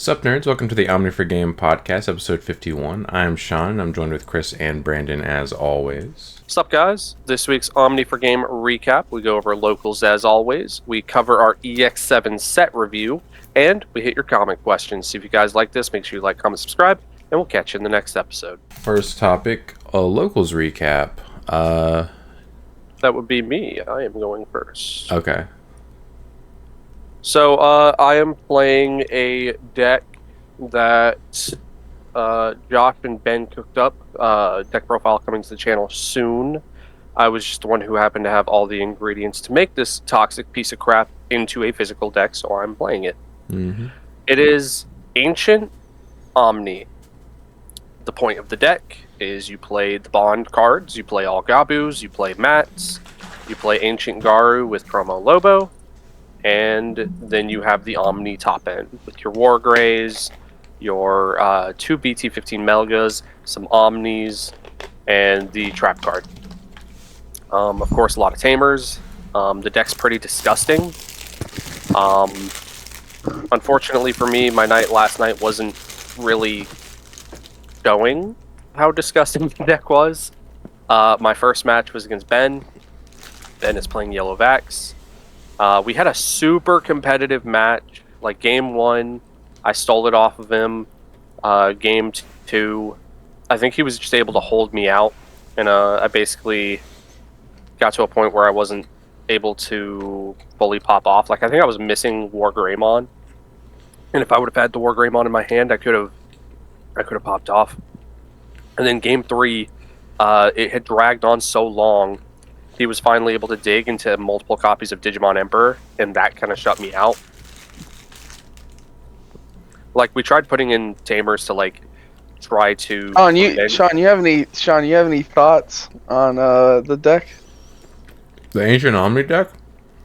Sup nerds, welcome to the Omni4Game podcast, episode 51. I'm Sean, and I'm joined with Chris and Brandon as always. What's up, guys? This week's Omni4Game recap. We go over locals as always. We cover our EX7 set review, and we hit your comment questions. So if you guys like this, make sure you like, comment, subscribe, and we'll catch you in the next episode. First topic, a locals recap. That would be me. I am going first. Okay. So, I am playing a deck that Josh and Ben cooked up. Deck profile coming to the channel soon. I was just the one who happened to have all the ingredients to make this toxic piece of crap into a physical deck, so I'm playing it. Mm-hmm. It is Ancient Omni. The point of the deck is you play the Bond cards, you play all Gabus, you play Mats, you play Ancient Garu with promo Lobo, and then you have the Omni top end with your War Greys, your 2 BT-15 Melgas, some Omnis, and the Trap card. Of course, a lot of Tamers. The deck's pretty disgusting. Unfortunately for me, my night last night wasn't really showing how disgusting the deck was. My first match was against Ben. Ben is playing Yellow Vax. We had a super competitive match. Like game 1, I stole it off of him. Game 2, I think he was just able to hold me out, and I basically got to a point where I wasn't able to fully pop off. Like I think I was missing War Greymon, and if I would have had the War Greymon in my hand, I could have popped off. And then game 3, it had dragged on so long. He was finally able to dig into multiple copies of Digimon Emperor, and that kind of shut me out. Like we tried putting in Tamers to like try to. Sean, you have any thoughts on the deck? The Ancient Omni deck?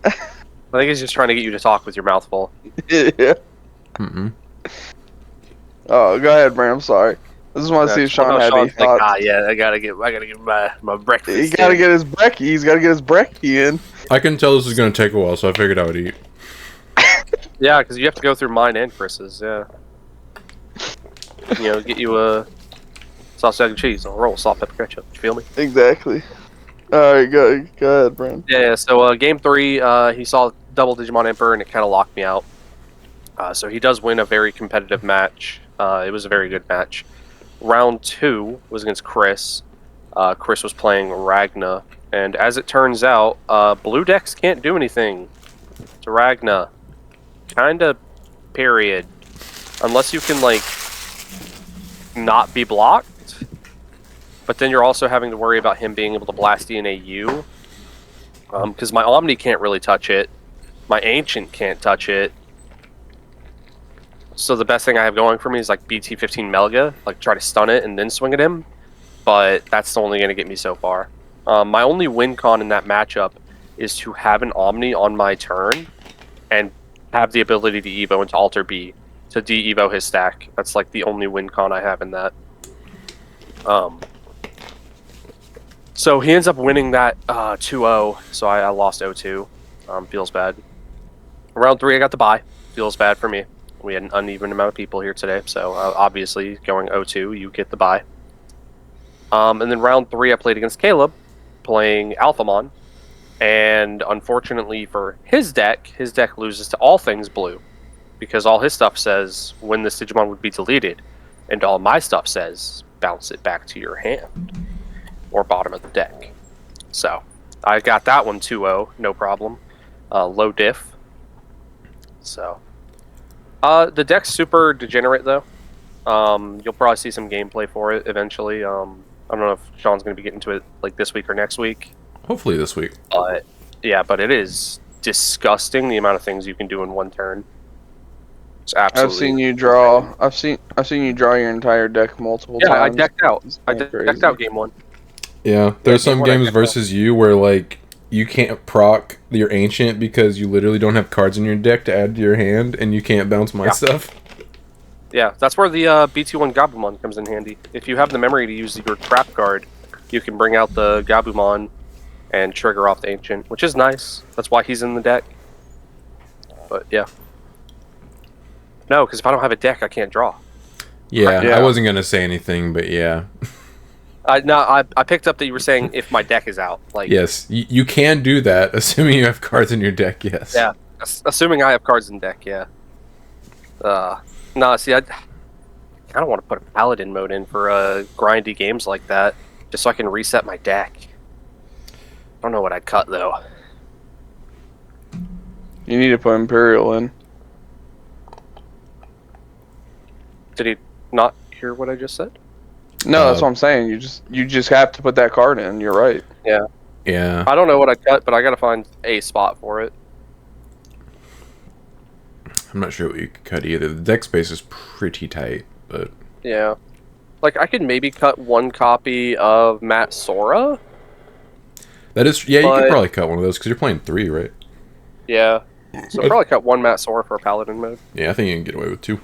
I think he's just trying to get you to talk with your mouth full. Yeah. Mm-mm. Oh, go ahead, Brand. I'm sorry. I just want to see if Sean had any thoughts. Yeah, I gotta get my breakfast. He gotta get his brekkie. He's gotta get his brekkie in. I can tell this is going to take a while, so I figured I would eat. Yeah, because you have to go through mine and Chris's. Yeah. You know, get you a sausage, egg, and cheese on a roll, salt, pepper, ketchup. You feel me? Exactly. All right, go ahead, Brand. Yeah. So game 3, he saw double Digimon Emperor, and it kind of locked me out. So he does win a very competitive match. It was a very good match. Round 2 was against Chris. Chris was playing Ragna, and as it turns out, blue decks can't do anything to Ragna. Kinda, period. Unless you can, like, not be blocked. But then you're also having to worry about him being able to blast DNA you. Because my Omni can't really touch it. My Ancient can't touch it. So the best thing I have going for me is like BT-15 Melga, like try to stun it and then swing at him, but that's only going to get me so far. My only win con in that matchup is to have an Omni on my turn and have the ability to Evo into Alter B to de-Evo his stack. That's like the only win con I have in that. So he ends up winning that 2-0, so I lost 0-2. Feels bad. Round 3 I got the bye. Feels bad for me. We had an uneven amount of people here today, so obviously going 0-2, you get the bye. And then round 3, I played against Caleb, playing Alphamon, and unfortunately for his deck loses to all things blue, because all his stuff says when this Digimon would be deleted, and all my stuff says bounce it back to your hand, or bottom of the deck. So, I got that one 2-0, no problem. Low diff. So... the deck's super degenerate, though. You'll probably see some gameplay for it eventually. I don't know if Sean's going to be getting to it like this week or next week. Hopefully this week. But yeah, but it is disgusting the amount of things you can do in one turn. It's absolutely. I've seen you draw. I've seen you draw your entire deck multiple times. Yeah, I decked out. I decked crazy. out game 1. Yeah, there's some game 1 games versus you where, like, you can't proc your Ancient because you literally don't have cards in your deck to add to your hand, and you can't bounce my stuff. Yeah, that's where the BT1 Gabumon comes in handy. If you have the memory to use your Trap card, you can bring out the Gabumon and trigger off the Ancient, which is nice. That's why he's in the deck. But yeah. No, because if I don't have a deck, I can't draw. Yeah, Yeah. I wasn't gonna say anything, but yeah. I picked up that you were saying if my deck is out. Like, Yes, you can do that, assuming you have cards in your deck. Yes. yeah, assuming I have cards in deck. Yeah. No, see, I don't want to put a paladin mode in for grindy games like that, just so I can reset my deck. I don't know what I'd cut though. You need to put Imperial in. Did he not hear what I just said? No, that's what I'm saying. You just have to put that card in. You're right. Yeah. Yeah. I don't know what I'd cut, but I gotta find a spot for it. I'm not sure what you could cut either. The deck space is pretty tight, but Yeah. Like, I could maybe cut one copy of Matt Sora. that is you But- could probably cut one of those because you're playing 3, right? Yeah. So probably cut one Matt Sora for a paladin mode. Yeah, I think you can get away with 2.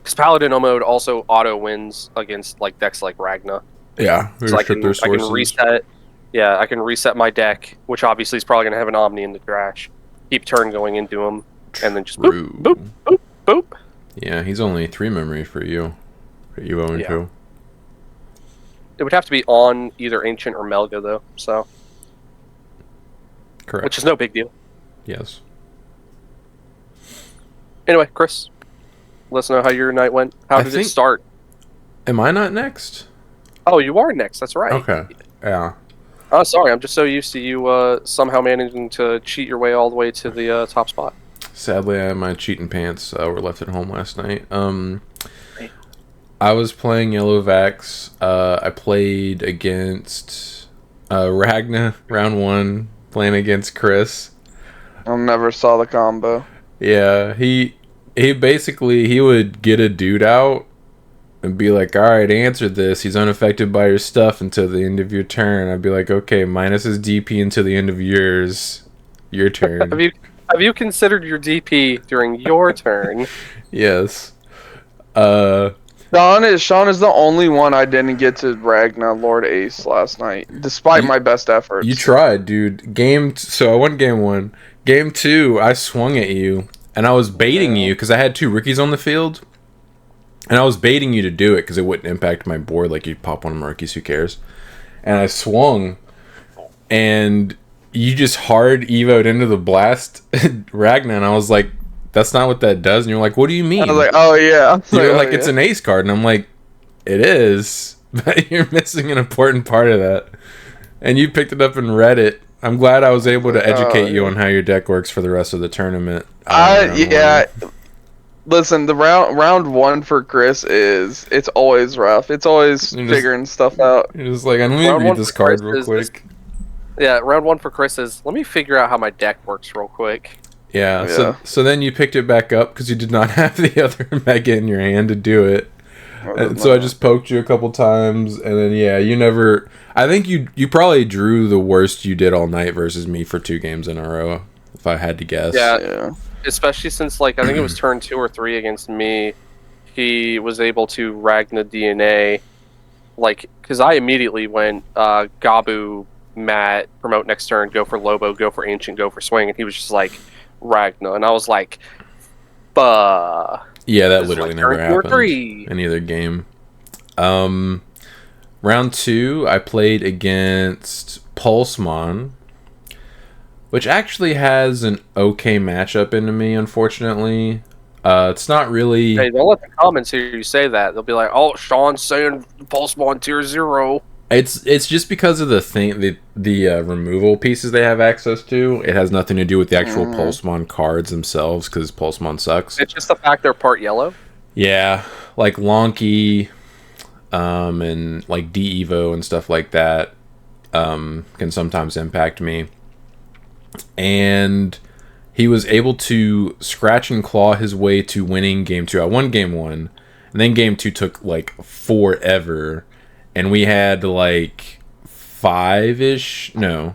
Because paladin mode also auto wins against like decks like Ragna. Yeah, So I can reset. Yeah, I can reset my deck, which obviously is probably gonna have an Omni in the trash. Keep turn going into him, and then just boop, boop, boop, boop. Yeah, he's only 3 memory for you. For you and Yeah. 2. It would have to be on either Ancient or Melga though, so Correct. which is no big deal. Yes. Anyway, Chris, let us know how your night went. How I did it think- start? Am I not next? Oh, you are next. That's right. Okay. Yeah. Oh, sorry. I'm just so used to you somehow managing to cheat your way all the way to the top spot. Sadly, my cheating pants were left at home last night. I was playing Yellow Vax. I played against Ragna round 1, playing against Chris. I never saw the combo. Yeah, he basically he would get a dude out and be like, "All right, answer this. He's unaffected by your stuff until the end of your turn." I'd be like, "Okay, minus his DP until the end of yours. Your turn." Have you considered your DP during your turn? Yes. Sean is the only one I didn't get to Ragna Lord Ace last night, despite my best efforts. You tried, dude. So I won game 1. Game 2, I swung at you, and I was baiting you because I had 2 rookies on the field, and I was baiting you to do it because it wouldn't impact my board. Like, you'd pop one of my rookies, who cares? And I swung, and you just hard evoed into the blast Ragna, and I was like, that's not what that does. And you're like, what do you mean? I was like, oh yeah. You're like, it's an ace card. And I'm like, it is. But you're missing an important part of that. And you picked it up and read it. I'm glad I was able to educate you on how your deck works for the rest of the tournament. Yeah. Listen, the round 1 for Chris it's always rough. It's always figuring stuff out. You're just like, let me read this card real quick. Yeah, round 1 for Chris is, let me figure out how my deck works real quick. Yeah. So then you picked it back up because you did not have the other mega in your hand to do it. And so I just poked you a couple times, and then you never. I think you probably drew the worst you did all night versus me for 2 games in a row, if I had to guess. Yeah. Especially since I think it was turn 2 or 3 against me, he was able to Ragna DNA, because I immediately went Gabu, Matt, promote next turn, go for Lobo, go for Ancient, go for Swing, and he was just like Ragna, and I was like, "Buh." Yeah, that literally never happened 3. in either game. Round 2, I played against Pulsemon, which actually has an okay matchup into me, unfortunately. It's not really... Hey, don't let the comments hear you say that. They'll be like, "Oh, Sean's saying Pulsemon tier 0." It's just because of the removal pieces they have access to. It has nothing to do with the actual Pulsemon cards themselves, because Pulsemon sucks. It's just the fact they're part yellow. Yeah, like Lonky, and like D-Evo and stuff like that can sometimes impact me. And he was able to scratch and claw his way to winning game 2. I won game 1, and then game 2 took forever. And we had 5-ish... No.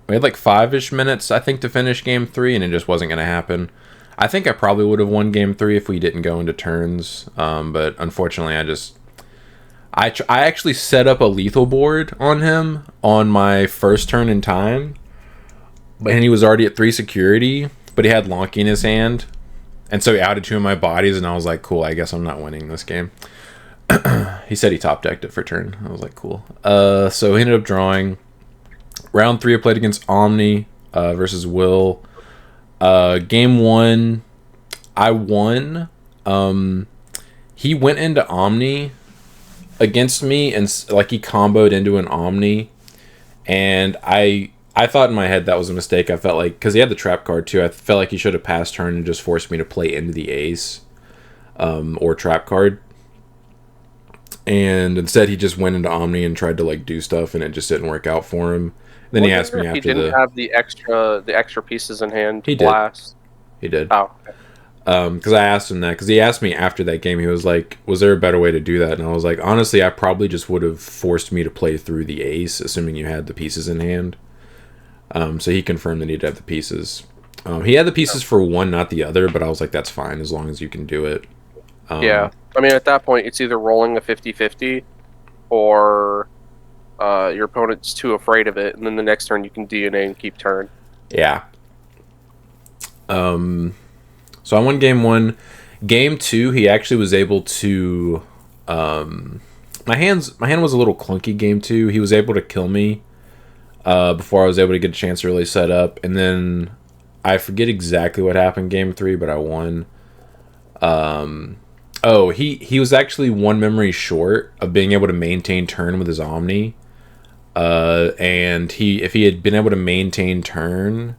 We had 5-ish minutes, I think, to finish game 3, and it just wasn't going to happen. I think I probably would have won game 3 if we didn't go into turns. But unfortunately, I actually set up a lethal board on him on my first turn in time. And he was already at 3 security, but he had Lonky in his hand. And so he outed 2 of my bodies, and I was like, cool, I guess I'm not winning this game. He said he top decked it for turn. I was like, cool. So he ended up drawing. Round 3, I played against Omni versus Will. Game 1, I won. He went into Omni against me, and like he comboed into an Omni, and I thought in my head that was a mistake. I felt like, because he had the trap card too, I felt like he should have passed turn and just forced me to play into the ace or trap card. And instead he just went into Omni and tried to like do stuff, and it just didn't work out for him. Then he asked me after he didn't have the extra pieces in hand. He blast. He did. Oh. Okay. Because I asked him that, because he asked me after that game, he was like, was there a better way to do that? And I was like, honestly, I probably just would have forced me to play through the ace, assuming you had the pieces in hand. So he confirmed that he did have the pieces. He had the pieces for one, not the other, but I was like, that's fine, as long as you can do it. Yeah. I mean, at that point, it's either rolling a 50-50, or your opponent's too afraid of it, and then the next turn you can DNA and keep turn. Yeah. So I won game 1. Game 2, he actually was able to... my hand was a little clunky game 2. He was able to kill me before I was able to get a chance to really set up. And then I forget exactly what happened game 3, but I won. He was actually 1 memory short of being able to maintain turn with his Omni. And if he had been able to maintain turn...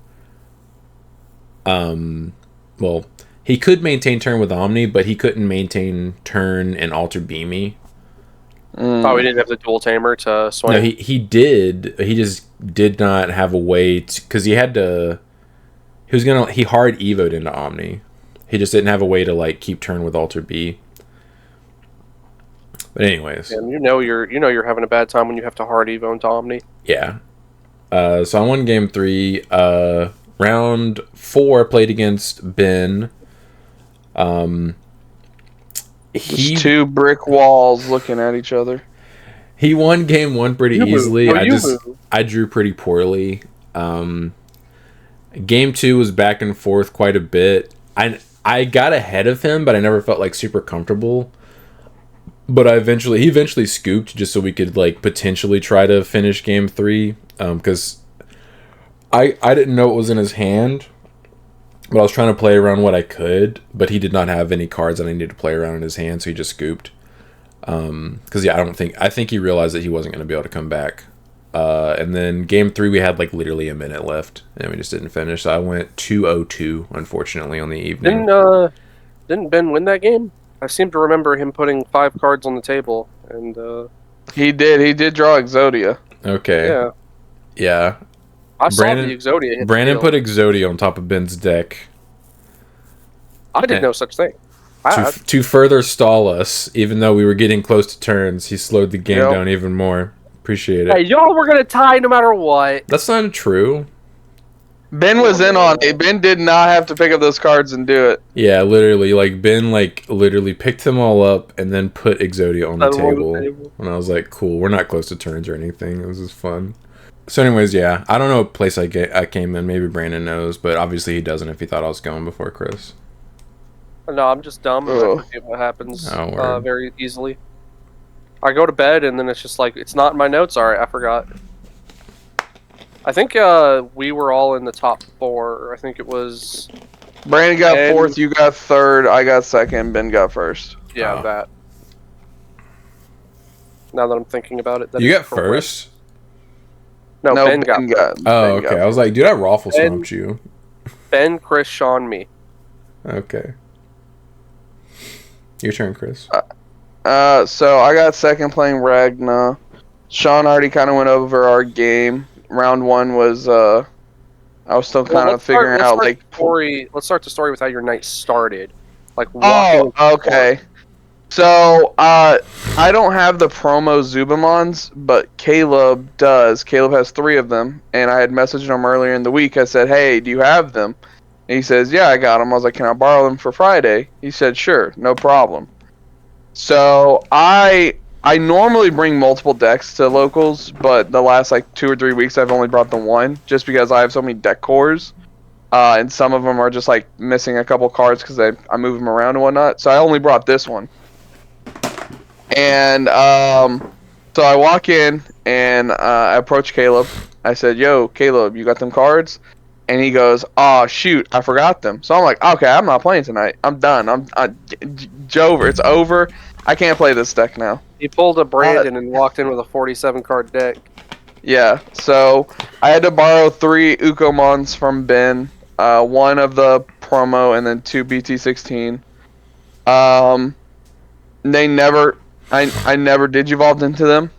well, he could maintain turn with Omni, but he couldn't maintain turn and Alter Beamy. Oh, he didn't have the dual tamer to swing? No, he did. He just did not have a way to... Because he had to... He hard evoed into Omni. He just didn't have a way to, like, keep turn with Alter B. But anyways. And you're having a bad time when you have to hard evo into Omni. Yeah. So I won game 3. Round 4, I played against Ben. Just 2 brick walls looking at each other. He won game 1 pretty easily. No, I drew pretty poorly. Game 2 was back and forth quite a bit. I got ahead of him, but I never felt like super comfortable. But he eventually scooped just so we could like potentially try to finish game 3. Because I didn't know what was in his hand, but I was trying to play around what I could, but he did not have any cards that I needed to play around in his hand, so he just scooped. Because I think he realized that he wasn't going to be able to come back. And then game 3, we had like literally a minute left, and we just didn't finish. So I went 2-0-2, unfortunately, on the evening. Didn't Ben win that game? I seem to remember him putting 5 cards on the table, and he did draw Exodia. Okay. Yeah. Yeah. I saw the Exodia. Brandon put Exodia on top of Ben's deck. I did no such thing. To further stall us, even though we were getting close to turns, he slowed the game down even more. Appreciate it. Hey, y'all were gonna tie no matter what. That's not true. Ben was in on it. Ben did not have to pick up those cards and do it. Yeah, literally. Like, Ben, literally picked them all up and then put Exodia on the table. And I was like, cool, we're not close to turns or anything. This is fun. So anyways, yeah. I don't know what place I came in. Maybe Brandon knows, but obviously he doesn't if he thought I was going before Chris. No, I'm just dumb. I forget what happens word. very easily. I go to bed and then it's just like, it's not in my notes. Alright, I forgot. I think we were all in the top 4. I think it was... Brandon got 4th, you got 3rd, I got 2nd, Ben got 1st. Yeah, that. Now that I'm thinking about it. You got 1st? No, Ben got Oh, okay. I was like, dude, I raffle stomped you. Ben, Chris, Sean, me. Okay. Your turn, Chris. So I got 2nd playing Ragna. Sean already kind of went over our game. Round 1 was I was still kind of figuring out like let's start the story with how your night started. Like okay. So I don't have the promo Zubamons, but Caleb does. Caleb has 3 of them, and I had messaged him earlier in the week. I said, "Hey, do you have them?" And he says, "Yeah, I got them." I was like, "Can I borrow them for Friday?" He said, "Sure, no problem." So I normally bring multiple decks to locals, but the last like 2 or 3 weeks I've only brought the one, just because I have so many deck cores. and some of them are just like missing a couple cards because I move them around and whatnot. So I only brought this one. And so I walk in and I approach Caleb. I said, "Yo, Caleb, you got them cards?" And he goes, "Oh shoot, I forgot them." So I'm like, "Okay, I'm not playing tonight. I'm done. Jover. It's over. I can't play this deck now." He pulled a Brandon and walked in with a 47 card deck. Yeah. So I had to borrow 3 Ukomons from Ben, 1 of the promo, and then 2 BT16. They never. I never digivolved into them.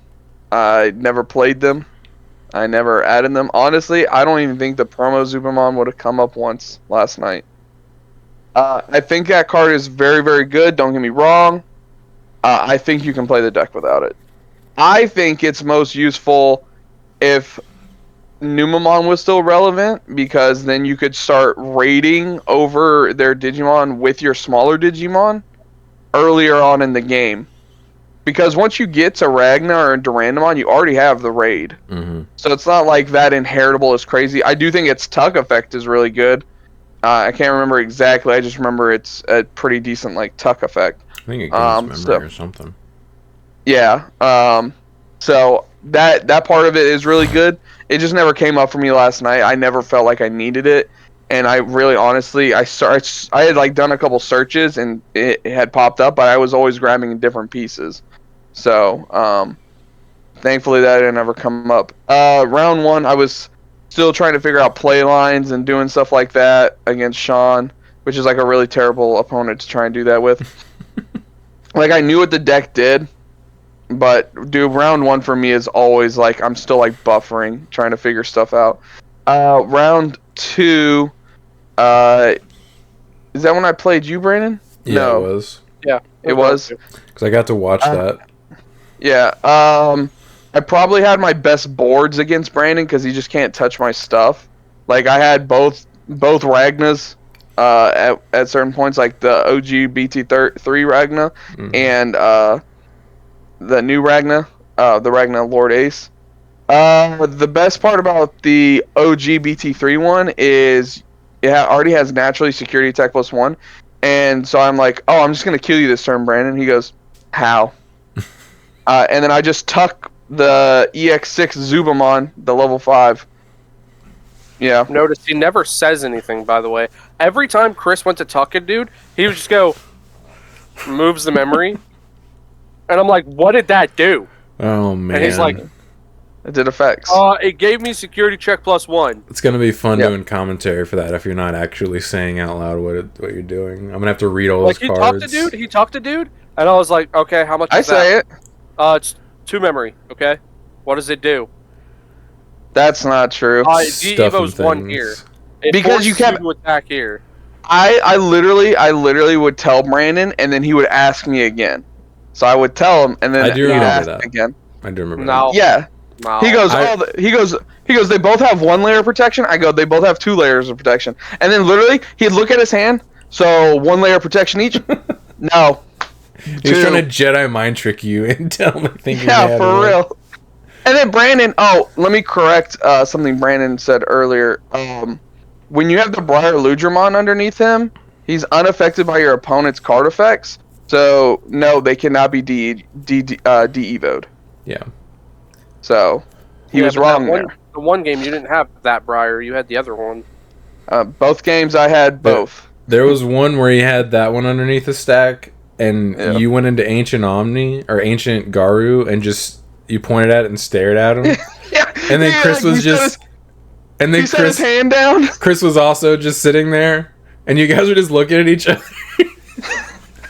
I never played them. I never added them. Honestly, I don't even think the promo Zubamon would have come up once last night. I think that card is very, very good. Don't get me wrong. I think you can play the deck without it. I think it's most useful if Numamon was still relevant, because then you could start raiding over their Digimon with your smaller Digimon earlier on in the game. Because once you get to Ragnar or Durandamon, you already have the raid. Mm-hmm. So it's not like that inheritable is crazy. I do think its tug effect is really good. I can't remember exactly. I just remember it's a pretty decent like tuck effect. I think it gains memory or something. Yeah. So that part of it is really good. It just never came up for me last night. I never felt like I needed it. And I really, honestly, I had like done a couple searches and it had popped up, but I was always grabbing different pieces. So, thankfully that didn't ever come up. Round 1, I was still trying to figure out play lines and doing stuff like that against Sean, which is like a really terrible opponent to try and do that with. Like, I knew what the deck did, but dude, round 1 for me is always like, I'm still like buffering, trying to figure stuff out. Round 2, is that when I played you, Brandon? Yeah, No. it was. Yeah, It was? Because I got to watch that. Yeah, I probably had my best boards against Brandon because he just can't touch my stuff. Like, I had both Ragnas at certain points, like the OG BT3 Ragna and the new Ragna, the Ragna Lord Ace. The best part about the OG BT3 one is it already has naturally security attack +1, and so I'm like, "Oh, I'm just gonna kill you this turn, Brandon." He goes, "How?" And then I just tuck the EX6 Zubamon, the level 5. Yeah. Notice he never says anything, by the way. Every time Chris went to tuck a dude, he would just go, moves the memory. And I'm like, what did that do? Oh, man. And he's like, It did effects. it gave me security check +1. It's going to be fun Yep. doing commentary for that if you're not actually saying out loud what you're doing. I'm going to have to read all Like, those he cards. talked to dude, and I was like, okay, how much is that? I say it. It's 2 memory, okay? What does it do? That's not true. Stuff D-Evo's and 1 things. here. It Because you forces kept- to attack here. I literally would tell Brandon, and then he would ask me again. So I would tell him, and then I do he'd remember ask that. again. I do remember No. Yeah. No. He goes, he goes, they both have 1 layer of protection. I go, they both have 2 layers of protection. And then literally, he'd look at his hand. So 1 layer of protection each. No. that. He was 2. trying to Jedi mind trick you and tell me thinking Yeah, he had for one. real. And then Brandon, let me correct something Brandon said earlier. When you have the Briar Ludramon underneath him, he's unaffected by your opponent's card effects. So, no, they cannot be de-evoed. Yeah. So, he was but wrong that there. The one game, you didn't have that Briar. You had the other one. Both games I had both. There was one where he had that one underneath the stack, and Yeah. you went into Ancient Omni, or Ancient Garu, and just, you pointed at it and stared at him. Yeah. And then yeah, Chris like, was he set just... his- And then he set his Chris, hand down. Chris was also just sitting there, and you guys were just looking at each other.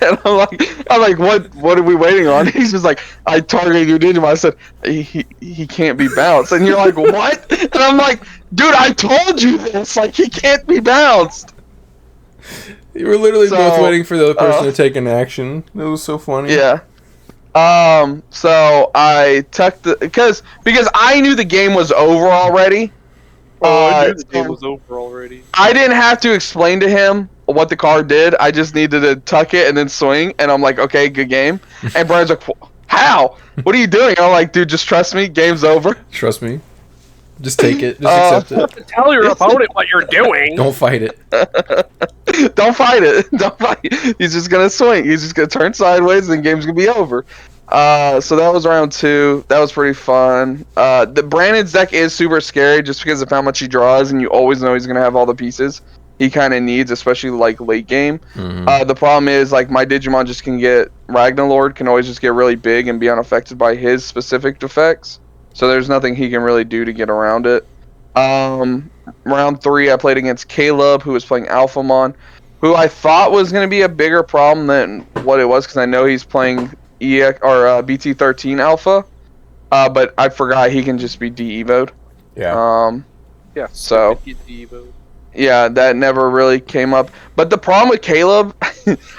And I'm like, what are we waiting on? He's just like, I targeted your Digimon. I said, he can't be bounced. And you're like, what? And I'm like, dude, I told you this. Like, he can't be bounced. You were literally So, both waiting for the other person to take an action. It was so funny. Yeah. So I tucked because I knew the game was over already. I knew the game was over already. I didn't have to explain to him what the card did. I just needed to tuck it and then swing, and I'm like, okay, good game. And Brian's like, how? What are you doing? And I'm like, dude, just trust me. Game's over. Trust me. Just take it. Just accept it. Tell your opponent what you're doing. Don't fight it. Don't fight it. Don't fight it. He's just gonna swing. He's just gonna turn sideways, and the game's gonna be over. So that was round 2. That was pretty fun. The Brandon's deck is super scary just because of how much he draws, and you always know he's gonna have all the pieces he kind of needs, especially like late game. The problem is like my Digimon just can get Ragnalord can always just get really big and be unaffected by his specific defects. So there's nothing he can really do to get around it. Round 3, I played against Caleb, who was playing Alphamon, who I thought was going to be a bigger problem than what it was, because I know he's playing EX or BT13 Alpha, but I forgot he can just be de-evoed. Yeah. Yeah. So De-evoed. yeah, that never really came up. But the problem with Caleb,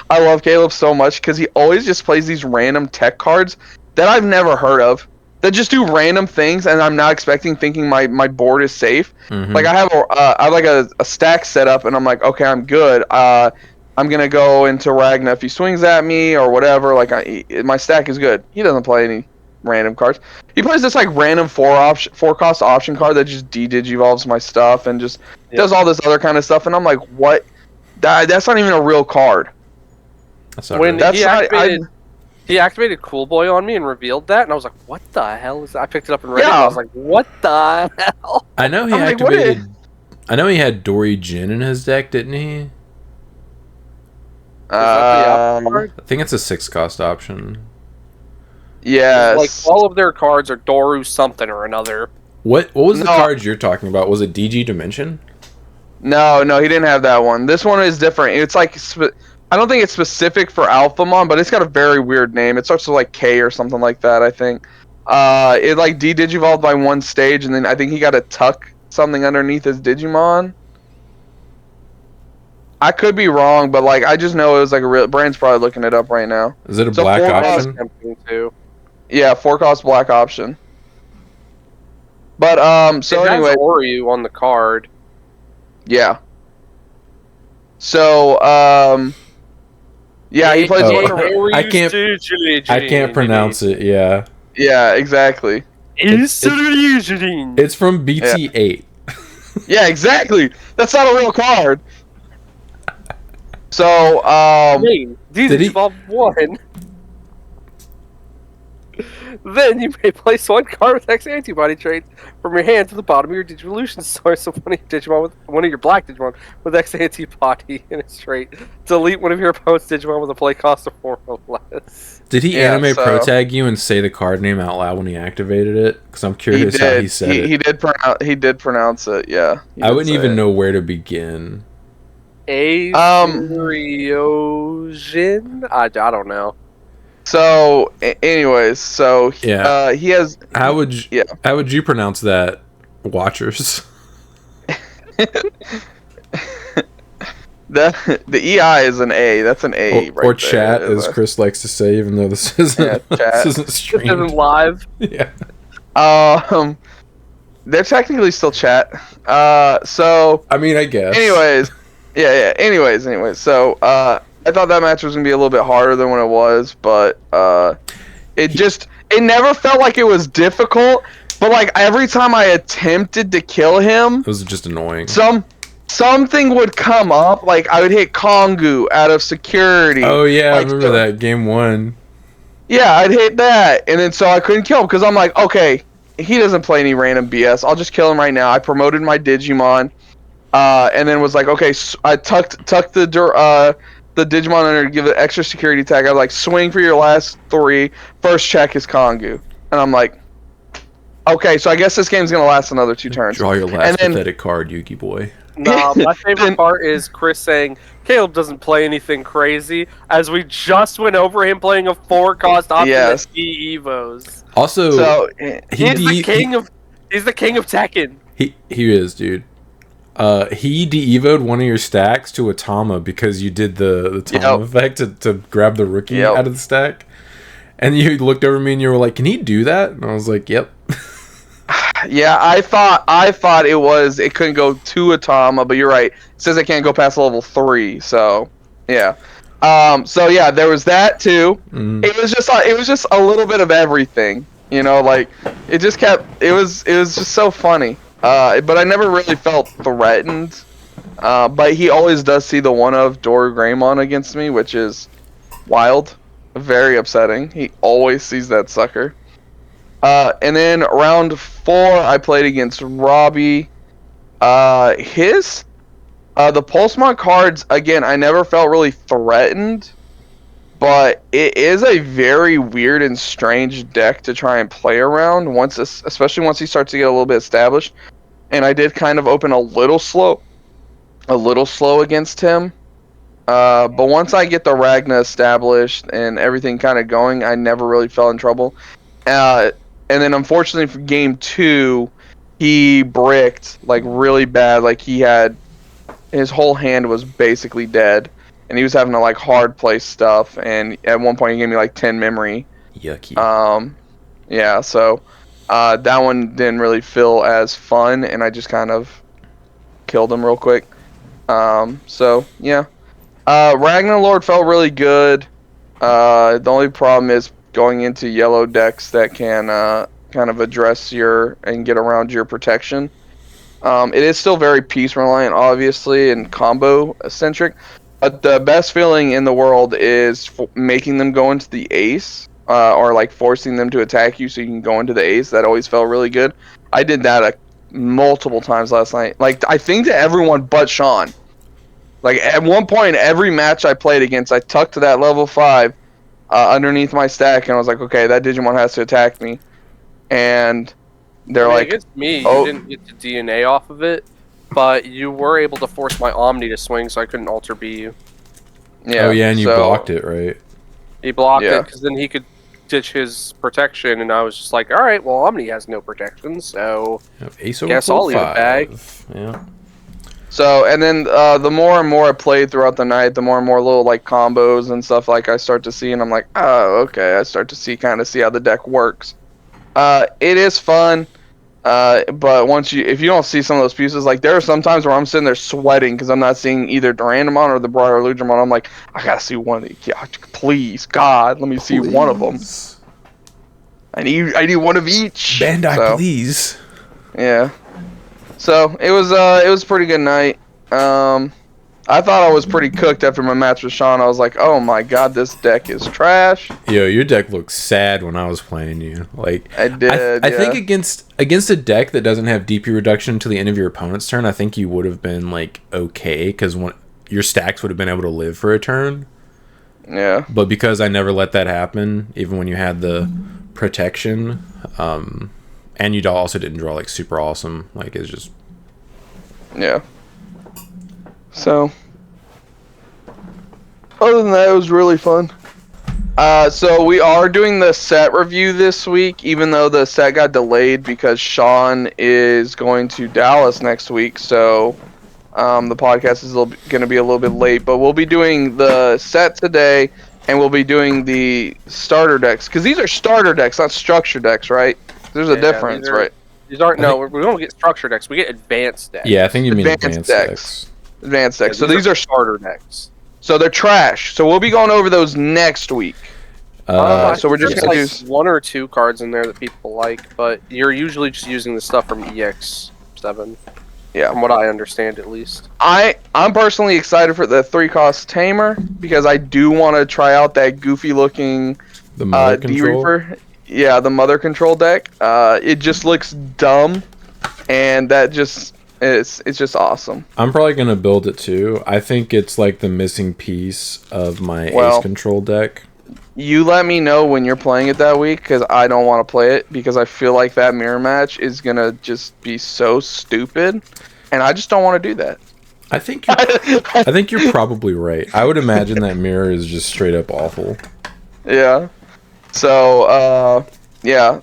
I love Caleb so much because he always just plays these random tech cards that I've never heard of, that just do random things, and I'm not thinking my board is safe. Like I have like a stack set up, and I'm like, okay, I'm good. I'm gonna go into Ragna if he swings at me or whatever. Like my stack is good. He doesn't play any random cards. He plays this like random 4-cost option card that just de-digivolves my stuff and just does all this other kind of stuff. And I'm like, what? That's not even a real card. That's not When really. he activated Cool Boy on me and revealed that, and I was like, "What the hell is that?" I picked it up and read it, and I was like, "What the hell?" I know he I'm like, what activated. I know he had Dory Jin in his deck, didn't he? Is that the option card? I think it's a 6-cost option. Yes. Like all of their cards are Doru something or another. What was the No. cards you're talking about? Was it DG Dimension? No, he didn't have that one. This one is different. It's like I don't think it's specific for Alphamon, but it's got a very weird name. It starts with like K or something like that, I think. It like de-digivolved by one stage, and then I think he got to tuck something underneath his Digimon. I could be wrong, but like I just know it was like a real. Brand's probably looking it up right now. Is it a So black 4-cost option? Yeah, 4-cost black option. But so it has anyway, Oryu on the card. yeah. So yeah, he plays. Oh, I can't pronounce it. Yeah, Yeah, exactly. It's from BT8. Yeah, exactly. That's not a real card. So Did he- Evolve 1. Then you may place one card with X antibody traits from your hand to the bottom of your Digivolution source of one of your black Digimon with X antibody in its trait. Delete one of your opponent's Digimon with a play cost of 4 or less. Did he Yeah, anime so- pro tag you and say the card name out loud when he activated it? Because I'm curious how he said it. He did pronounce it. Yeah. I wouldn't even know where to begin. Auriojin? I don't know. So, anyways, so Yeah. he has. How would you pronounce that, watchers? The EI is an A. That's an A. Or chat, as Chris likes to say, even though this isn't chat. this isn't This streamed. isn't live. Yeah. They're technically still chat. So. I mean, I guess. Anyways, yeah. Anyways. So, I thought that match was gonna be a little bit harder than what it was, but it never felt like it was difficult. But like every time I attempted to kill him, It was just annoying. something would come up. Like I would hit Kongu out of security. Oh yeah, I Like, remember that game 1. Yeah, I'd hit that, and then so I couldn't kill him because I'm like, okay, he doesn't play any random BS. I'll just kill him right now. I promoted my Digimon, and then was like, okay, I tucked the Digimon under to give it extra security tag. I was like, swing for your last 3. First check is Kongu, and I'm like, okay, so I guess this game's gonna last another 2 turns. Draw your last And then- pathetic card, Yuki boy. No, my favorite part is Chris saying Caleb doesn't play anything crazy, as we just went over him playing a 4-cost option Yes. that he evos. Also, So He's the king of Tekken. He is, dude. He de-evoed one of your stacks to a Tama because you did the Tama effect to grab the rookie out of the stack. And you looked over at me and you were like, "Can he do that?" And I was like, "Yep." yeah, I thought it couldn't go to a Tama, but you're right. It says it can't go past level 3. So yeah. So yeah, there was that too. It was just a little bit of everything, like it was just so funny. But I never really felt threatened. But he always does see the one of Doraemon against me, which is wild, very upsetting. He always sees that sucker. And then round 4, I played against Robbie. The Pulsemon cards, again, I never felt really threatened, but it is a very weird and strange deck to try and play around, especially once he starts to get a little bit established. And I did kind of open a little slow against him. But once I get the Ragna established and everything kind of going, I never really fell in trouble. And then unfortunately for game 2, he bricked like really bad. Like his whole hand was basically dead, and he was having to like hard play stuff. And at one point he gave me like 10 memory. Yucky. Yeah. So that one didn't really feel as fun, and I just kind of killed him real quick. So yeah. Ragnar Lord felt really good. The only problem is going into yellow decks that can kind of address and get around your protection. It is still very piece reliant, obviously, and combo centric. But the best feeling in the world is making them go into the ace, or like forcing them to attack you so you can go into the ace. That always felt really good. I did that multiple times last night. Like I think to everyone but Sean. Like at one point, every match I played against, I tucked to that level 5 underneath my stack, and I was like, okay, that Digimon has to attack me. And they're like, against me, oh. you didn't get the DNA off of it, but you were able to force my Omni to swing, so I couldn't Alter B you. Yeah, oh yeah, and you blocked it, right? He blocked it, because then he could ditch his protection, and I was just like, alright, well, Omni has no protection, so Ace guess I'll leave it bag. Yeah. So, and then the more and more I played throughout the night, the more and more little like combos and stuff like I start to see, and I'm like, oh, okay, I start to see how the deck works. It is fun, but if you don't see some of those pieces, like there are some times where I'm sitting there sweating because I'm not seeing either Durandamon or the Briar Ludramon. I'm like, I gotta see one of these. Yeah, please, God, let me see one of them. I need one of each. Bandai, please. Yeah. So it was a pretty good night. I thought I was pretty cooked after my match with Sean. I was like, oh my God, this deck is trash. Yo, your deck looked sad when I was playing you. Like I did. I think against a deck that doesn't have DP reduction until the end of your opponent's turn, I think you would have been like okay because your stacks would have been able to live for a turn. Yeah. But because I never let that happen, even when you had the protection, and you also didn't draw like super awesome, like it's just yeah. So other than that, it was really fun. So we are doing the set review this week, even though the set got delayed because Sean is going to Dallas next week. So the podcast is going to be a little bit late, but we'll be doing the set today, and we'll be doing the starter decks because these are starter decks, not structure decks, right? There's a difference, right? These aren't. No, we don't get structure decks. We get advanced decks. Yeah, I think you mean advanced decks. Advanced decks. Yeah, so these are starter decks. So they're trash. So we'll be going over those next week. So we're just gonna do one or two cards in there that people like, but you're usually just using the stuff from EX7. Yeah, from what I understand, at least. I'm personally excited for the 3-cost Tamer because I do want to try out that goofy looking D-Reaper. Yeah, the Mother Control deck. It just looks dumb, and that just it's just awesome. I'm probably gonna build it too. I think it's like the missing piece of my Ace Control deck. You let me know when you're playing it that week because I don't want to play it because I feel like that mirror match is gonna just be so stupid, and I just don't want to do that. I think you're probably right. I would imagine that mirror is just straight up awful. Yeah. So yeah.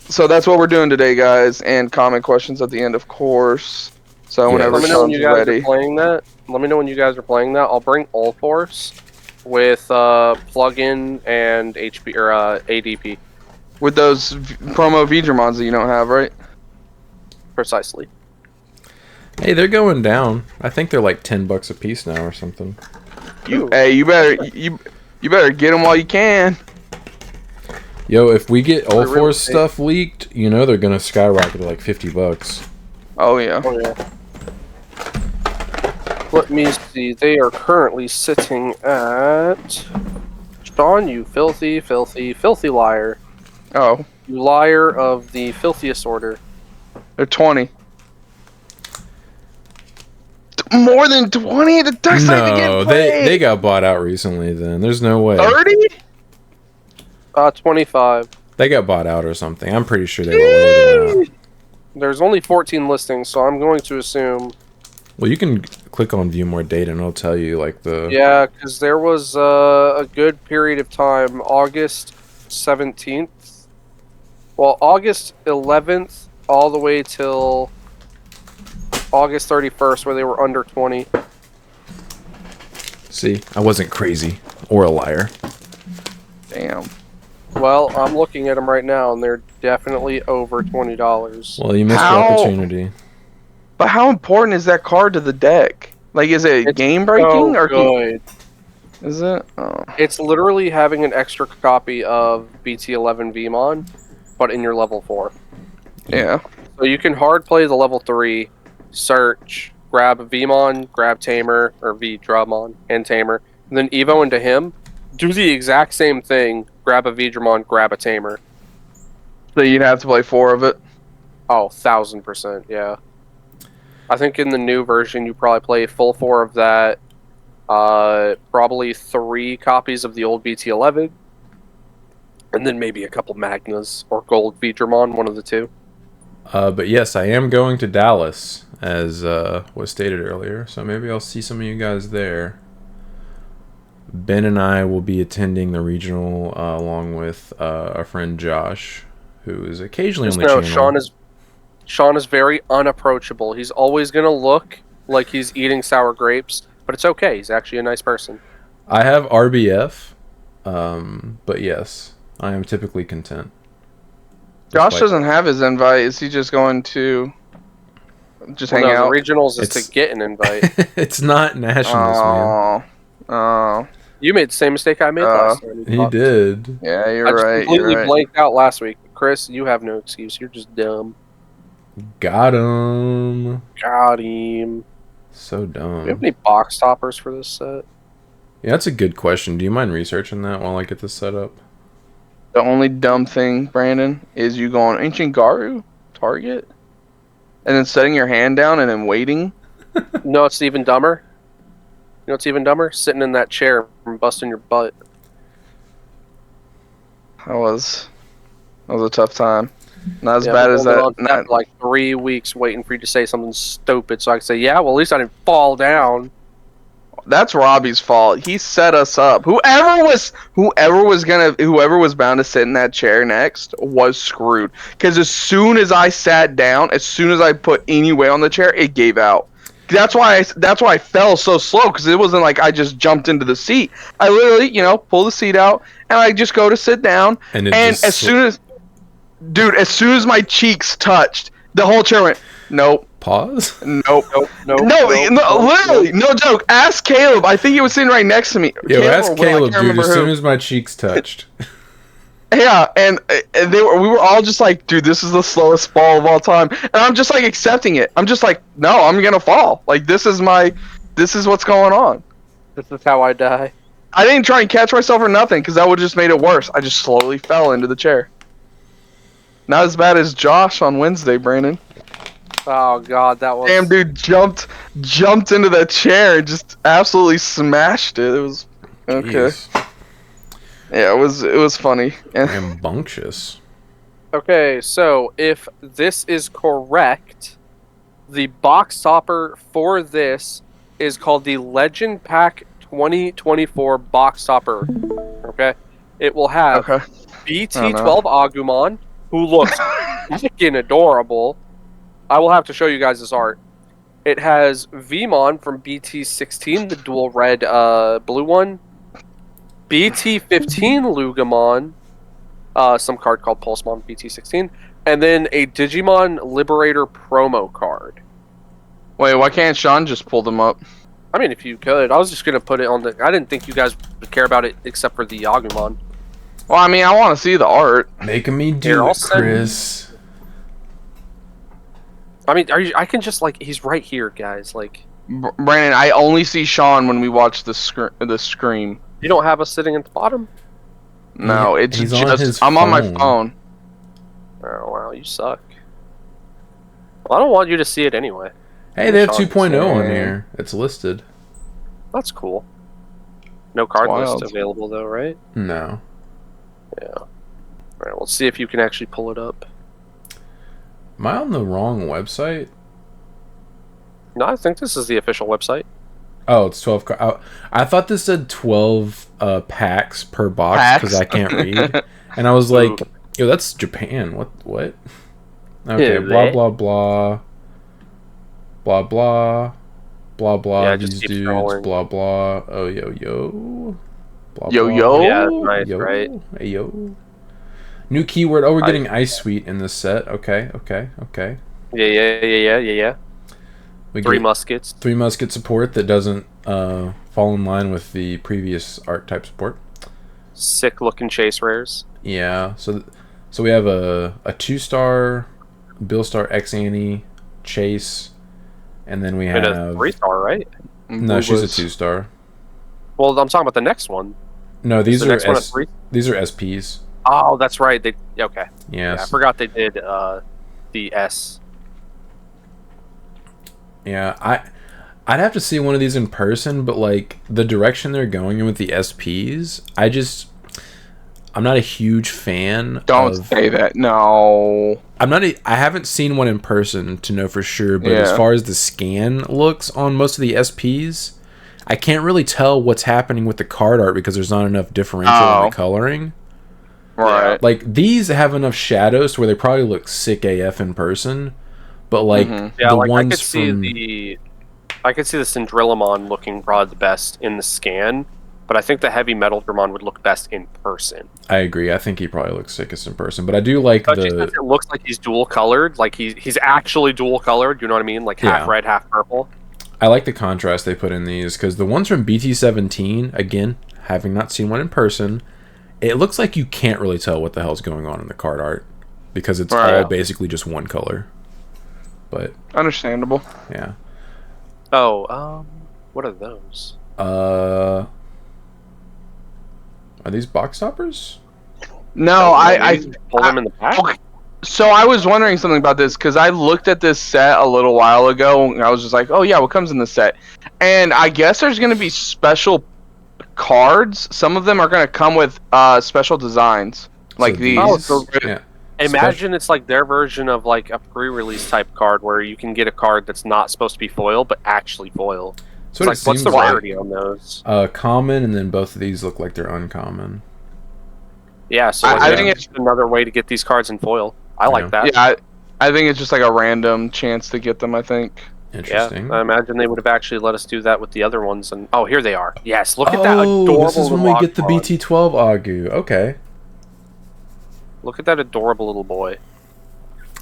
So that's what we're doing today, guys, and comment questions at the end, of course. So whenever Sean's ready. Let me know when you guys are playing that. I'll bring All Force with plug-in and HP or ADP. With those promo Vidramons that you don't have, right? Precisely. Hey, they're going down. I think they're like $10 a piece now or something. Hey, you better get them while you can. Yo, if we get All Force stuff leaked, you know they're gonna skyrocket to like $50. Oh yeah. Oh yeah. Let me see. They are currently sitting at. Sean, you filthy, filthy, filthy liar. Oh, You liar of the filthiest order. they're 20. More than 20? The deck's not even No, getting played. they got bought out recently. Then there's no way 30? 25. they got bought out or something. I'm pretty sure they were loaded out. There's only 14 listings, so I'm going to assume. Well, you can click on view more data and it'll tell you like the. Yeah, because there was a good period of time, August 17th. Well, August 11th all the way till August 31st, where they were under 20. See, I wasn't crazy or a liar. Damn. Well, I'm looking at them right now, and they're definitely over $20. Well, you missed How? your opportunity. But how important is that card to the deck? Like, is it It's game breaking so or good. is it? Oh. It's literally having an extra copy of BT11 VMon, but in your level 4. Yeah. So you can hard play the level 3, search, grab a VMon, grab Tamer, or V-Dramon and Tamer, and then Evo into him, do the exact same thing, grab a V-Dramon, grab a Tamer. So you'd have to play 4 of it. Oh, 1000%, yeah. I think in the new version you probably play full 4 of that, probably 3 copies of the old BT11, and then maybe a couple Magnas or Gold V-Dramon, one of the two. But yes, I am going to Dallas, as was stated earlier. So maybe I'll see some of you guys there. Ben and I will be attending the regional along with our friend Josh, who is occasionally on the channel. Sean is very unapproachable. He's always gonna look like he's eating sour grapes, but it's okay. He's actually a nice person. I have RBF, but yes, I am typically content. Josh doesn't have his invite. Is he just going to just hang out? The regionals is to get an invite. It's not nationals, man. Oh. You made the same mistake I made last time. He did. Yeah, you're I just right. completely You're right. blanked out last week. Chris, you have no excuse. You're just dumb. Got him. Got him. So dumb. Do you have any box toppers for this set? Yeah, that's a good question. Do you mind researching that while I get this set up? The only dumb thing, Brandon, is you going Ancient Garu, Target, and then setting your hand down and then waiting. No, it's even dumber. You know what's even dumber? Sitting in that chair and busting your butt. That was a tough time. Not as Yeah, bad I've as been that. on set for like 3 weeks waiting for you to say something stupid so I can say, yeah, well, at least I didn't fall down. That's Robbie's fault. He set us up. Whoever was bound to sit in that chair next was screwed. Because as soon as I sat down, as soon as I put any weight on the chair, it gave out. That's why I fell so slow, because it wasn't like I just jumped into the seat. I literally, pull the seat out and I just go to sit down. And as soon as my cheeks touched, the whole chair went, nope. Pause? Nope. Literally, no joke. Ask Caleb. I think he was sitting right next to me. Yo, ask Caleb, dude, as soon as my cheeks touched. Yeah, and we were all just like, dude, this is the slowest fall of all time. And I'm just like accepting it. I'm just like, no, I'm gonna fall. Like, this is what's going on. This is how I die. I didn't try and catch myself or nothing, because that would have just made it worse. I just slowly fell into the chair. Not as bad as Josh on Wednesday, Brandon. Oh god, that was... Damn, dude jumped into that chair and just absolutely smashed it. It was okay. Jeez. Yeah, it was funny. Rambunctious. Okay, so if this is correct, the box topper for this is called the Legend Pack 2024 box topper. Okay? It will have BT12 Agumon, who looks freaking adorable. I will have to show you guys this art. It has Vmon from BT16, the dual red blue one. BT15 Lugamon, some card called Pulsemon BT16, and then a Digimon Liberator promo card. Wait, why can't Sean just pull them up? I mean, if you could. I was just going to put it on the... I didn't think you guys would care about it except for the Agumon. Well, I mean, I want to see the art. Making me do it, Chris. I mean, I can just like he's right here, guys. Like Brandon, I only see Sean when we watch the scream. you don't have us sitting at the bottom. No, it's He's just on his I'm on my phone. phone. Oh wow, you suck. Well, I don't want you to see it anyway. Hey, they have Sean 2.0 on say- here. It's listed. That's cool. No card wild. list available though, right? No. Yeah. All right, let's see if you can actually pull it up. Am I on the wrong website? No, I think this is the official website. Oh, it's 12. I thought this said 12 packs per box because I can't read. And I was like, yo, that's Japan. What? Okay, Yeah, blah, right? blah, blah. Blah, blah. Blah, blah. Yeah, just These keep dudes, scrolling. blah, blah. Oh, yo, yo. Blah, Yo, blah. yo? Yeah, that's nice, yo. right? Hey, yo. New keyword. Oh, we're getting Ice Sweet in this set. Okay. Yeah. We Three get muskets. 3 musket support that doesn't fall in line with the previous art type support. Sick looking chase rares. Yeah, so we have a 2-star, Billstar X Annie, Chase, and then we And a have 3-star, right? no, she's a Boobas. 2-star. Well, I'm talking about the next one. No, these the are next one a 3? these are SPs. Oh, that's right. They okay. Yeah, I Yes. forgot they did the S. Yeah, I'd have to see one of these in person, but like the direction they're going in with the SPs, I'm not a huge fan. Don't of, say that. No. I haven't seen one in person to know for sure, but as Yeah. far as the scan looks on most of the SPs, I can't really tell what's happening with the card art because there's not enough differential in the coloring. Right. Like these have enough shadows to where they probably look sick AF in person, but like Yeah, the like ones I could see from I could see the Syndrillamon looking probably the best in the scan, but I think the Heavy Metal Dramon would look best in person. I agree. I think he probably looks sickest in person, but I do like Especially since it looks like he's dual colored, like he's actually dual colored. You know what I mean? Like half Yeah. red, half purple. I like the contrast they put in these because the ones from BT17, again, having not seen one in person, it looks like you can't really tell what the hell's going on in the card art because it's all basically just one color. But Understandable. yeah. Oh, what are those? Are these box toppers? No, I pull them in the back. okay. So I was wondering something about this because I looked at this set a little while ago and I was just like, oh yeah, what comes in the set? And I guess there's going to be special cards. Some of them are going to come with special designs like So these. Oh, so Yeah. imagine it's like their version of like a pre-release type card where you can get a card that's not supposed to be foil but actually foil. So It's like, what's the rarity on those? Common, and then both of these look like they're uncommon. Yeah, so I like, think it's another way to get these cards in foil. I like that. Yeah, I think it's just like a random chance to get them, I think. Interesting. Yeah, I imagine they would have actually let us do that with the other ones. And oh, here they are. Yes, look at that adorable. This is when we get the little BT12 Agu. Okay. Look at that adorable little boy.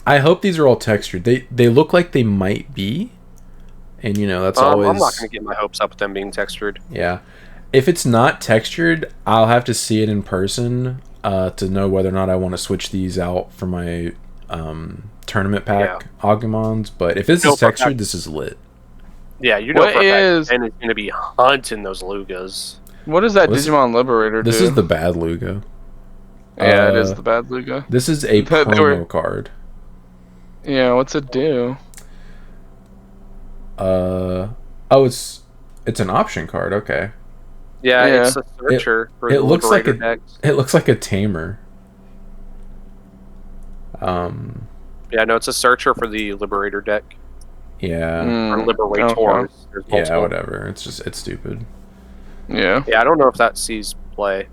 I hope these are all textured. They look like they might be, and you know that's always. I'm not going to get my hopes up with them being textured. Yeah, if it's not textured, I'll have to see it in person to know whether or not I want to switch these out for my tournament pack Agumons. But if this is textured, this is lit. Yeah, you know What for a fact is- Ben is going to be hunting those Lugas. What does that This- Digimon Liberator do? This is the bad Luga. Yeah, it is the bad Luga. This is a They promo were- card. Yeah, what's it do? Oh, it's an option card. Okay. Yeah, Yeah. it's a searcher for it the looks like Liberator a- decks. It looks like a tamer. Yeah, no, it's a searcher for the Liberator deck. Yeah. Or Liberators. Okay. There's Yeah, multiple. whatever. It's stupid. Yeah. Yeah, I don't know if that sees play.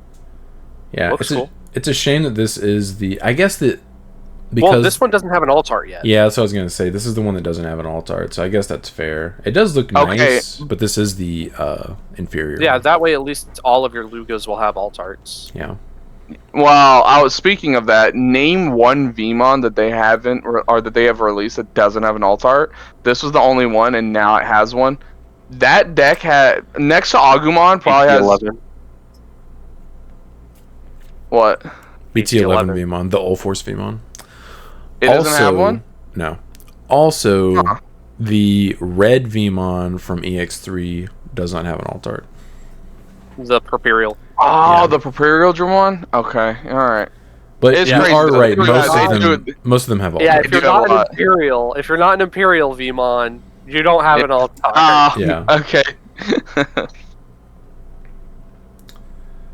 Yeah, Looks cool. It's a shame that this is the. I guess that because Well, this one doesn't have an alt art yet. Yeah, that's what I was gonna say. This is the one that doesn't have an alt art, so I guess that's fair. It does look Okay. nice, but this is the inferior. Yeah, one. that way at least all of your Lugas will have alt arts. Yeah. Well, I was speaking of that. Name one VMon that they haven't or that they have released that doesn't have an alt art. This was the only one, and now it has one. That deck had next to Agumon probably has BT11. what? BT11 BT11. Vmon, the All Force Vmon. It doesn't have one. No. Also, Huh. the red Vmon from EX3 does not have an alt art. The Properial. Oh, Yeah. the Properial Dramon? Okay, alright. But It's you crazy, are though. right. They Most of them have alt Yeah, art. if you're do have a not an lot. Imperial, Vmon, you don't have an alt art. Ah, Yeah. okay.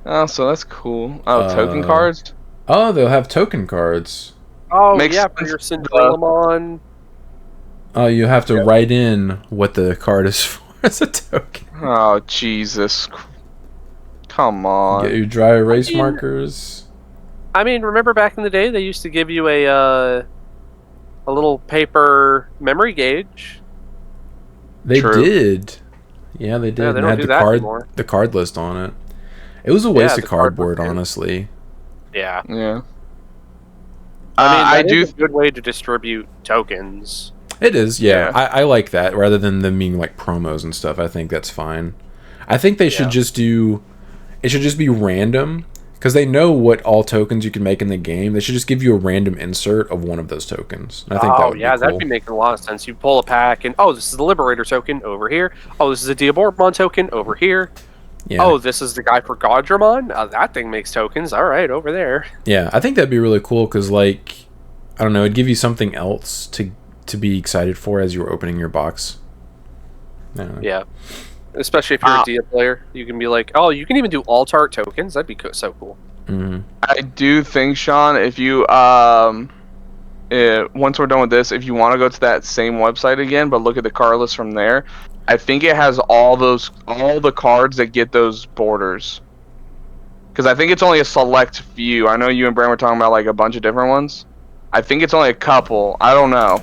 Oh, so that's cool. Oh, token cards? Oh, they'll have token cards. Oh Makes yeah, for sense. your Cinderellamon. Oh, you have to Yeah. write in what the card is for as a token. Oh, Jesus. Come Get on. your dry erase mean- markers. I mean, remember back in the day they used to give you a little paper memory gauge. They True. did. Yeah, they did. Yeah, they and don't had do the that card anymore. the card list on it. It was a waste of the card cardboard, list, yeah. honestly. Yeah, Yeah. I mean I that do. is a good way to distribute tokens. It is, yeah. Yeah. I like that rather than them being like promos and stuff. I think that's fine. I think they should Yeah. just do. It should just be random because they know what all tokens you can make in the game. They should just give you a random insert of one of those tokens. And I think that would be cool. that'd be making a lot of sense. You pull a pack and this is the Liberator token over here. Oh, this is a Diabormon token over here. Yeah. Oh, this is the guy for Godramon. That thing makes tokens. All right, over there. Yeah, I think that'd be really cool because, like, I don't know, it'd give you something else to be excited for as you were opening your box. I don't know. Yeah, especially if you're a Dia player, you can be like, oh, you can even do alt art tokens. That'd be so cool. Mhm. I do think, Sean, if you once we're done with this, if you want to go to that same website again, but look at the card list from there, I think it has all the cards that get those borders. Because I think it's only a select few. I know you and Bram were talking about like a bunch of different ones. I think it's only a couple. I don't know.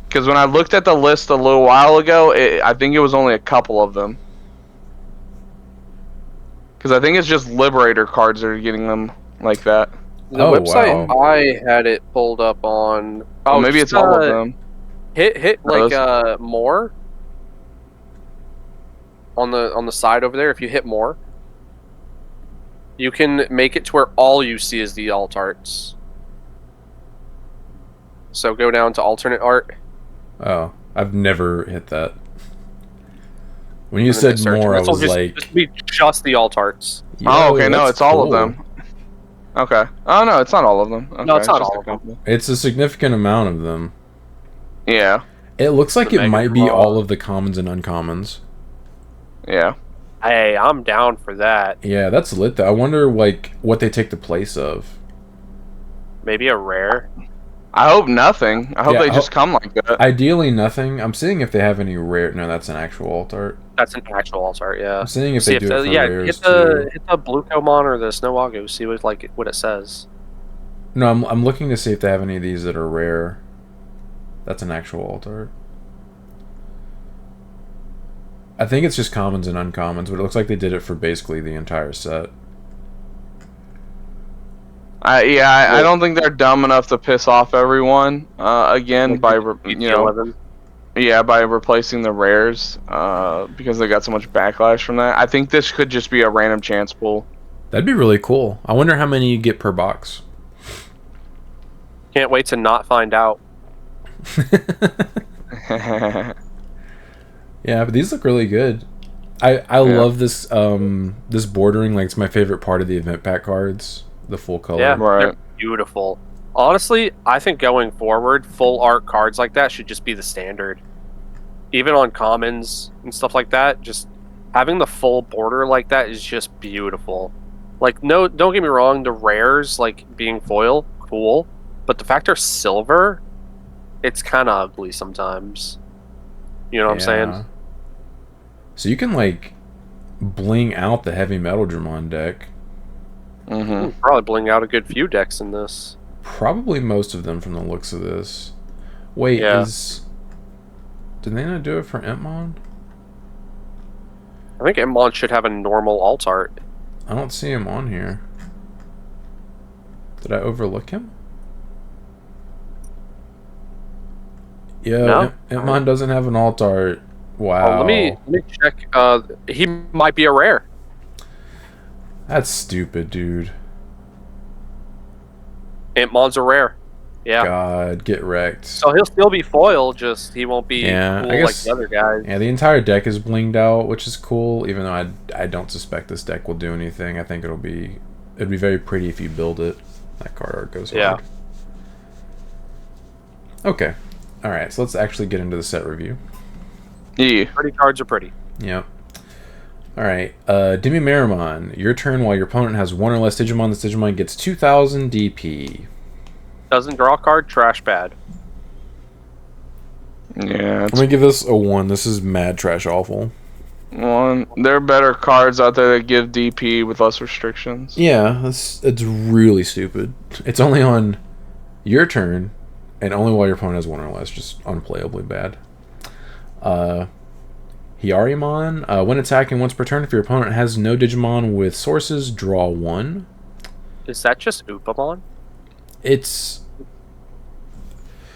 Because when I looked at the list a little while ago, I think it was only a couple of them. Because I think it's just Liberator cards that are getting them like that. The Oh, website wow. I had it pulled up on. Oh, maybe just, it's all of them. Hit Those. like more on the side over there. If you hit more, you can make it to where all you see is the alt arts. So go down to alternate art. Oh, I've never hit that. When you and then said search, more, I and this will was just, like, just be just the alt arts. Oh, okay, no, that's it's all of cool. them. Okay. Oh, no, it's not all of them. Okay, No, it's not just all a of them. couple. It's a significant amount of them. Yeah, It looks like The it Mega might be Draw. all of the commons and uncommons. yeah. Hey, I'm down for that. Yeah, that's lit though. I wonder like what they take the place of. Maybe a rare. I hope nothing. I hope Yeah, they just come like that. Ideally nothing. I'm seeing if they have any rare. No, that's an actual alt art. That's an actual alt art, yeah. I'm seeing if See they do it for yeah, rares hit the too. Blue Comon or the Snowwago. See what it says. No, I'm looking to see if they have any of these that are rare. That's an actual alt art. I think it's just commons and uncommons, but it looks like they did it for basically the entire set. I don't think they're dumb enough to piss off everyone again by by replacing the rares because they got so much backlash from that. I think this could just be a random chance pool. That'd be really cool. I wonder how many you get per box. Can't wait to not find out. Yeah, but these look really good. I love this this bordering. Like, it's my favorite part of the event pack cards. The full color. Yeah, Right. they're beautiful. Honestly, I think going forward, full art cards like that should just be the standard. Even on commons and stuff like that, just having the full border like that is just beautiful. Like, no, don't get me wrong, the rares, like being foil, cool, but the fact they're silver, it's kind of ugly sometimes. You know what I'm saying? So you can like bling out the heavy metal Dramon deck. Mm-hmm. Probably bling out a good few decks in this. Probably most of them from the looks of this. Wait, Yeah. did they not do it for Entmon? I think Emon should have a normal alt art. I don't see him on here. Did I overlook him? Yeah, No. Entmon doesn't have an alt art. Wow. Let me check. He might be a rare. That's stupid, dude. Antmon's a rare. Yeah. God, get wrecked. So he'll still be foil, just he won't be Yeah, cool I like guess- the other guys. Yeah, the entire deck is blinged out, which is cool. Even though I don't suspect this deck will do anything. I think it'd be very pretty if you build it. That card art goes hard. Okay, all right. So let's actually get into the set review. Yeah. Pretty cards are pretty. Yep. All right, Demi-Meramon, your turn. While your opponent has one or less Digimon, this Digimon gets 2,000 DP. Doesn't draw a card, trash bad. Yeah. I'm gonna give this a 1. This is mad trash awful. One. There are better cards out there that give DP with less restrictions. Yeah, it's really stupid. It's only on your turn, and only while your opponent has one or less. Just unplayably bad. Hyarimon, when attacking once per turn, if your opponent has no Digimon with sources, draw 1. Is that just Upamon? It's...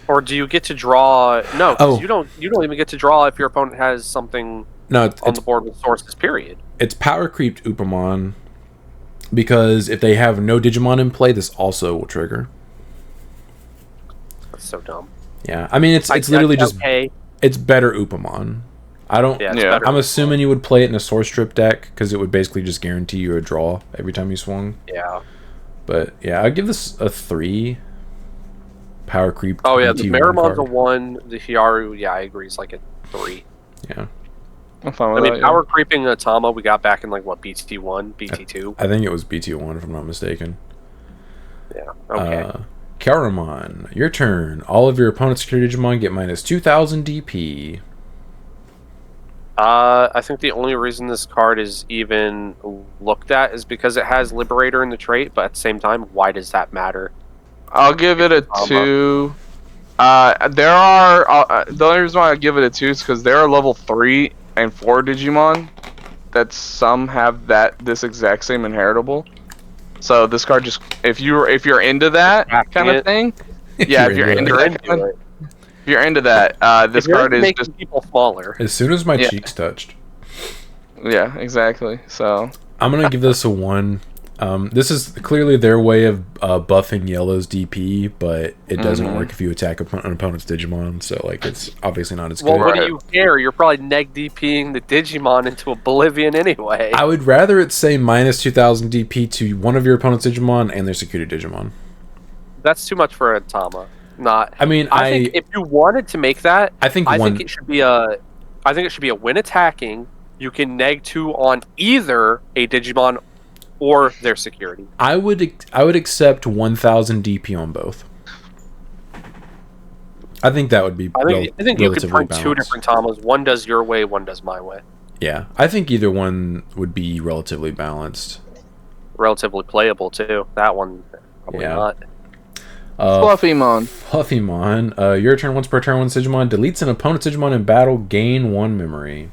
Or do you get to draw? No, 'cause Oh. you don't even get to draw if your opponent has something No, on the board with sources. Period. it's power creeped Upamon, because if they have no Digimon in play, this also will trigger. That's so dumb. Yeah, I mean, it's literally just... okay. It's better Upamon. I don't... Yeah, it's Yeah. better. I'm assuming you would play it in a source strip deck, because it would basically just guarantee you a draw every time you swung. Yeah. But yeah, I'd give this a 3. Power creep. Oh yeah, the BT1 Maramon's a card. 1. The Hyaru, yeah, I agree, is like a 3. Yeah, I'm fine I with mean, that. power creeping Atama we got back in like what, BT1, BT2. I think it was BT1 if I'm not mistaken. Yeah. Okay. Kyaramon, your turn. All of your opponent's security Digimon get minus 2,000 DP. I think the only reason this card is even looked at is because it has Liberator in the trait, but at the same time, why does that matter? I'll give it a 2. There are the only reason why I give it a 2 is because there are level 3 and 4 Digimon that some have this exact same inheritable. So this card just if you're into that kind of thing, yeah, if you're into that, if you're into that, this card is making just people smaller. As soon as my Yeah. cheeks touched, yeah, exactly. So I'm gonna give this a 1. This is clearly their way of buffing Yellow's DP, but it doesn't work if you attack an opponent's Digimon. So like, it's obviously not as good. Well, what do Right. you care? You're probably neg DPing the Digimon into oblivion anyway. I would rather it say minus 2,000 DP to one of your opponent's Digimon and their security Digimon. That's too much for Atama. Not. I mean, I think if you wanted to make that, I think I one. think it should be a. I think it should be a when attacking, you can neg 2 on either a Digimon or their security. I would accept 1,000 DP on both. I think that would be. I think you could relatively print 2 balanced. different Tamas. One does your way, one does my way. Yeah, I think either one would be relatively balanced. Relatively playable too. That one probably Yeah. not. Fluffymon. Fluffymon, your turn once per turn. One Digimon deletes an opponent's Digimon in battle. Gain 1 memory.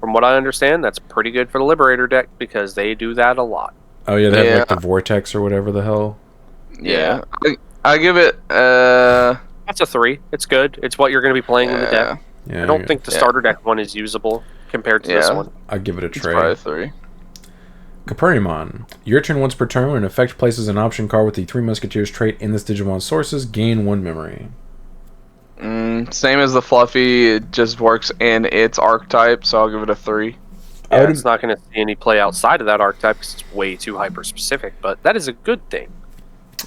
From what I understand, that's pretty good for the Liberator deck because they do that a lot. Oh yeah, they have like Yeah. the vortex or whatever the hell. Yeah, I give it. That's a 3. It's good. It's what you're going to be playing in the deck. Yeah, I don't think the starter deck one is usable compared to this Yeah. one. I'd give it a It's tray. probably 3. Capurimon, your turn once per turn. When an effect places an option card with the 3 Musketeers trait in this Digimon's sources, gain 1 memory. Same as the Fluffy, it just works in its archetype, so I'll give it a 3. I Yeah, would- it's not going to see any play outside of that archetype because it's way too hyper specific, but that is a good thing.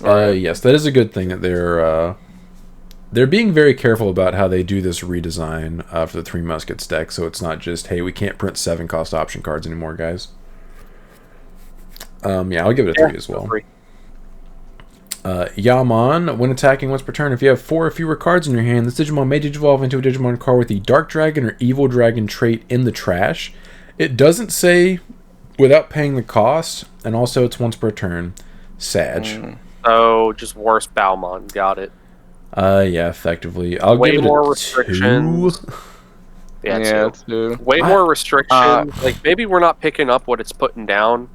Yes, that is a good thing that they're being very careful about how they do this redesign for the 3 Muskets deck, so it's not just, hey, we can't print 7 cost option cards anymore, guys. Yeah, I'll give it a 3 as well. 3. Yaman, when attacking once per turn, if you have 4 or fewer cards in your hand, this Digimon may digivolve into a Digimon card with the Dark Dragon or Evil Dragon trait in the trash. It doesn't say without paying the cost, and also it's once per turn. Sag. So, just worse Balmon. Got it. Yeah, effectively. I'll Way give it more a restrictions. 2. Yeah, too. 2. Way more restrictions. Like, maybe we're not picking up what it's putting down,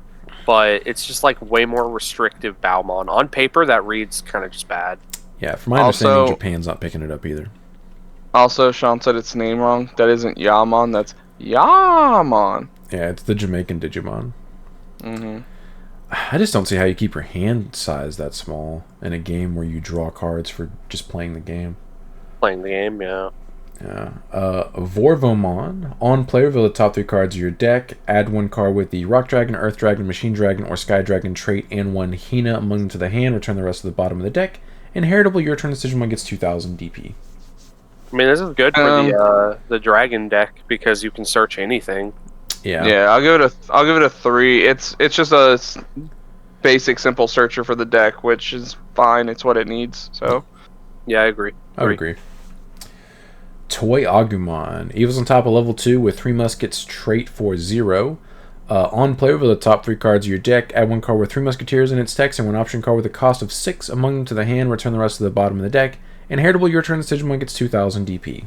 but it's just, like, way more restrictive Balmon. On paper, that reads kind of just bad. Yeah, from my understanding, Also- Japan's not picking it up either. Also, Sean said its name wrong. That isn't Yaman, that's Yaman. Yeah, it's the Jamaican Digimon. I just don't see how you keep your hand size that small in a game where you draw cards for just playing the game. Playing the game, yeah. Yeah. Vorvomon. On play, reveal the top 3 cards of your deck. Add 1 card with the Rock Dragon, Earth Dragon, Machine Dragon, or Sky Dragon trait and 1 Hina among them to the hand. Return the rest to the bottom of the deck. Inheritable, your turn decision one gets 2,000 DP. I mean, this is good for the dragon deck because you can search anything. Yeah. Yeah, I'll give it a 3. It's just a basic simple searcher for the deck, which is fine. It's what it needs. So yeah, I agree. I would agree. Toy Agumon. Evil's on top of level 2 with 3 Muskets trait for 0. On play, over the top 3 cards of your deck. Add 1 card with 3 Musketeers in its text and 1 option card with a cost of 6 among them to the hand. Return the rest to the bottom of the deck. Inheritable, your turn decision one gets 2,000 DP.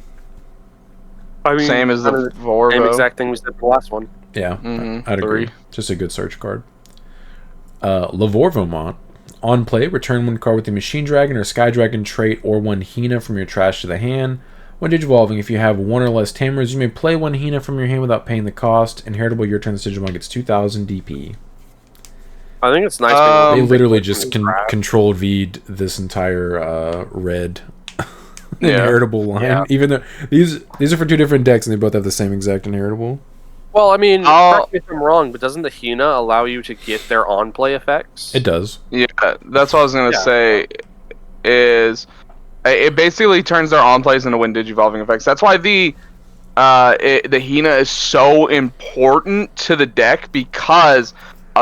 I mean, same as the Vorvo. Same exact thing we did the last one. Yeah, I'd agree. Just a good search card. Lavorvomon. On play, return 1 card with the Machine Dragon or Sky Dragon trait or 1 Hina from your trash to the hand. When digivolving, if you have 1 or less Tamers, you may play 1 Hina from your hand without paying the cost. Inheritable, your turn decision one gets 2,000 DP. I think it's nice. They literally just control V'd this entire red inheritable line. Yeah. Even though these are for 2 different decks and they both have the same exact inheritable. Well, I mean, correct me if I'm wrong, but doesn't the Hina allow you to get their on-play effects? It does. Yeah, that's what I was gonna say. Is it basically turns their on-plays into when digivolving effects. That's why the Hina is so important to the deck because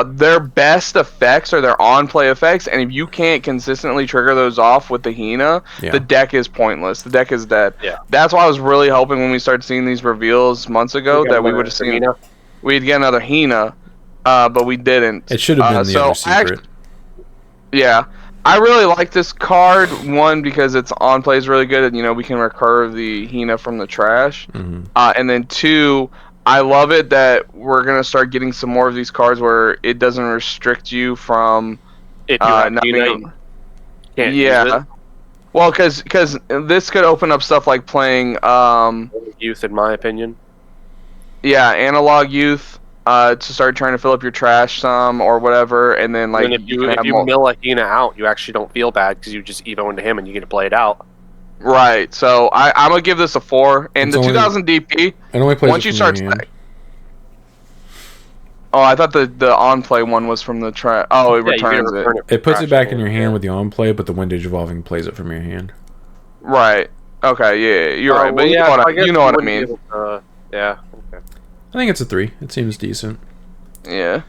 their best effects are their on-play effects, and if you can't consistently trigger those off with the Hina, the deck is pointless. The deck is dead. Yeah. That's why I was really hoping when we started seeing these reveals months ago that we would have seen we'd get another Hina, but we didn't. It should have been the other secret. Yeah. I really like this card, one, because its on-play is really good, and, we can recurve the Hina from the trash. Mm-hmm. And then 2, I love it that we're going to start getting some more of these cards where it doesn't restrict you from if you have not being... Can't use it. Well, because this could open up stuff like playing... Youth, in my opinion. Yeah, Analog Youth. To start trying to fill up your trash some or whatever, and then like if you mill a Hina out, you actually don't feel bad because you just evo into him and you get to play it out. Right. So I'm gonna give this a 4. And it's the 2,000 DP. It only plays once you start. Oh, I thought the on play one was from the trash. Oh, it returns it. It puts it back in your hand with the on play, but the when digivolving plays it from your hand. Right. Okay. Yeah, you're right. But you know what I mean. Yeah. I think it's a 3. It seems decent. Yeah.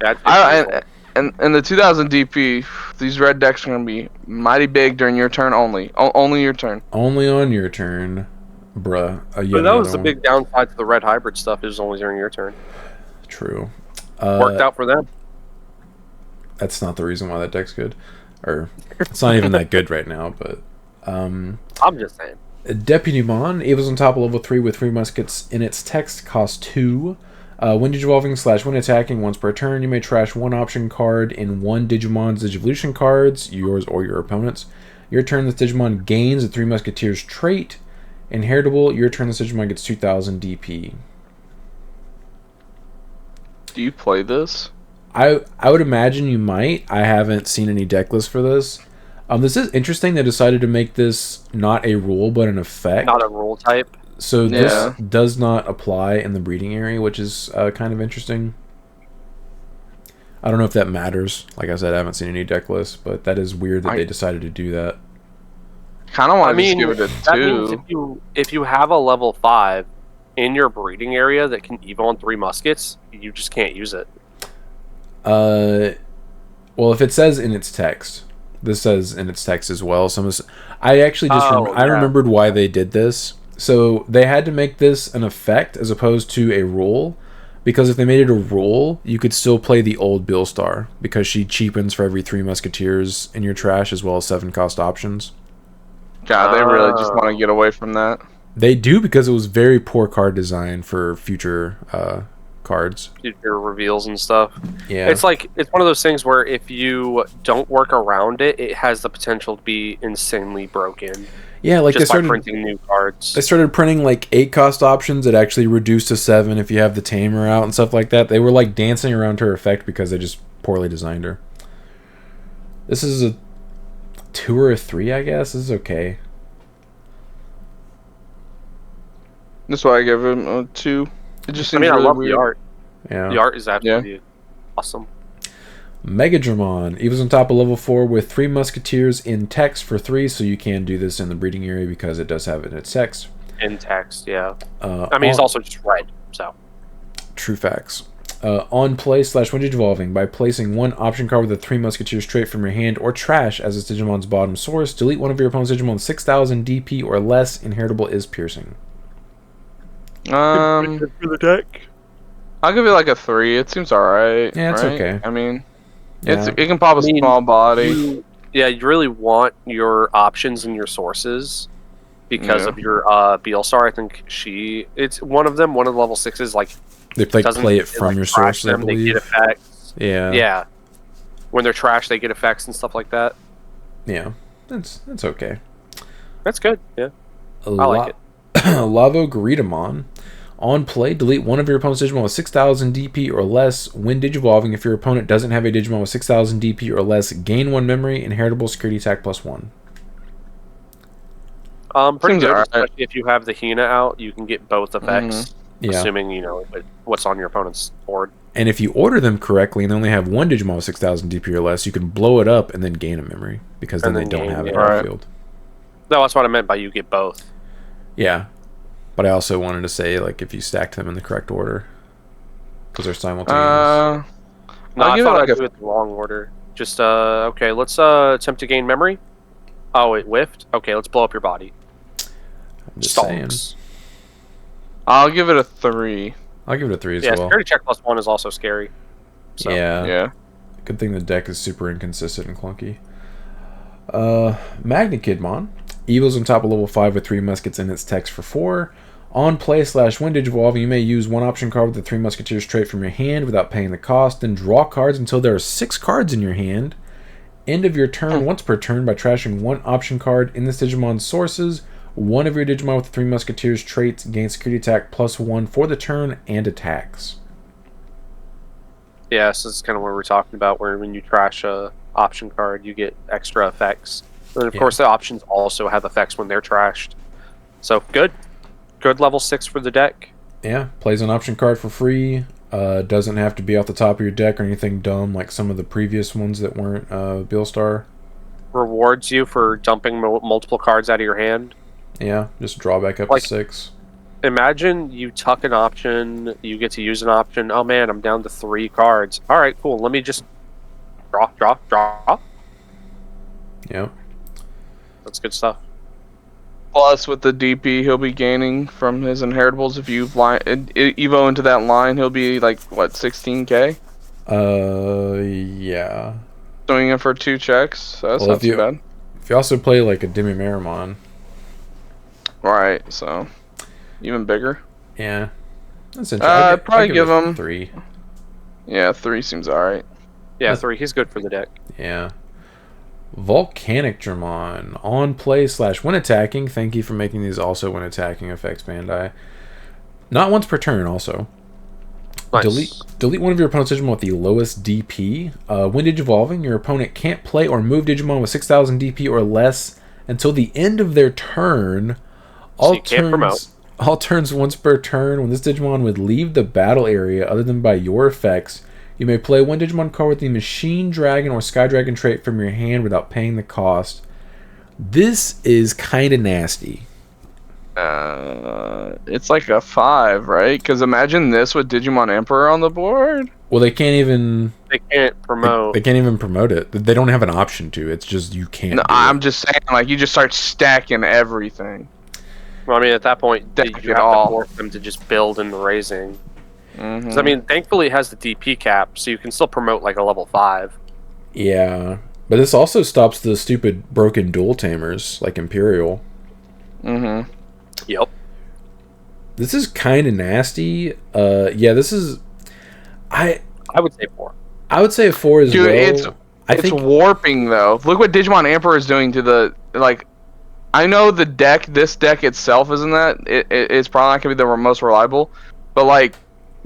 And the 2,000 DP, these red decks are going to be mighty big during your turn only. Only your turn. Only on your turn, bruh. But that was the big downside to the red hybrid stuff, is only during your turn. True. Worked out for them. That's not the reason why that deck's good. Or, it's not even that good right now, but... I'm just saying. Digimon. Evil's on top of level 3 with 3 Muskets in its text, cost 2. When digivolving / when attacking once per turn, you may trash 1 option card in 1 Digimon's Digivolution cards, yours or your opponent's. Your turn, this Digimon gains a 3 Musketeers trait. Inheritable, your turn, this Digimon gets 2,000 DP. Do you play this? I would imagine you might. I haven't seen any deck lists for this. This is interesting. They decided to make this not a rule, but an effect. Not a rule type. So this does not apply in the breeding area, which is kind of interesting. I don't know if that matters. Like I said, I haven't seen any deck lists, but that is weird that they decided to do that. Kind of want to just give it a 2. That means if you have a level 5 in your breeding area that can evo on 3 muskets, you just can't use it. Well, if it says in its text, this says in its text as well. So I actually just I remembered why they did this. So they had to make this an effect as opposed to a rule, because if they made it a rule, you could still play the old Billstar because she cheapens for every 3 Musketeers in your trash as well as 7 cost options. God, they really just want to get away from that. They do, because it was very poor card design for future cards. Future reveals and stuff. Yeah. It's one of those things where if you don't work around it, it has the potential to be insanely broken. Yeah, like just they started printing new cards. They started printing like 8 cost options that actually reduced to 7 if you have the Tamer out and stuff like that. They were like dancing around her effect because they just poorly designed her. This is a 2 or a 3, I guess. This is okay. That's why I give him a 2. It just seems I really love weird. the art. Yeah. The art is absolutely awesome. Mega Dramon. Evil's on top of level 4 with 3 Musketeers in text for 3, so you can do this in the breeding area because it does have it in its text. In text, yeah. He's also just red, so. True facts. On play / when Digivolving, by placing one option card with a 3 Musketeers trait from your hand or trash as its Digimon's bottom source, delete one of your opponent's Digimon with 6,000 DP or less. Inheritable is piercing. For the deck. I'll give it like a 3. It seems alright. Yeah, it's right? okay. I mean, Yeah. it can pop a small body. You really want your options and your sources because of your Beelstar. I think it's one of them. One of the level 6s, like They play it from your source, I believe. They get effects. Yeah. Yeah. When they're trash, they get effects and stuff like that. Yeah. That's okay. That's good. Yeah. I like it. Lavo Greedamon. On play, delete one of your opponent's Digimon with 6,000 DP or less. When Digivolving, if your opponent doesn't have a Digimon with 6,000 DP or less, gain 1 memory, inheritable, security attack +1. Pretty Seems good, alright. especially if you have the Hina out, you can get both effects, Yeah. assuming you know what's on your opponent's board. And if you order them correctly and they only have one Digimon with 6,000 DP or less, you can blow it up and then gain a memory because then And they then don't gain, have it yeah. on the Right. field. No, that's what I meant by you get both. Yeah. But I also wanted to say, like, if you stacked them in the correct order. Because they're simultaneous. No, I'll I give it thought like I'd do it the wrong order. Just, okay, let's attempt to gain memory. Oh, it whiffed? Okay, let's blow up your body. I'm just saying. Stonks. I'll give it a 3. I'll give it a 3 as Yeah, well. security check +1 is also scary. So. Yeah. Yeah. Good thing the deck is super inconsistent and clunky. Magna Kidmon. Evil's on top of level 5 with 3 muskets in its text for 4. On play / when Digivolving, you may use one option card with the 3 Musketeers trait from your hand without paying the cost. Then draw cards until there are 6 cards in your hand. End of your turn once per turn by trashing one option card in this Digimon's sources. One of your Digimon with the 3 Musketeers traits gains security attack +1 for the turn and attacks. Yeah, so this is kind of what we're talking about, where when you trash a option card, you get extra effects. And of course, the options also have effects when they're trashed. So, good. Good level 6 for the deck. Yeah, plays an option card for free. Doesn't have to be off the top of your deck or anything dumb like some of the previous ones that weren't Beelstar. Rewards you for dumping multiple cards out of your hand. Yeah, just draw back up Like- to 6. Imagine you tuck an option, you get to use an option. Oh man, I'm down to 3 cards. All right, cool. Let me just draw. Yeah. That's good stuff. Plus, with the DP he'll be gaining from his inheritables, if you Evo into that line, he'll be like, what, 16k? Yeah. Doing it for 2 checks, so that's Well, not if you- too bad. If you also play like a Demi-Marimon, Right, so even bigger. yeah, that's interesting. I'd probably give it a him 3. Yeah, 3 seems alright. Yeah, 3. He's good for the deck. Yeah. Volcanic Dramon. On play / when attacking. Thank you for making these also when attacking effects, Bandai. Not once per turn, also. Nice. Delete one of your opponent's Digimon with the lowest DP. When Digivolving, your opponent can't play or move Digimon with 6,000 DP or less until the end of their turn. So you can't promote. All turns once per turn. When this Digimon would leave the battle area other than by your effects, you may play one Digimon card with the Machine Dragon or Sky Dragon trait from your hand without paying the cost. This is kind of nasty. It's like a 5, right? Because imagine this with Digimon Emperor on the board. Well, they can't even They can't promote. they can't even promote it. They don't have an option to. It's just you can't. No, do I'm it. just saying, like, you just start stacking everything. Well, I mean, at that point, Deck you it have all. to force them to just build in the raising. Mhm. 'Cause, I mean, thankfully it has the DP cap, so you can still promote like a level 5. Yeah, but this also stops the stupid broken dual tamers like Imperial. Mhm. Yep. This is kind of nasty. Yeah, this is. I I would say 4. I would say a 4 as Dude, well. it's warping though. Look what Digimon Emperor is doing to the like. I know the deck. This deck itself isn't that. It's probably not gonna be the most reliable, but like,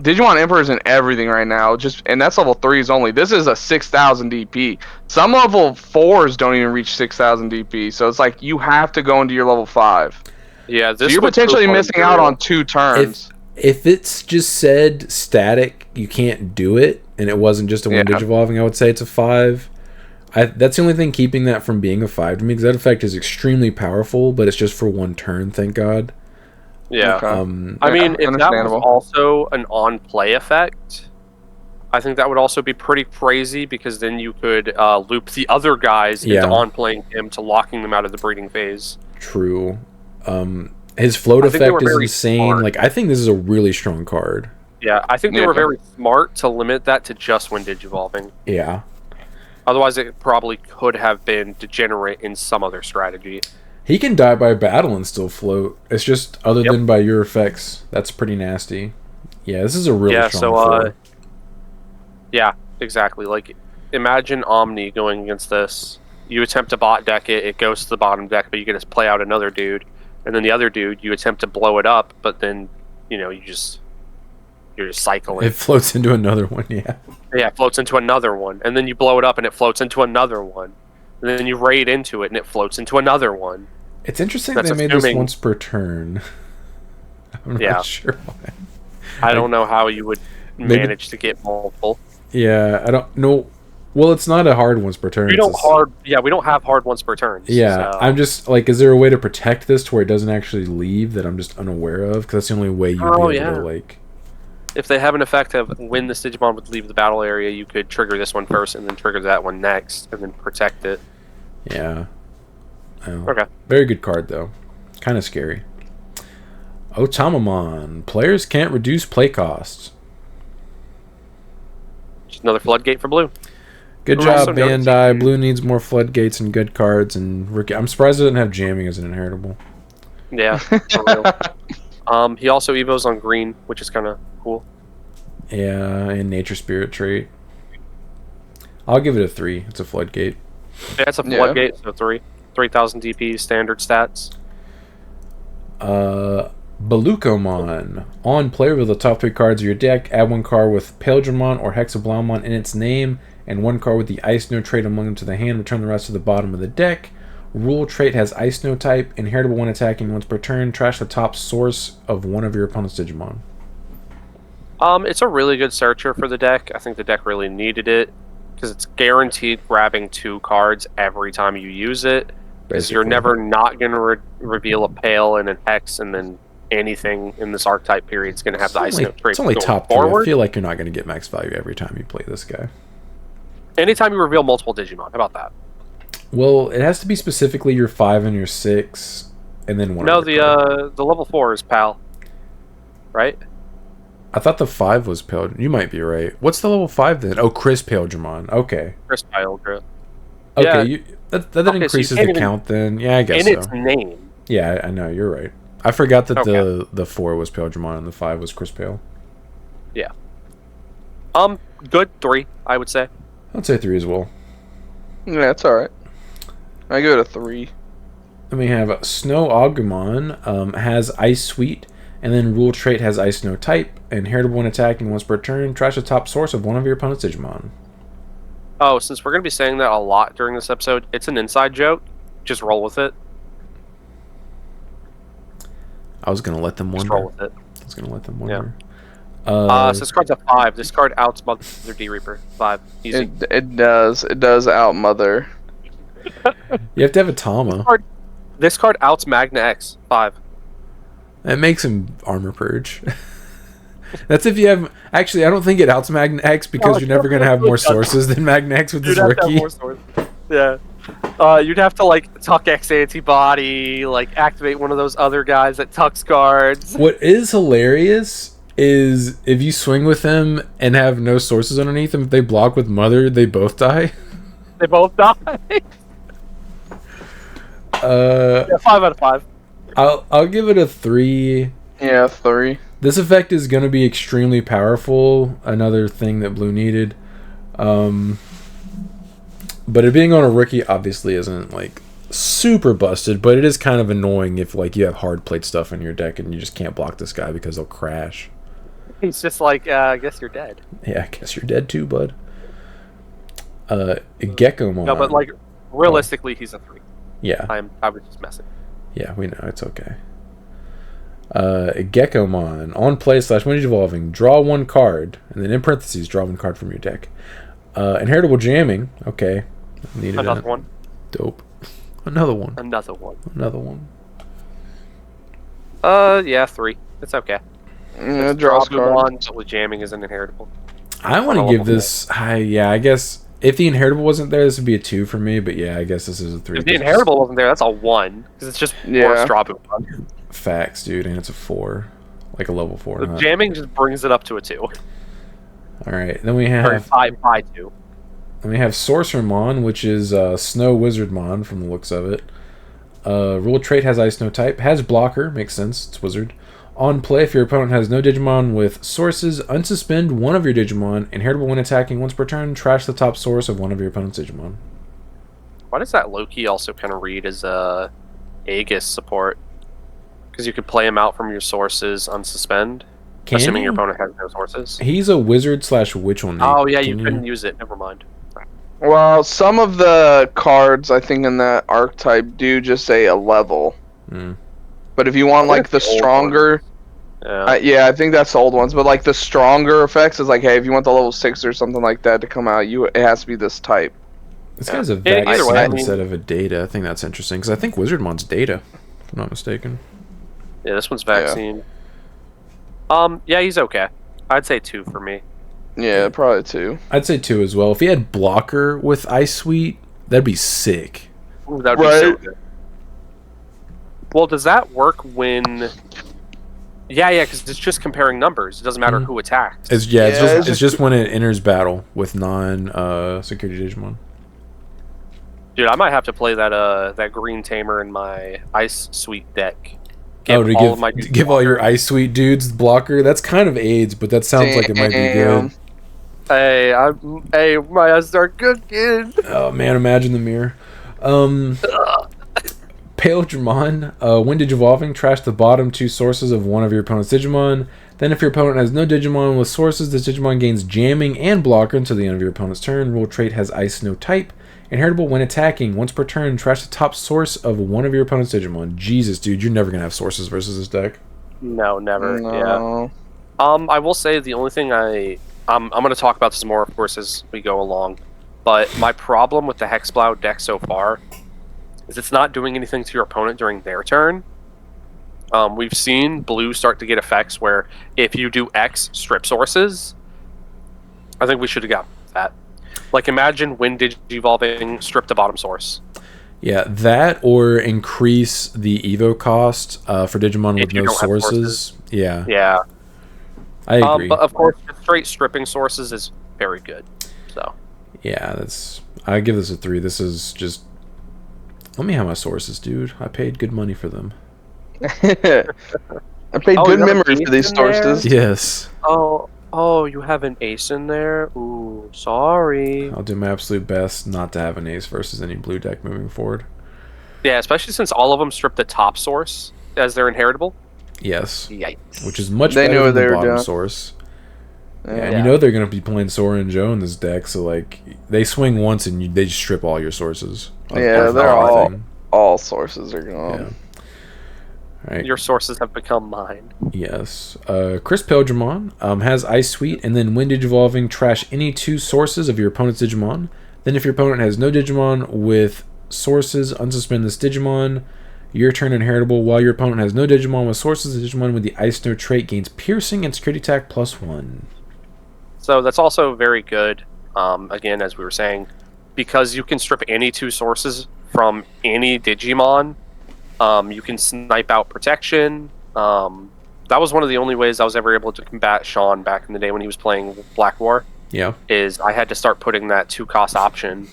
Digimon Emperor's in everything right now, and that's level 3s only. This is a 6,000 DP. Some level 4s don't even reach 6,000 DP, so it's like you have to go into your level 5. Yeah, So you're potentially missing out on 2 turns. If it's just said static, you can't do it, and it wasn't just a one Digivolving, I would say it's a 5. That's the only thing keeping that from being a 5 to me, because that effect is extremely powerful, but it's just for 1 turn, thank God. Yeah. Okay. I mean, if that was also an on-play effect, I think that would also be pretty crazy, because then you could loop the other guys into on-playing him to locking them out of the breeding phase. True. His float effect is insane. Smart. Like, I think this is a really strong card. Yeah, I think they were very smart to limit that to just when Digivolving. Yeah. Otherwise, it probably could have been degenerate in some other strategy. He can die by battle and still float. It's just other than by your effects. That's pretty nasty. Yeah, this is a really strong floor. Yeah, exactly. Like, imagine Omni going against this. You attempt to bot deck it, it goes to the bottom deck, but you can just play out another dude. And then the other dude, you attempt to blow it up, but then, you're just cycling. It floats into another one, yeah. Yeah, it floats into another one. And then you blow it up and it floats into another one. And then you raid into it and it floats into another one. It's interesting they made this once per turn. I'm not sure why. I don't know how you would manage to get multiple. Yeah, I don't know. Well, it's not a hard once per turn. We don't have hard once per turn. Yeah, so. I'm just like, is there a way to protect this to where it doesn't actually leave that I'm just unaware of? Because that's the only way you'd be able to, like... If they have an effect of when this Digimon would leave the battle area, you could trigger this one first and then trigger that one next and then protect it. Yeah. Oh. Okay. Very good card, though. Kind of scary. Otamamon. Players can't reduce play costs. Just another floodgate for blue. Good job, Bandai. Blue needs more floodgates and good cards. And I'm surprised it doesn't have jamming as an inheritable. Yeah, for real. He also evos on green, which is kind of cool. Yeah, and Nature Spirit trait. I'll give it a 3. It's a floodgate. Yeah, it's a floodgate, so 3. 3,000 DP, standard stats. Balukomon. On player with the top 3 cards of your deck, add 1 card with Paildramon or Hexablaumon in its name, and 1 card with the Ice No trait among them to the hand. Return the rest to the bottom of the deck. Rule trait has Ice No type. Inheritable when attacking once per turn. Trash the top source of one of your opponent's Digimon. It's a really good searcher for the deck. I think the deck really needed it, because it's guaranteed grabbing 2 cards every time you use it. Because you're never not going to reveal a Pale and an Hex, and then anything in this archetype period is going to have the Ice No trait. It's only top 3. I feel like you're not going to get max value every time you play this guy. Anytime you reveal multiple Digimon. How about that? Well, it has to be specifically your 5 and your 6, and then one. No, the level 4 is Pal, right? I thought the 5 was Pale. You might be right. What's the level 5 then? Oh, Chris Paildramon. Okay. Chris Paildramon. Okay, yeah. That increases the count then. Yeah, I guess so. In its name. Yeah, I know. You're right. I forgot that the 4 was Paildramon and the 5 was Chris Pale. Yeah. Good 3, I would say. I'd say 3 as well. Yeah, it's alright. I give it a 3. Then we have Snow Agumon, has Ice Sweet, and then Rule Trait has Ice No type. Inheritable when attacking once per turn. Trash the top source of one of your opponent's Digimon. Oh, since we're going to be saying that a lot during this episode, it's an inside joke. Just roll with it. I was going to let them wonder. Just roll with it. I was going to let them wonder. So this card's a 5. This card outs Mother D Reaper. 5. Easy. It does. It does out Mother. You have to have a Tama. This card outs Magna X. 5. It makes him Armor Purge. That's if you have... Actually, I don't think it outs Magna X because you're never going to have more sources than Magna X with this rookie. Yeah. You'd have to, like, Tuck X Antibody, like, activate one of those other guys that tucks cards. What is hilarious is if you swing with them and have no sources underneath them, if they block with Mother, they both die. They both die? Yeah, 5 out of 5. I'll give it a 3. Yeah, 3. This effect is going to be extremely powerful. Another thing that Blue needed. But it being on a rookie obviously isn't like super busted, but it is kind of annoying if like you have hard played stuff in your deck and you just can't block this guy because he'll crash. He's just like, I guess you're dead. Yeah, I guess you're dead too, bud. Geckomon. No, but like realistically, he's a 3. Yeah. I was just messing. Yeah, we know. It's okay. Geckomon. On play / when evolving, draw 1 card, and then in parentheses, draw 1 card from your deck. Inheritable jamming. Okay. Needed Another one. Dope. Another one. Another one. Another one. Yeah, 3. It's okay. Yeah, draw one with jamming is an inheritable. I want to give this. I guess if the inheritable wasn't there, this would be a 2 for me. But yeah, I guess this is a 3. If the inheritable wasn't there, that's a 1 because it's just more Strawboo. Facts, dude, and it's a 4, like a level 4. The jamming just brings it up to a 2. All right, then we have 5 by 2. Then we have Sorcerermon, which is Snow Wizardmon from the looks of it. Rule trait has Ice No type, has blocker, makes sense. It's Wizard. On play, if your opponent has no Digimon with sources, unsuspend one of your Digimon. Inheritable when attacking once per turn. Trash the top source of one of your opponent's Digimon. Why does that Loki also kind of read as a Aegis support? Because you could play him out from your sources, unsuspend. Assuming your opponent has no sources. He's a Wizard / Witch on. Oh yeah, you couldn't use it. Never mind. Well, some of the cards I think in that archetype do just say a level. But if you want like the stronger, I think that's the old ones. But like the stronger effects is like, hey, if you want the level 6 or something like that to come out, it has to be this type. This guy's a vaccine instead of a data. I think that's interesting because I think Wizardmon's data, if I'm not mistaken. Yeah, this one's vaccine. Yeah, he's okay. I'd say 2 for me. Yeah, probably 2. I'd say 2 as well. If he had blocker with Ice Sweet, that'd be sick. Ooh, that'd be so good. Well, does that work when? Yeah, because it's just comparing numbers. It doesn't matter who attacks. It's just when it enters battle with non-security Digimon. Dude, I might have to play that green tamer in my Ice Sweet deck. Give all your Ice Sweet dudes blocker. That's kind of AIDS, but that sounds like it might be good. Hey, my eyes are cooking. Oh man, imagine the mirror. Pale Dramon, when Digivolving, trash the bottom 2 sources of one of your opponent's Digimon. Then if your opponent has no Digimon with sources, this Digimon gains jamming and blocker until the end of your opponent's turn. Rule trait has Ice No type. Inheritable when attacking. Once per turn, trash the top source of one of your opponent's Digimon. Jesus, dude, you're never going to have sources versus this deck. No, never. No. Yeah. I will say the only thing I'm going to talk about this more, of course, as we go along. But my problem with the Hexblow deck so far is it's not doing anything to your opponent during their turn. We've seen blue start to get effects where if you do X, strip sources. I think we should have got that. Like, imagine when Digivolving strip the bottom source. Yeah, that or increase the Evo cost for Digimon with no sources. Yeah. Yeah. I agree. But of course, straight stripping sources is very good. So. Yeah, I give this a 3. This is just. Let me have my sources, dude. I paid good money for them. I paid good memory for these sources. Yes. Oh, you have an ace in there? Ooh, sorry. I'll do my absolute best not to have an ace versus any blue deck moving forward. Yeah, especially since all of them strip the top source as their inheritable. Yes. Yikes. Which is much better than the bottom source. Yeah, and you know they're going to be playing Sora and Joe in this deck, so like they swing once and they just strip all your sources. Yeah, they're all sources are gone. Yeah. Right. Your sources have become mine. Yes. Chris Pilgrimon has Ice Sweet, and then when Digivolving, trash any 2 sources of your opponent's Digimon. Then if your opponent has no Digimon with sources, unsuspend this Digimon. Your turn inheritable. While your opponent has no Digimon with sources, the Digimon with the Ice No trait gains piercing and security attack +1. So that's also very good, again, as we were saying, because you can strip any 2 sources from any Digimon. You can snipe out protection. That was one of the only ways I was ever able to combat Sean back in the day when he was playing Black War. Yeah. Is I had to start putting that 2-cost option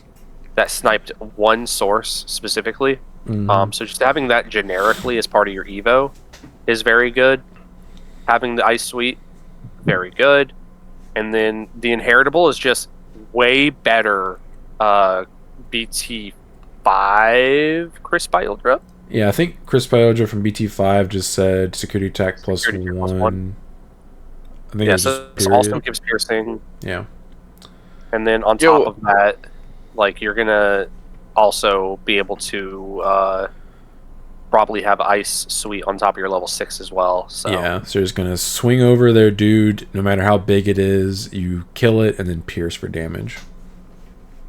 that sniped one source specifically. So just having that generically as part of your Evo is very good. Having the Ice Sweet, very good. And then the Inheritable is just way better BT5 Chris Biodra. Yeah, I think Chris Biodra from BT5 just said security attack +1. I think Yeah, it's so just this period. also gives piercing. Yeah. And then on top of that, like, you're gonna also be able to probably have Ice Sweet on top of your level 6 as well. So Yeah, so you're just gonna swing over their dude, no matter how big it is, you kill it and then pierce for damage.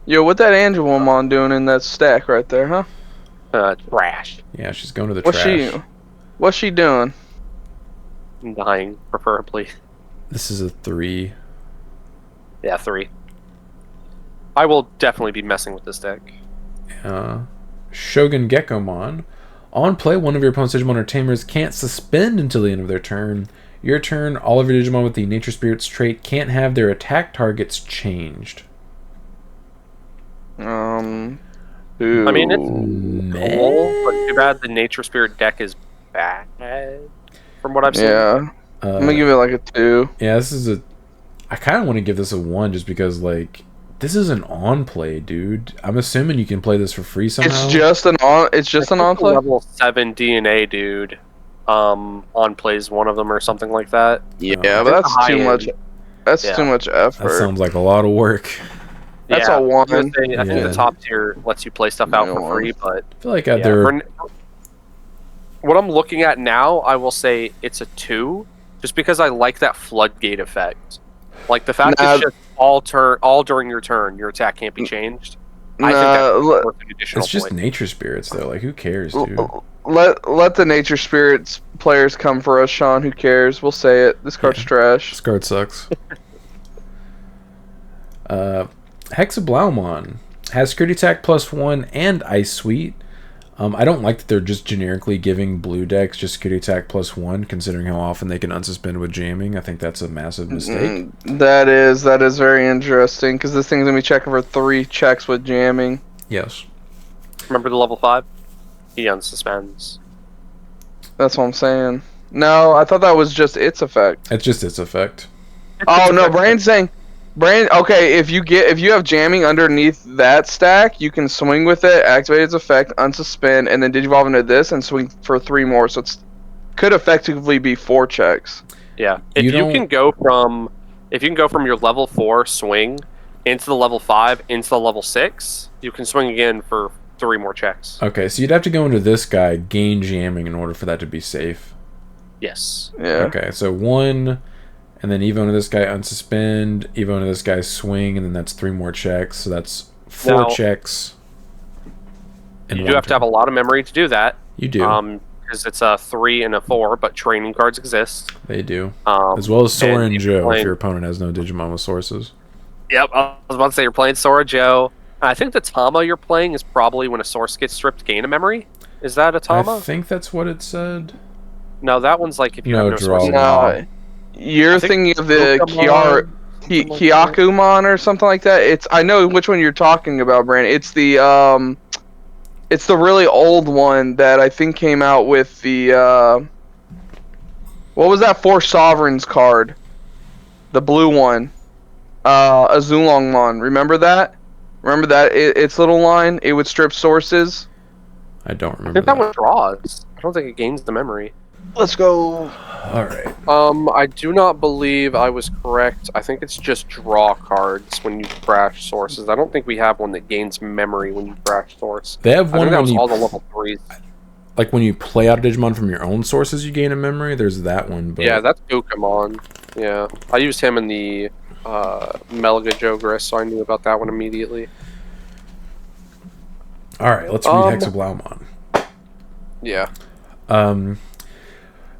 Yo, what that Angelomon doing in that stack right there, huh? trash. Yeah, she's going to the trash. What's she doing? Dying, preferably. This is a 3. Yeah, 3. I will definitely be messing with this deck. Shogun Gekomon. On play, one of your opponent's Digimon or Tamers can't suspend until the end of their turn. Your turn, all of your Digimon with the Nature Spirits trait can't have their attack targets changed. Ooh. I mean, it's cool, but too bad the Nature Spirit deck is bad, from what I've seen. Yeah. I'm gonna give it like a 2. Yeah, this is a... I kind of want to give this a 1 just because, like, this is an on-play, dude. I'm assuming you can play this for free somehow. It's just an on-play? Level 7 DNA, dude. On plays one of them or something like that. Yeah, but that's too much. That's too much effort. That sounds like a lot of work. That's a 1. I think the top tier lets you play stuff out for free, but I feel like what I'm looking at now, I will say it's a 2, just because I like that floodgate effect. Like the fact it's just all during your turn, your attack can't be changed. I think that's worth an additional It's just point. Nature Spirits though. Like, who cares, dude? Let the Nature Spirits players come for us, Sean. Who cares? We'll say it. This card's trash. This card sucks. Hexablaumon has security attack +1 and Ice Sweet. I don't like that they're just generically giving blue decks just security attack +1, considering how often they can unsuspend with jamming. I think that's a massive mistake. That is very interesting, because this thing's gonna be checking for 3 checks with jamming. Yes. Remember the level 5? He unsuspends. That's what I'm saying. No, I thought that was just its effect. It's just its effect. Oh no, Brand's saying, okay, if you have jamming underneath that stack, you can swing with it, activate its effect, unsuspend, and then digivolve into this and swing for 3 more. So it could effectively be 4 checks. Yeah, if you can go from your level 4 swing into the level 5 into the level 6, you can swing again for 3 more checks. Okay, so you'd have to go into this guy, gain jamming, in order for that to be safe. Yes. Yeah. Okay, so 1, and then Evo into this guy, unsuspend, Evo into this guy, swing, and then that's 3 more checks, so that's 4 checks. You do have to have a lot of memory to do that. You do. Because it's a 3 and a 4, but training cards exist. They do. As well as Sora and Joe, if your opponent has no Digimon with sources. Yep, I was about to say you're playing Sora Joe. I think the Tama you're playing is probably when a source gets stripped, gain a memory. Is that a Tama? I think that's what it said. No, that one's like if you have no draw. source. No, you're thinking of the Kyakumon or something like that. I know which one you're talking about, Brandon. It's the really old one that I think came out with the what was that 4 Sovereigns card? The blue one. Azulongmon. Remember that? Remember that? Its little line, it would strip sources. I don't remember. I think that one draws. I don't think it gains the memory. Let's go. Alright. I do not believe I was correct. I think it's just draw cards when you crash sources. I don't think we have one that gains memory when you crash source. They have one that was when all the level 3s. Like when you play out a Digimon from your own sources, you gain a memory. There's that one. But Yeah, that's Ukemon. Yeah. I used him in the Melga Jogris, so I knew about that one immediately. Alright, let's read Hexablaumon. Yeah.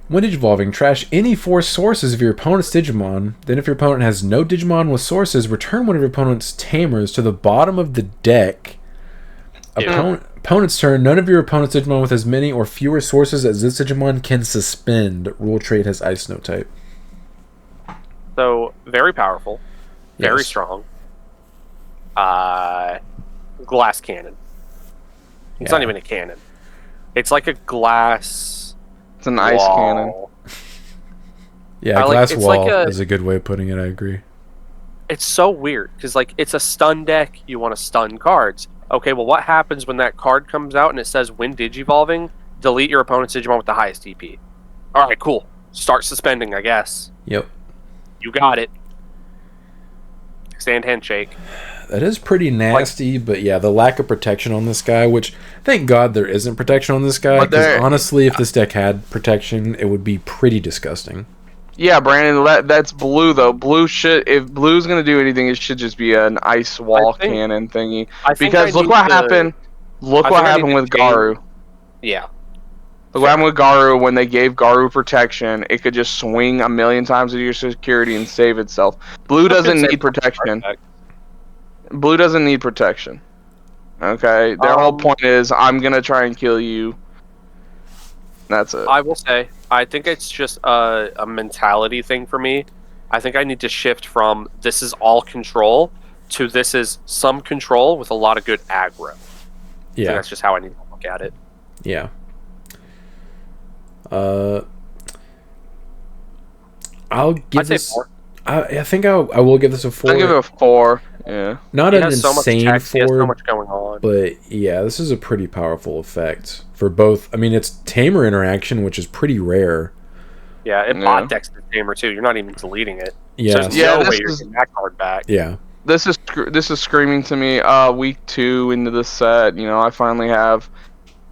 When digivolving, trash any 4 sources of your opponent's Digimon. Then if your opponent has no Digimon with sources, return one of your opponent's Tamers to the bottom of the deck. Opponent's turn, none of your opponent's Digimon with as many or fewer sources as this Digimon can suspend. Rule trait has Ice Snow type. So, very powerful. Very Yes. strong. Glass cannon. It's not even a cannon. It's like a glass... It's an ice cannon. Yeah, glass wall is a good way of putting it, I agree. It's so weird, because like it's a stun deck, you want to stun cards. Okay, well what happens when that card comes out and it says when digivolving, delete your opponent's Digimon with the highest DP? Alright, cool. Start suspending, I guess. Yep. You got it. Stand handshake. That is pretty nasty, but yeah, the lack of protection on this guy, which thank God there isn't protection on this guy, But because there- honestly, if this deck had protection, it would be pretty disgusting. Yeah, Brandon, that's blue though. Blue should, if blue's gonna do anything, it should just be an ice wall cannon thingy. Because look what happened. Look what happened with Garu. Yeah. Look what happened with Garu when they gave Garu protection. It could just swing a million times into your security and save itself. Blue doesn't need protection. Blue doesn't need protection. Okay, their whole point is I'm gonna try and kill you. That's it. I will say, I think it's just a mentality thing for me. I think I need to shift from this is all control to this is some control with a lot of good aggro. Yeah, that's just how I need to look at it. Yeah. I'll give this. 4. I think I will give this a 4. I'll give it a 4. Yeah. Not He an has so much insane text, he has 4, so much going on. but yeah, this is a pretty powerful effect for both. I mean, it's tamer interaction, which is pretty rare. Yeah, it bot decks the tamer too. You're not even deleting it. Yeah. So there's no way you're getting that card back. Yeah. This is screaming to me. Week 2 into the set, you know, I finally have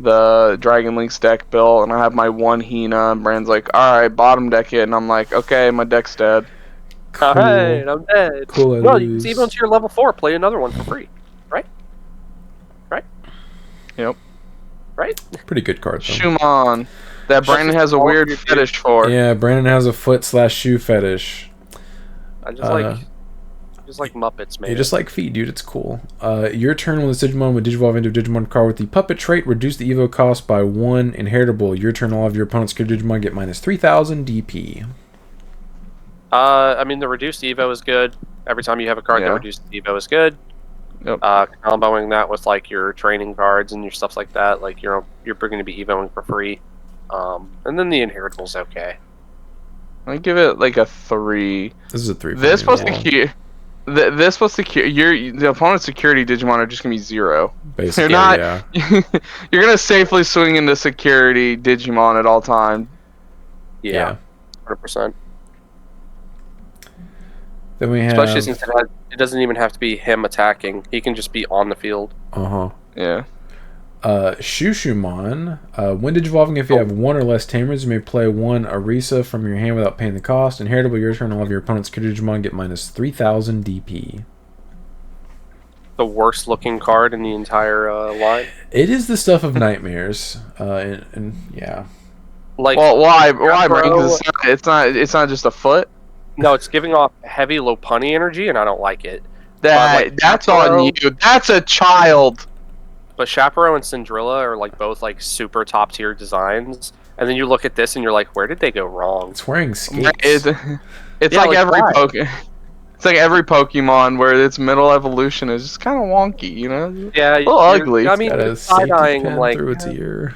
the Dragon Links deck built, and I have my one Hina. And Brand's like, "All right, bottom deck it," and I'm like, "Okay, my deck's dead." Cool. Alright, I'm dead. Cool. Well, you can even to your level 4, play another one for free, right? Right? Yep. Right? Pretty good card, though. Shumon, that Brandon has a weird fetish for. Yeah, Brandon has a foot/shoe fetish. I just like Muppets, man. You just like feet, dude. It's cool. Your turn when this Digimon would Digivolve into a Digimon card with the puppet trait. Reduce the Evo cost by 1. Inheritable. Your turn, all of your opponent's good Digimon get minus 3,000 DP. I mean, the reduced Evo is good. Every time you have a card that reduces Evo is good. Yep. Comboing that with like your training cards and your stuff like that, like you're going to be Evoing for free. And then the Inheritable's okay. I give it like a 3. This is a 3. This supposed to cure. This supposed to cure. The opponent's security Digimon are just gonna be 0. Basically, They're not. Yeah. You're gonna safely swing into security Digimon at all time. Yeah. 100%. Then we have. Especially since it doesn't even have to be him attacking. He can just be on the field. Yeah. Shushumon. When Digivolving, if you have 1 or less tamers, you may play 1 Arisa from your hand without paying the cost. Inheritable, your turn, all of your opponent's good Digimon get minus 3,000 DP. The worst looking card in the entire line. It is the stuff of nightmares. And yeah. Like, well, why? Because it's not just a foot. No, it's giving off heavy low punny energy, and I don't like it. That's on you. That's a child. But Chaparral and Cinderella are like both like super top tier designs, and then you look at this and you're like, where did they go wrong? It's wearing skates. It's like every Pokemon. It's like every Pokemon where its middle evolution is just kind of wonky, you know? Yeah, a little ugly. I mean, it's got a safety pin like through its ear.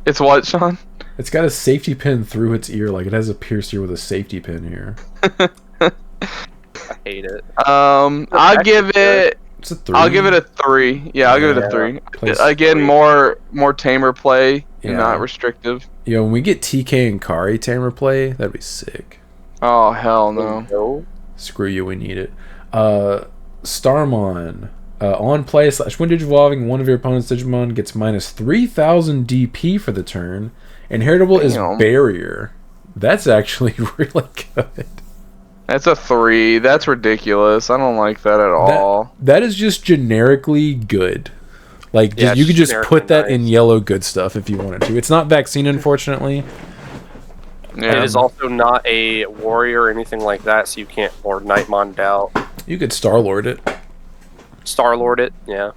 It's what, Sean? It's got a safety pin through its ear, like it has a pierced ear with a safety pin here. I hate it. I'll give it. It's a 3. I'll give it a 3. Yeah, I'll give it a 3. Again, 3. more tamer play, and not restrictive. Yo, when we get TK and Kari tamer play, that'd be sick. Oh hell no! Screw you, we need it. Starmon. On play / when Digivolving, one of your opponent's Digimon gets minus 3,000 DP for the turn. Inheritable is Barrier. That's actually really good. That's a 3. That's ridiculous. I don't like that at all. That is just generically good. Like, you could just put that in yellow good stuff if you wanted to. It's not vaccine, unfortunately. Yeah. It is also not a warrior or anything like that, so you can't Lord Nightmon out. You could Star-Lord it. Star-Lord it, yeah.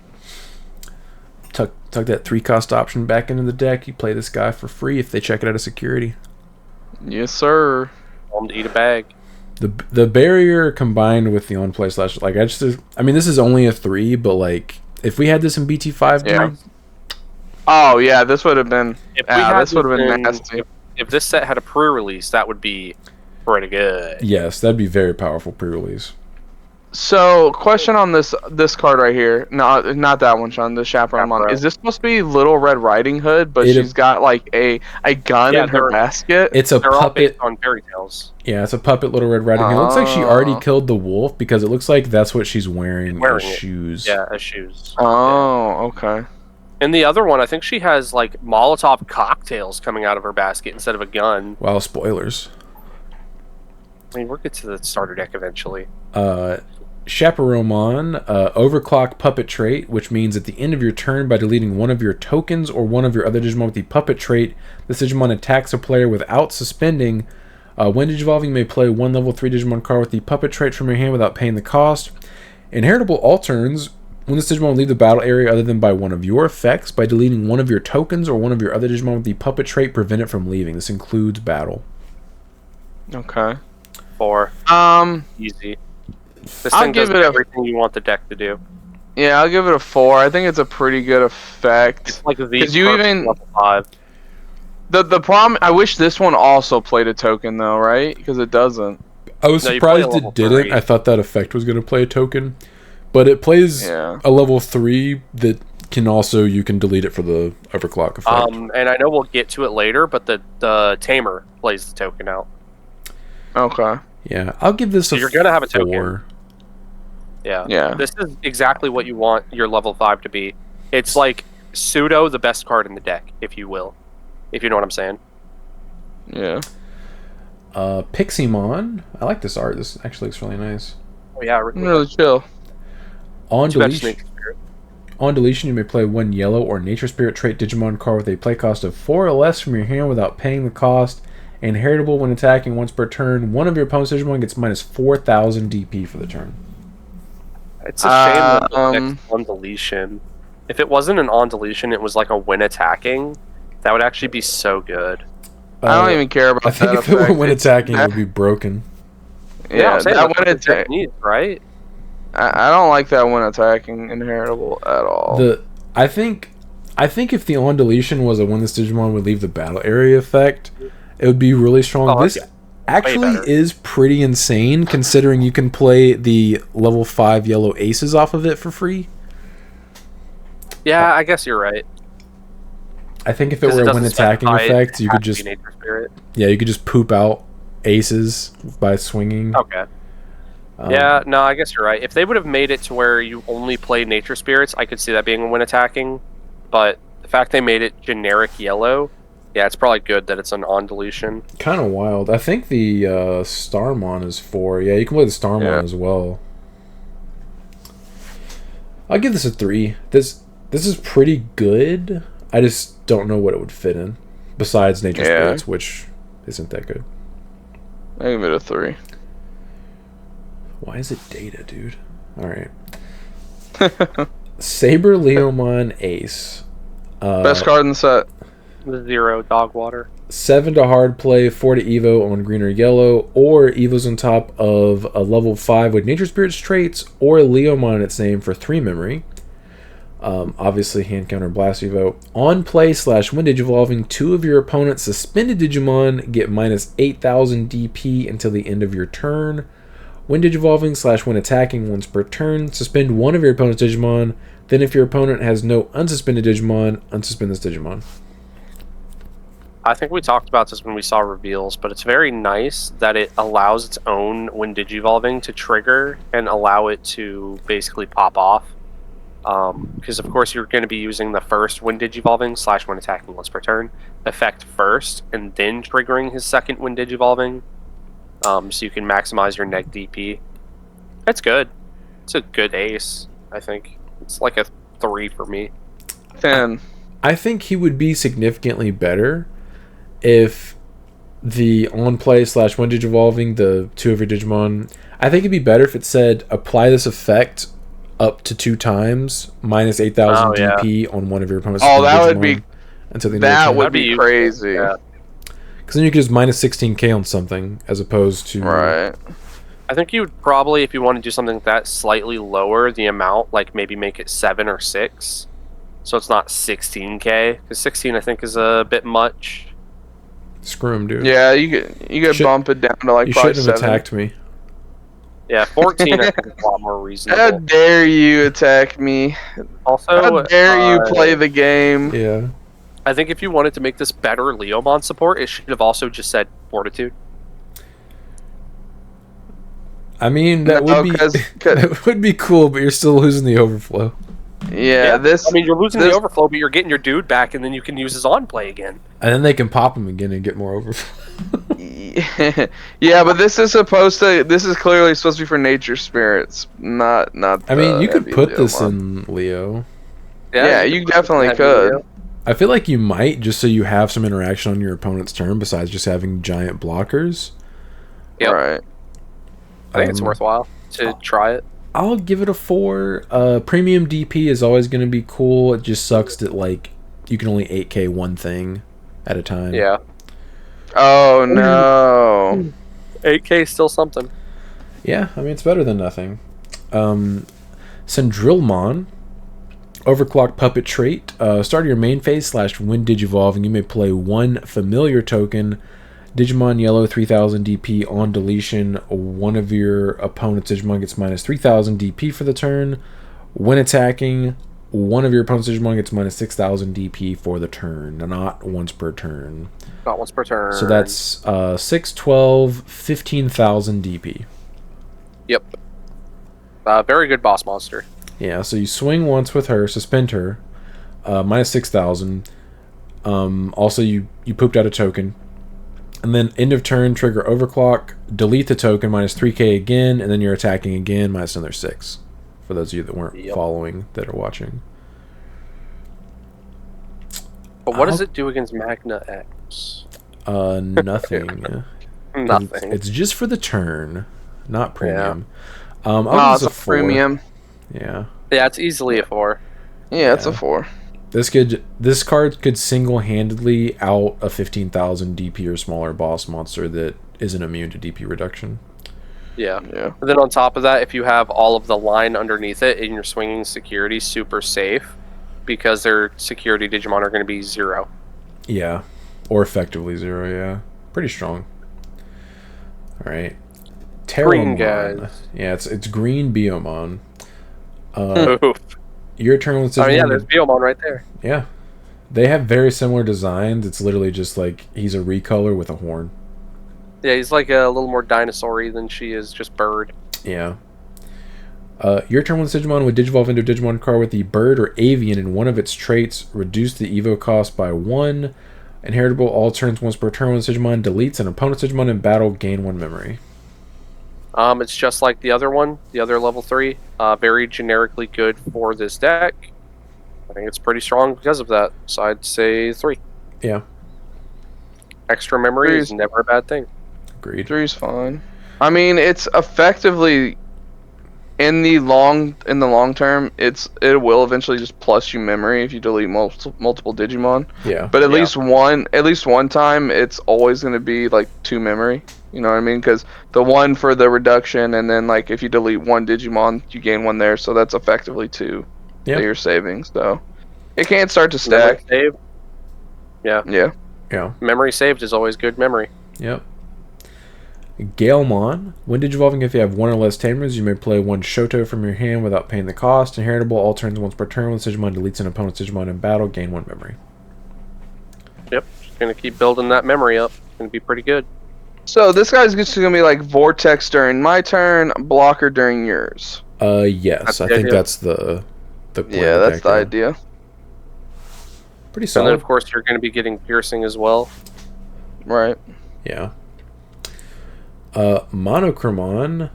Tuck that 3-cost option back into the deck. You play this guy for free if they check it out of security. Yes, sir. Tell him to eat a bag. The barrier combined with the on play / like I mean this is only a 3, but like if we had this in BT5, dude. Oh yeah, this would have been. This would have been nasty. If this set had a pre-release, that would be pretty good. Yes, that'd be very powerful pre-release. So, question on this card right here. No, not that one, Sean. The Chaperone one. Chaperone. Is this supposed to be Little Red Riding Hood, but It- she's got like a gun Yeah, in her they're- basket? It's a They're all based puppet. on fairy tales. Yeah, it's a puppet Little Red Riding Hood. It looks like she already Oh. killed the wolf because it looks like that's what she's wearing as it. shoes. Yeah, as shoes. Oh, okay. And the other one, I think she has like Molotov cocktails coming out of her basket instead of a gun. Wow, spoilers. I mean, we'll get to the starter deck eventually. Chaperone, overclock puppet trait, which means at the end of your turn, by deleting one of your tokens or one of your other Digimon with the puppet trait, this Digimon attacks a player without suspending. When Digivolving, you may play one level 3 Digimon card with the puppet trait from your hand without paying the cost. Inheritable alterns, when this Digimon will leave the battle area other than by one of your effects, by deleting one of your tokens or one of your other Digimon with the puppet trait, prevent it from leaving. This includes battle. Okay. 4. Easy. This I'll thing give does it a- everything you want the deck to do. Yeah, I'll give it a 4. I think it's a pretty good effect. It's like the 'Cause you perfect even- level 5. The problem, I wish this one also played a token though, right? Because it doesn't. I was No, you play a surprised level it didn't. 3. I thought that effect was going to play a token. But it plays Yeah. a level 3 that can also, you can delete it for the overclock effect. And I know we'll get to it later, but the Tamer plays the token out. Okay. Yeah, I'll give this a You're gonna have a 4. token. Yeah. Yeah. This is exactly what you want your level 5 to be. It's like pseudo the best card in the deck, if you will. If you know what I'm saying. Yeah. Piximon. I like this art. This actually looks really nice. Oh yeah, Really chill. On Too bad deletion, Snake Spirit. on deletion, you may play one yellow or Nature Spirit trait Digimon card with a play cost of 4 or less from your hand without paying the cost. Inheritable when attacking once per turn. One of your opponent's Digimon gets minus 4,000 DP for the turn. It's a shame that the Um, deck's on deletion. If it wasn't an on deletion, it was like a when attacking. That would actually be so good. I don't even care about I think that if it were effect. when attacking, it that- would be broken. Yeah, I'm saying that that's when what the deck attack. needs, right? I don't like that when attacking inheritable at all. I think if the on deletion was a when this Digimon would leave the battle area effect, it would be really strong. Oh, This okay. actually better. is pretty insane considering you can play the level 5 yellow aces off of it for free. Yeah, I guess you're right. I think if it 'Cause were a doesn't when attacking specify it effect, you has could to be just Nature Spirit. you could just poop out aces by swinging. Okay. Yeah, no, I guess you're right. If they would have made it to where you only play Nature Spirits, I could see that being when attacking. But the fact they made it generic yellow, yeah, it's probably good that it's an on deletion. Kind of wild. I think the Starmon is 4. Yeah, you can play the Starmon Yeah. as well. I'll give this a 3. This is pretty good. I just don't know what it would fit in. Besides Nature Yeah. Spirits, which isn't that good. I give it a 3. Why is it data, dude? Alright. Saber Leomon Ace. Best card in the set. The 0 dog water. 7 to hard play, 4 to Evo on green or yellow, or Evo's on top of a level 5 with Nature Spirits traits, or Leomon in its name for 3 memory. Obviously, hand counter blast Evo. On play / when Digivolving, 2 of your opponent's suspended Digimon get minus 8,000 DP until the end of your turn. When Digivolving / when attacking once per turn, suspend one of your opponent's Digimon. Then if your opponent has no unsuspended Digimon, unsuspend this Digimon. I think we talked about this when we saw reveals, but it's very nice that it allows its own when digivolving to trigger and allow it to basically pop off. Because of course you're going to be using the first when digivolving / when attacking once per turn effect first, and then triggering his second when digivolving. So you can maximize your neg DP. It's good. It's a good ace. I think it's like a 3 for me. 10. I think he would be significantly better if the on play / when Digivolving, the 2 of your Digimon, I think it'd be better if it said apply this effect up to 2 times, minus 8,000 Oh, yeah. DP on one of your opponent's Oh, that Digimon would be- until the end That of the would turn. be useful. crazy. Yeah. Because then you could just minus 16k on something as opposed to Right. I think you would probably, if you want to do something like that, slightly lower the amount, like maybe make it 7 or 6. So it's not 16k, because 16 I think is a bit much. screw him, dude. Yeah, you could Should- bump it down to like You probably shouldn't have 7. attacked me. Yeah, 14 I think is a lot more How reasonable. dare you attack me? Also, How dare you play the game? Yeah. I think if you wanted to make this better Leomon support, it should have also just said Fortitude. I mean, that No, would be 'cause- that would be cool, but you're still losing the overflow. Yeah, this. I mean, you're losing this- the overflow, but you're getting your dude back, and then you can use his on play again. And then they can pop them again and get more overflow. Yeah, but this is supposed to. This is clearly supposed to be for nature spirits, not. I mean, you could heavy put this Leomon. in Leo. Yeah, you could put definitely heavy could. Leo. I feel like you might, just so you have some interaction on your opponent's turn besides just having giant blockers. Yep. Right. I think it's worthwhile to try it. I'll give it a 4. Premium DP is always going to be cool. It just sucks that like you can only 8k one thing at a time. Yeah. Oh no. 8K is still something. Yeah, I mean it's better than nothing. Sendrilmon, Overclock Puppet trait. Start your main phase / when Digivolving, you may play one familiar token. Digimon Yellow 3000 DP on deletion. One of your opponent's Digimon gets minus 3000 DP for the turn. When attacking, one of your opponent's Digimon gets minus 6000 DP for the turn, not once per turn. Not once per turn. So that's 6, 12, 15,000 DP. Yep. Very good boss monster. Yeah, so you swing once with her, suspend her, minus 6,000. Also, you pooped out a token. And then end of turn, trigger overclock, delete the token, minus 3k again, and then you're attacking again, minus another 6. For those of you that weren't following, that are watching. But what does it do against Magna X? Nothing. Nothing. It's just for the turn, not premium. Oh, it's a 4. premium. Yeah. Yeah, it's easily a 4. Yeah, it's a 4. This card could single-handedly out a 15,000 DP or smaller boss monster that isn't immune to DP reduction. Yeah. Yeah. And then on top of that, if you have all of the line underneath it and you're swinging security super safe, because their security Digimon are going to be 0. Yeah. Or effectively 0, yeah. Pretty strong. Alright. Green Terramon. guys. Yeah, it's green Biomon. Oof. Your turn with Oh yeah, there's Biomon right there. Yeah. They have very similar designs. It's literally just like he's a recolor with a horn. Yeah, he's like a little more dinosaur-y than she is just bird. Yeah. Your turn with Digimon would Digivolve into a Digimon card with the bird or avian in one of its traits. Reduce the Evo cost by 1. Inheritable all turns once per turn when Digimon deletes an opponent's Digimon in battle. Gain 1 memory. It's just like the other one, the other level 3. Very generically good for this deck. I think it's pretty strong because of that. So I'd say 3. Yeah. Extra memory is never a bad thing. Agreed. 3's fine. I mean, it's effectively in the long term. It will eventually just plus you memory if you delete multiple Digimon. Yeah. But at least one time, it's always going to be like 2 memory. You know what I mean? Because the 1 for the reduction, and then like if you delete 1 Digimon, you gain 1 there. So that's effectively 2 that you're saving. So it can't start to stack. Memory saved. Yeah. Yeah. Yeah. Memory saved is always good memory. Yep. Galemon. When Digivolving, if you have 1 or less tamers, you may play 1 Shoto from your hand without paying the cost. Inheritable all turns once per turn. When Digimon deletes an opponent's Digimon in battle, gain 1 memory. Yep. Just gonna keep building that memory up. It's gonna be pretty good. So this guy's just going to be like Vortex during my turn, Blocker during yours. Yes. That's I the think idea. that's the Yeah, that's the idea. Pretty And solid. then of course you're gonna be getting piercing as well. Right. Yeah. Monochromon.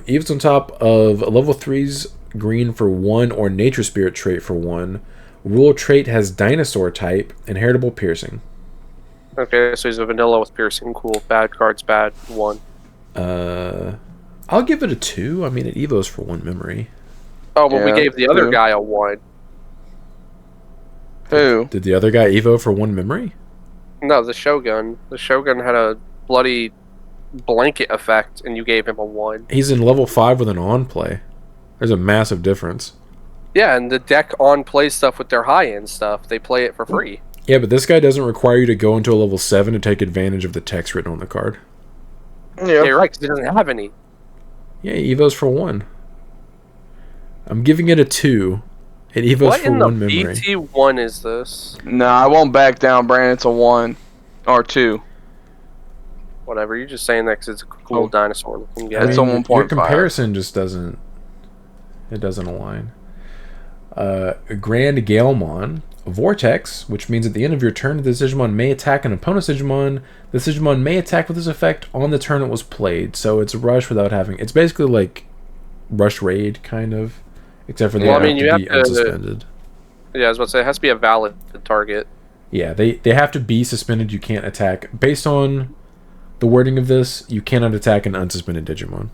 Eve's on top of level 3's green for 1 or Nature Spirit trait for 1. Rule trait has Dinosaur type. Inheritable piercing. Okay, so he's a vanilla with piercing. Cool. Bad cards, bad. 1. I'll give it a 2. I mean, it evos for 1 memory. Oh, well, we Yeah, gave the other 2. guy a 1. Who? Did the other guy evo for 1 memory? No, the Shogun. The Shogun had a bloody blanket effect, and you gave him a 1. He's in level 5 with an on play. There's a massive difference. Yeah, and the deck on play stuff with their high-end stuff, they play it for free. Yeah, but this guy doesn't require you to go into a level 7 to take advantage of the text written on the card. Yeah. Yeah, you're right, because he doesn't have any. Yeah, Evo's for 1. I'm giving it a 2. It Evo's What for in the 1 memory. BT1 is this? No, I won't back down, Brandon. It's a 1 or 2. Whatever, you're just saying that because it's a cool dinosaur looking guy. It's a your 1.5. comparison just doesn't... It doesn't align. Grand Galemon. Vortex, which means at the end of your turn, the Digimon may attack an opponent's Digimon. The Digimon may attack with this effect on the turn it was played. So it's Rush without having... It's basically like Rush Raid, kind of. Except for they have to be unsuspended. Yeah, I was about to say, it has to be a valid target. Yeah, they have to be suspended. You can't attack. Based on the wording of this, you cannot attack an unsuspended Digimon.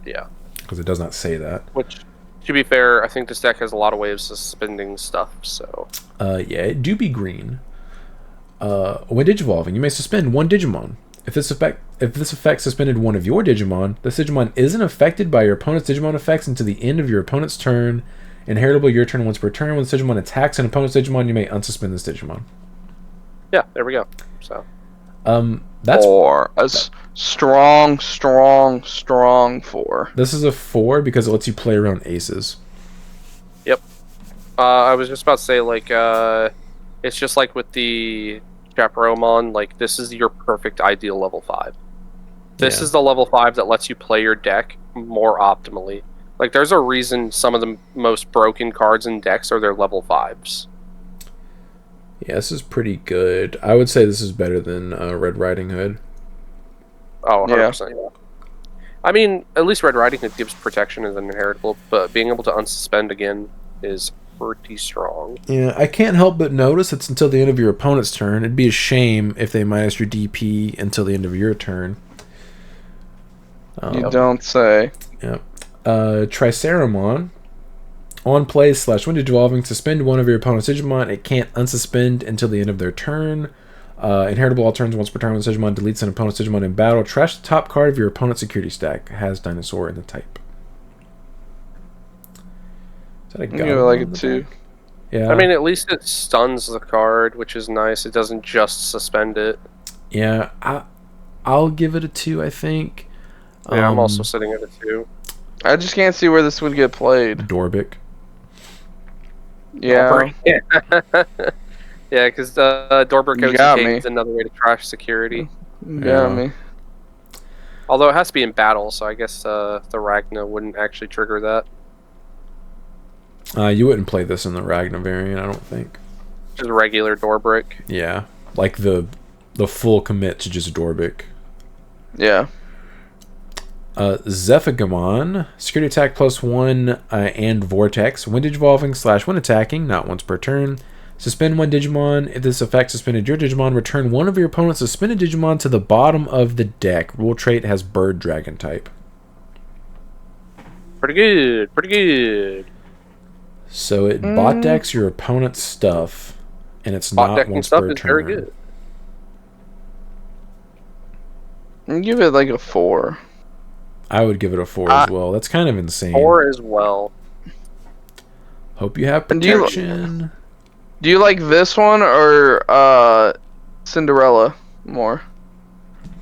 Yeah. Because it does not say that. Which, to be fair, I think this deck has a lot of ways of suspending stuff, so... Yeah, it do be green. When Digivolving, you may suspend 1 Digimon. If this effect suspended one of your Digimon, this Digimon isn't affected by your opponent's Digimon effects until the end of your opponent's turn. Inheritable your turn once per turn. When this Digimon attacks an opponent's Digimon, you may unsuspend this Digimon. Yeah, there we go. So, that's 4. A strong 4. This is a 4 because it lets you play around aces. Yep. I was just about to say, like, it's just like with the Chaperomon, like, this is your perfect ideal level 5. This is the level 5 that lets you play your deck more optimally. Like, there's a reason some of the most broken cards in decks are their level 5s. Yeah, this is pretty good. I would say this is better than Red Riding Hood. Oh, 100%. Yeah. I mean, at least Red Riding Hood gives protection as an inheritable, but being able to unsuspend again is pretty strong. Yeah, I can't help but notice it's until the end of your opponent's turn. It'd be a shame if they minus your DP until the end of your turn. You don't say. Yep. Triceramon. On play / when Digivolving, suspend one of your opponent's Digimon. It can't unsuspend until the end of their turn. Inheritable all turns once per turn when this Digimon deletes an opponent's Digimon in battle. Trash the top card of your opponent's security stack. It has dinosaur in the type. Is that a give it like a 2. Yeah. I mean, at least it stuns the card, which is nice. It doesn't just suspend it. Yeah, I'll give it a 2, I think. Yeah, I'm also sitting at a 2. I just can't see where this would get played. Dorbic. Yeah. Yeah, because Dorbrick OTK is another way to trash security. Got me. Although it has to be in battle, so I guess the Ragna wouldn't actually trigger that. You wouldn't play this in the Ragna variant, I don't think. Just regular Dorbrick. Yeah, like the full commit to just Dorbic. Yeah. Zephigamon, security attack +1 and Vortex. When Digivolving / when attacking, not once per turn. Suspend 1 Digimon. If this effect suspended your Digimon, return one of your opponent's suspended Digimon to the bottom of the deck. Rule trait has Bird Dragon type. Pretty good. Pretty good. So it bot decks your opponent's stuff, and it's not once per turn. Very good. Give it like a 4. I would give it a 4 as well. That's kind of insane. 4 as well. Hope you have protection. Do you like this one or Cinderella more?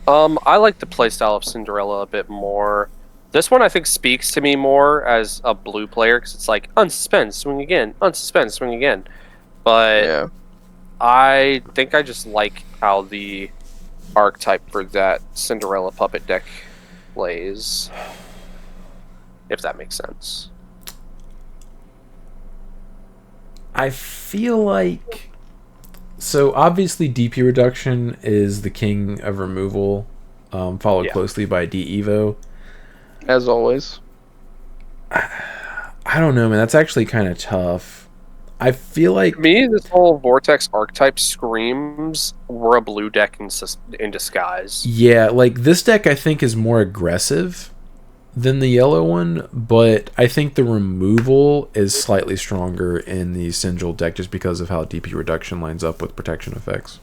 I like the playstyle of Cinderella a bit more. This one I think speaks to me more as a blue player because it's like unsuspend, swing again, unsuspend, swing again. But yeah. I think I just like how the archetype for that Cinderella puppet deck plays. If that makes sense. I feel like... So, obviously, DP reduction is the king of removal, followed closely by D-Evo. As always. I don't know, man. That's actually kind of tough. I feel like... To me, this whole Vortex archetype screams we're a blue deck in disguise. Yeah, like, this deck, I think, is more aggressive than the yellow one, but I think the removal is slightly stronger in the Sinjil deck just because of how DP reduction lines up with protection effects.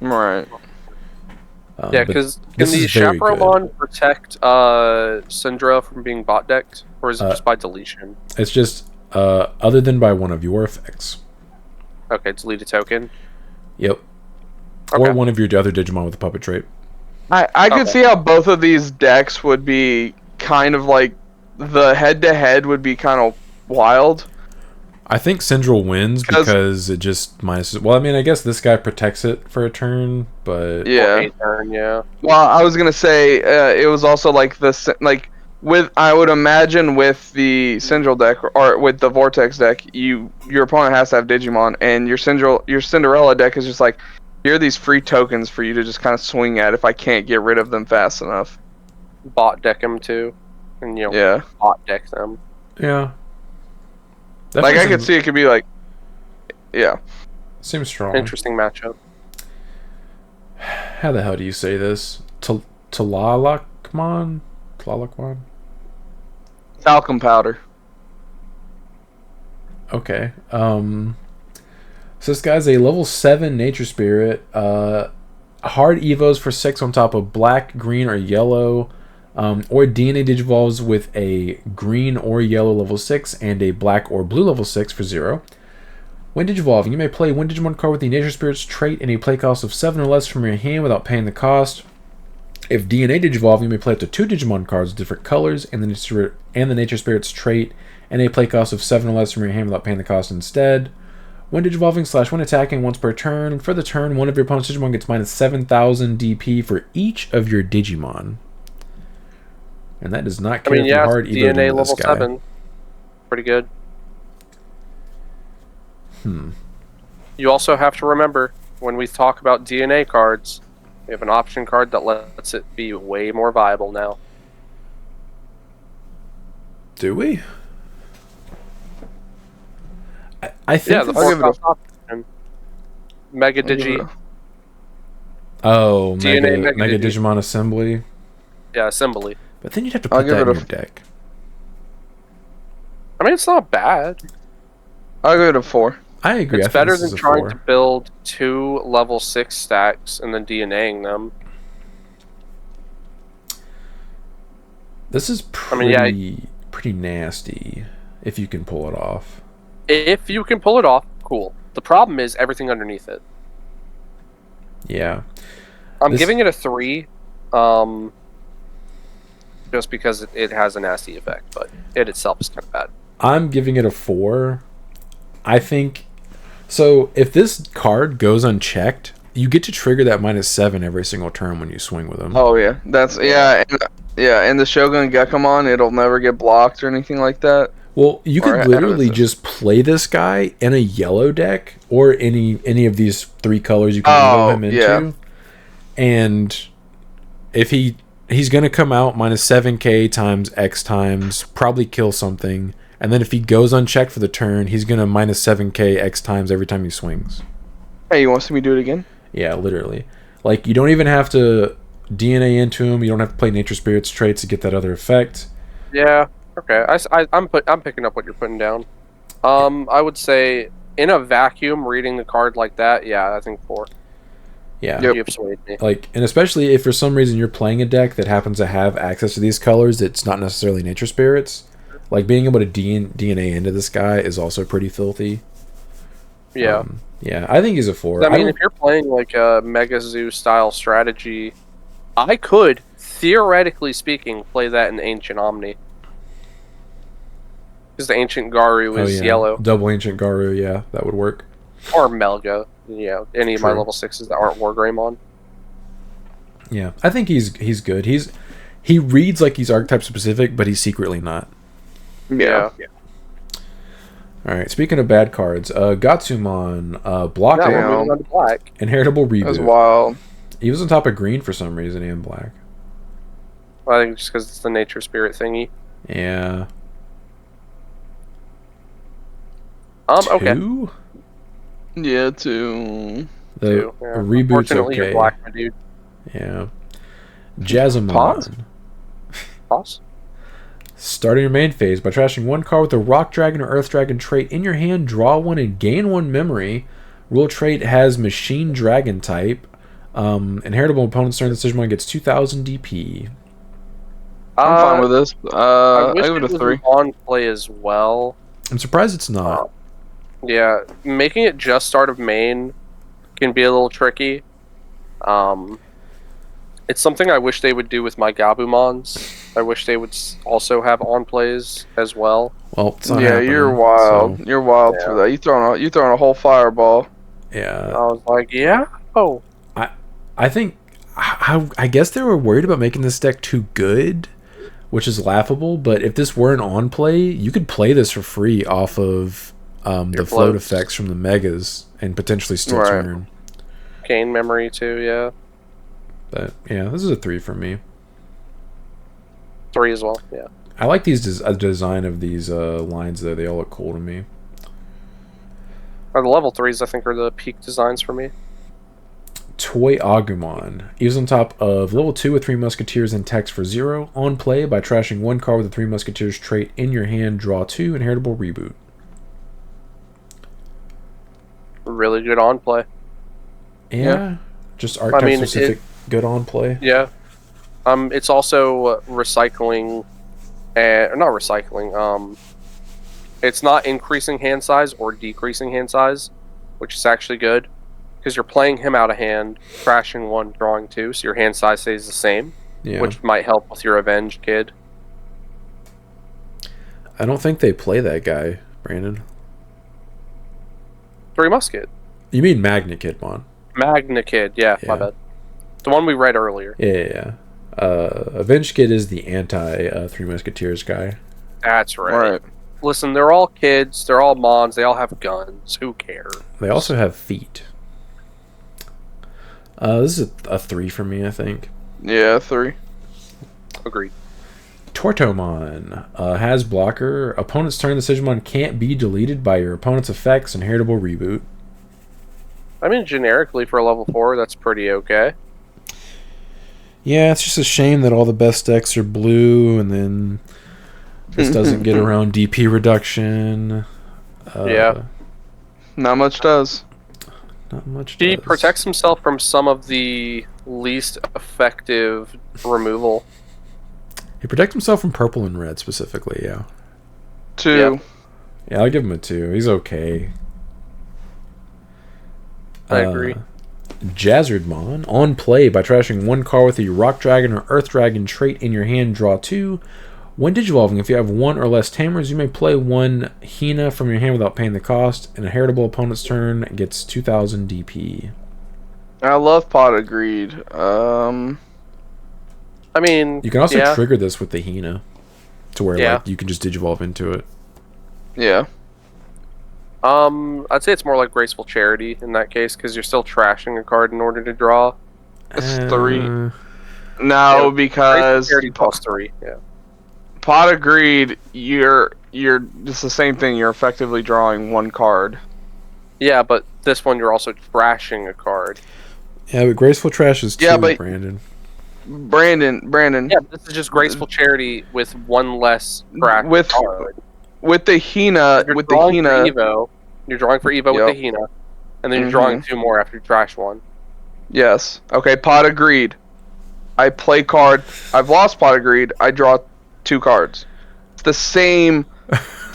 Right. Yeah, because can the Chaperomon protect Syndra from being bot decked, or is it just by deletion? It's just other than by one of your effects. Okay, delete a token. Yep. Okay. Or one of your other Digimon with a puppet trait. I could see how both of these decks would be kind of like the head-to-head would be kind of wild. I think Syndrome wins because it just minuses. Well, I mean, I guess this guy protects it for a turn, but Yeah. A turn, yeah. Well, I was gonna say it was also like I would imagine with the Syndrome deck or with the Vortex deck, your opponent has to have Digimon, and your Cinderella deck is just like, here are these free tokens for you to just kind of swing at if I can't get rid of them fast enough. Bot deck them too, and Yeah. bot deck them. yeah. Like I could see it could be like, yeah. Seems strong. Interesting matchup. How the hell do you say this? Tlalakman? Tlalakman? Talcum powder. Okay. So this guy's a level 7 Nature Spirit. Hard Evos for 6 on top of black, green, or yellow. Or DNA Digivolves with a green or yellow level 6 and a black or blue level 6 for 0. When Digivolving, you may play one Digimon card with the Nature Spirit's trait and a play cost of 7 or less from your hand without paying the cost. If DNA Digivolve, you may play up to 2 Digimon cards with different colors and the Nature Spirit's trait and a play cost of 7 or less from your hand without paying the cost instead. When Digivolving / when attacking once per turn, for the turn, one of your opponent's Digimon gets minus 7,000 DP for each of your Digimon. And that does not care if you're hard Evo DNA to level this guy. 7. Pretty good. You also have to remember, when we talk about DNA cards, we have an option card that lets it be way more viable now. Do we? I think. Yeah, the fourth option. Mega Digi. Oh, DNA Mega Digi. Digimon Assembly. Yeah, Assembly. But then you'd have to put that in your deck. I mean, it's not bad. I'll give it a 4. I agree. It's better than trying to build 2 level 6 stacks and then DNAing them. This is pretty nasty if you can pull it off. If you can pull it off, cool. The problem is everything underneath it. Yeah. I'm giving it a 3. Just because it has a nasty effect, but it itself is kind of bad. I'm giving it a 4. I think so. If this card goes unchecked, you get to trigger that minus 7 every single turn when you swing with them. Oh yeah, and the Shogun Gekomon, it'll never get blocked or anything like that. Well, you could literally just play this guy in a yellow deck or any of these 3 colors you can move him into, yeah. And if he's going to come out minus 7k times X times, probably kill something. And then if he goes unchecked for the turn, he's going to minus 7k X times every time he swings. Hey, you want to see me do it again? Yeah, literally. Like, you don't even have to DNA into him. You don't have to play Nature Spirit's traits to get that other effect. Yeah, okay. I'm picking up what you're putting down. I would say, in a vacuum, reading the card like that, yeah, I think 4. Yeah. Yep. You've swayed me. Like, and especially if for some reason you're playing a deck that happens to have access to these colors, it's not necessarily Nature Spirits. Like, being able to DNA into this guy is also pretty filthy. Yeah. Yeah, I think he's a 4. I mean, if you're playing like a Mega Zoo style strategy, I could, theoretically speaking, play that in Ancient Omni. Because the Ancient Garu is yellow. Double Ancient Garu, yeah, that would work. Or Melga, any of my level 6s that aren't Wargreymon. Yeah, I think he's good. He reads like he's archetype specific, but he's secretly not. Yeah. All right. Speaking of bad cards, Gatsumon, Block moving on to black. Inheritable Reboot. That was wild. He was on top of green for some reason and black. Well, I think just because it's the Nature Spirit thingy. Yeah. Okay. 2? Yeah, 2. The reboot's Unfortunately, okay. you're black, my dude. Yeah. Jazzamon. Pause. Starting your main phase by trashing 1 card with a Rock Dragon or Earth Dragon trait in your hand, draw 1 and gain 1 memory. Rule trait has Machine Dragon type. Inheritable opponent's turn, this Digimon gets 2,000 DP. I'm fine with this. I give it a 3. On play as well. I'm surprised it's not. Yeah, making it just start of main can be a little tricky. It's something I wish they would do with my Gabumons I wish they would also have on plays as well. Well, it's not Yeah, happening, you're wild. so, You're wild for that. You throwing a whole fireball. yeah. I was like, yeah. Oh, I think I guess they were worried about making this deck too good, which is laughable. But if this were an on play, you could play this for free off of the float floats. effects from the megas and potentially still Right. turn. gain memory too. Yeah, But yeah, this is a 3 for me. 3 as well. Yeah. I like these design of these lines though. They all look cool to me. Or the level 3s, I think, are the peak designs for me. Toy Agumon. He was on top of level 2 with 3 Musketeers and text for 0. On play by trashing 1 card with the 3 Musketeers trait in your hand, draw 2, inheritable reboot. Really good on play. Yeah. Just archetype specific good on play. Yeah. It's also recycling, or not recycling. It's not increasing hand size or decreasing hand size, which is actually good because you're playing him out of hand, crashing 1, drawing 2, so your hand size stays the same, Yeah. which might help with your Avenged kid. I don't think they play that guy, Brandon. 3 Musket. You mean Magna Kidmon? Magna Kid, yeah, my Yeah. bad. The one we read earlier. Yeah. Avenged Kid is the anti 3 Musketeers guy. That's right. Right. Listen, they're all kids, they're all mons, they all have guns. Who cares? They also have feet. This is a 3 for me, I think. Yeah, 3. Agreed. Tortomon has blocker. Opponent's turn. The Digimon can't be deleted by your opponent's effects. Inheritable reboot. I mean, generically for a level 4, that's pretty okay. Yeah, it's just a shame that all the best decks are blue, and then this doesn't get around DP reduction. Yeah. Not much does. Not much. He does. protects himself from some of the least effective removal. He protects himself from purple and red specifically. Yeah. 2. Yeah. Yeah, I'll give him a 2. He's okay. I agree. Jazzardmon, on play by trashing 1 card with a Rock Dragon or Earth Dragon trait in your hand, draw 2. When digivolving, if you have 1 or less tamers, you may play 1 Hina from your hand without paying the cost. An inheritable opponent's turn gets 2,000 DP. I love Pot of Greed. I mean, You can also yeah. trigger this with the Hina, to where Yeah. like you can just digivolve into it. Yeah. I'd say it's more like Graceful Charity in that case because you're still trashing a card in order to draw. It's 3. Uh, No, Yeah, because Graceful Charity plus 3. Yeah. Pot of Greed, you're it's the same thing. You're effectively drawing 1 card. Yeah, but this one you're also trashing a card. Yeah, but Graceful Trash is 2, Yeah, but- Brandon. Brandon. Yeah, but this is just Graceful Charity with 1 less trash With- card. With the Hina, You're with the drawing Hina, for Evo. You're drawing for Evo with Yep. the Hina, and then you're drawing Mhm. 2 more after you trash 1. yes. Okay, Pot of Greed. I play card. I've lost Pot of Greed. I draw 2 cards. It's the same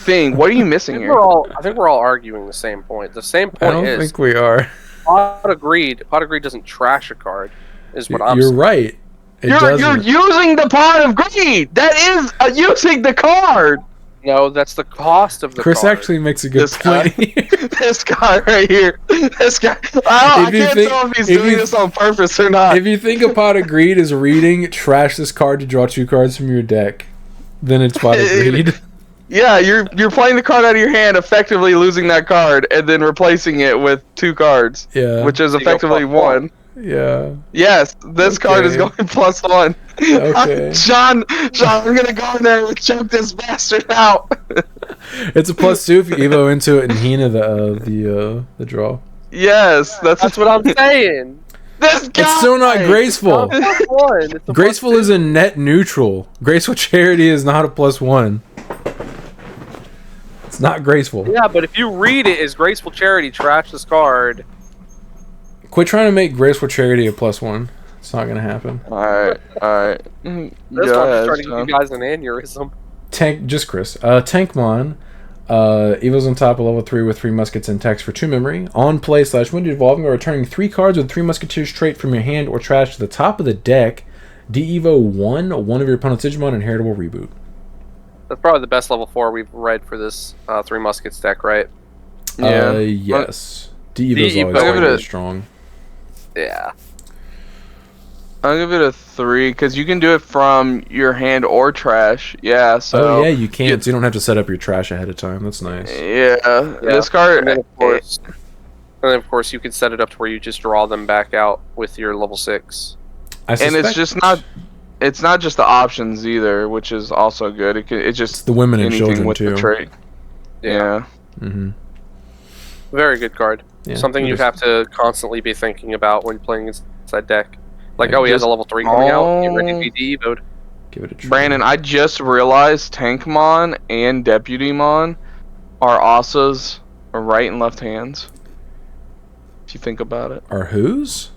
thing. What are you missing here? I think we're all arguing the same point. The same I point don't is think we are. Pot of Greed doesn't trash a card. Is what I'm You're saying. right. It You're doesn't. using the Pot of Greed. That is using the card. No, that's the cost of the Chris card. actually makes a good This guy. point. This guy right here. This guy. I If you can't think- tell if he's if doing you- this on purpose or not. If you think a Pot of Greed is reading, trash this card to draw 2 cards from your deck, then it's Pot of Greed. Yeah, you're playing the card out of your hand, effectively losing that card, and then replacing it with 2 cards, Yeah. which is So you go effectively plus 1. Yeah. Yes, this card is Okay. going plus 1. Okay. Sean, I'm gonna go in there and choke this bastard out. It's a +2 if you Evo into it and Hina the draw. Yes, That's what I'm saying. This guy. It's still not graceful. It's a +1. It's a Graceful +2. is a net neutral. Graceful Charity is not a +1. It's not graceful. Yeah, but if you read it as Graceful Charity, trash this card. Quit trying to make Graceful Charity a +1. It's not gonna happen. All right. This Go one's ahead, trying to give Sean. you guys an aneurysm. Just Chris. Tankmon. Evo's on top of level 3 with 3 muskets and text for 2 memory. On play/when evolving or returning 3 cards with 3 musketeers trait from your hand or trash to the top of the deck. D-Evo 1, one of your opponent's Digimon, inheritable reboot. That's probably the best level 4 we've read for this Three Muskets deck, right? Yeah. Yes. D-Evo's D-Evo. always I'll give really it a- strong. Yeah. I'll give it a 3 because you can do it from your hand or trash. Yeah. So. Oh, yeah, you can. So you don't have to set up your trash ahead of time. That's nice. Yeah. This card. And then of course you can set it up to where you just draw them back out with your level 6. And it's just not. It's not just the options either, which is also good. It's just It's the women and anything children, with too. the trait. Yeah. Mm-hmm. Very good card. Yeah, Something it you is. have to constantly be thinking about when playing inside deck. Like, Yeah, oh, he has a just- level 3 coming out. Get ready to be de-evoed. Give it a try. Brandon, I just realized Tankmon and Deputymon are Asa's right and left hands. If you think about it, Are whose?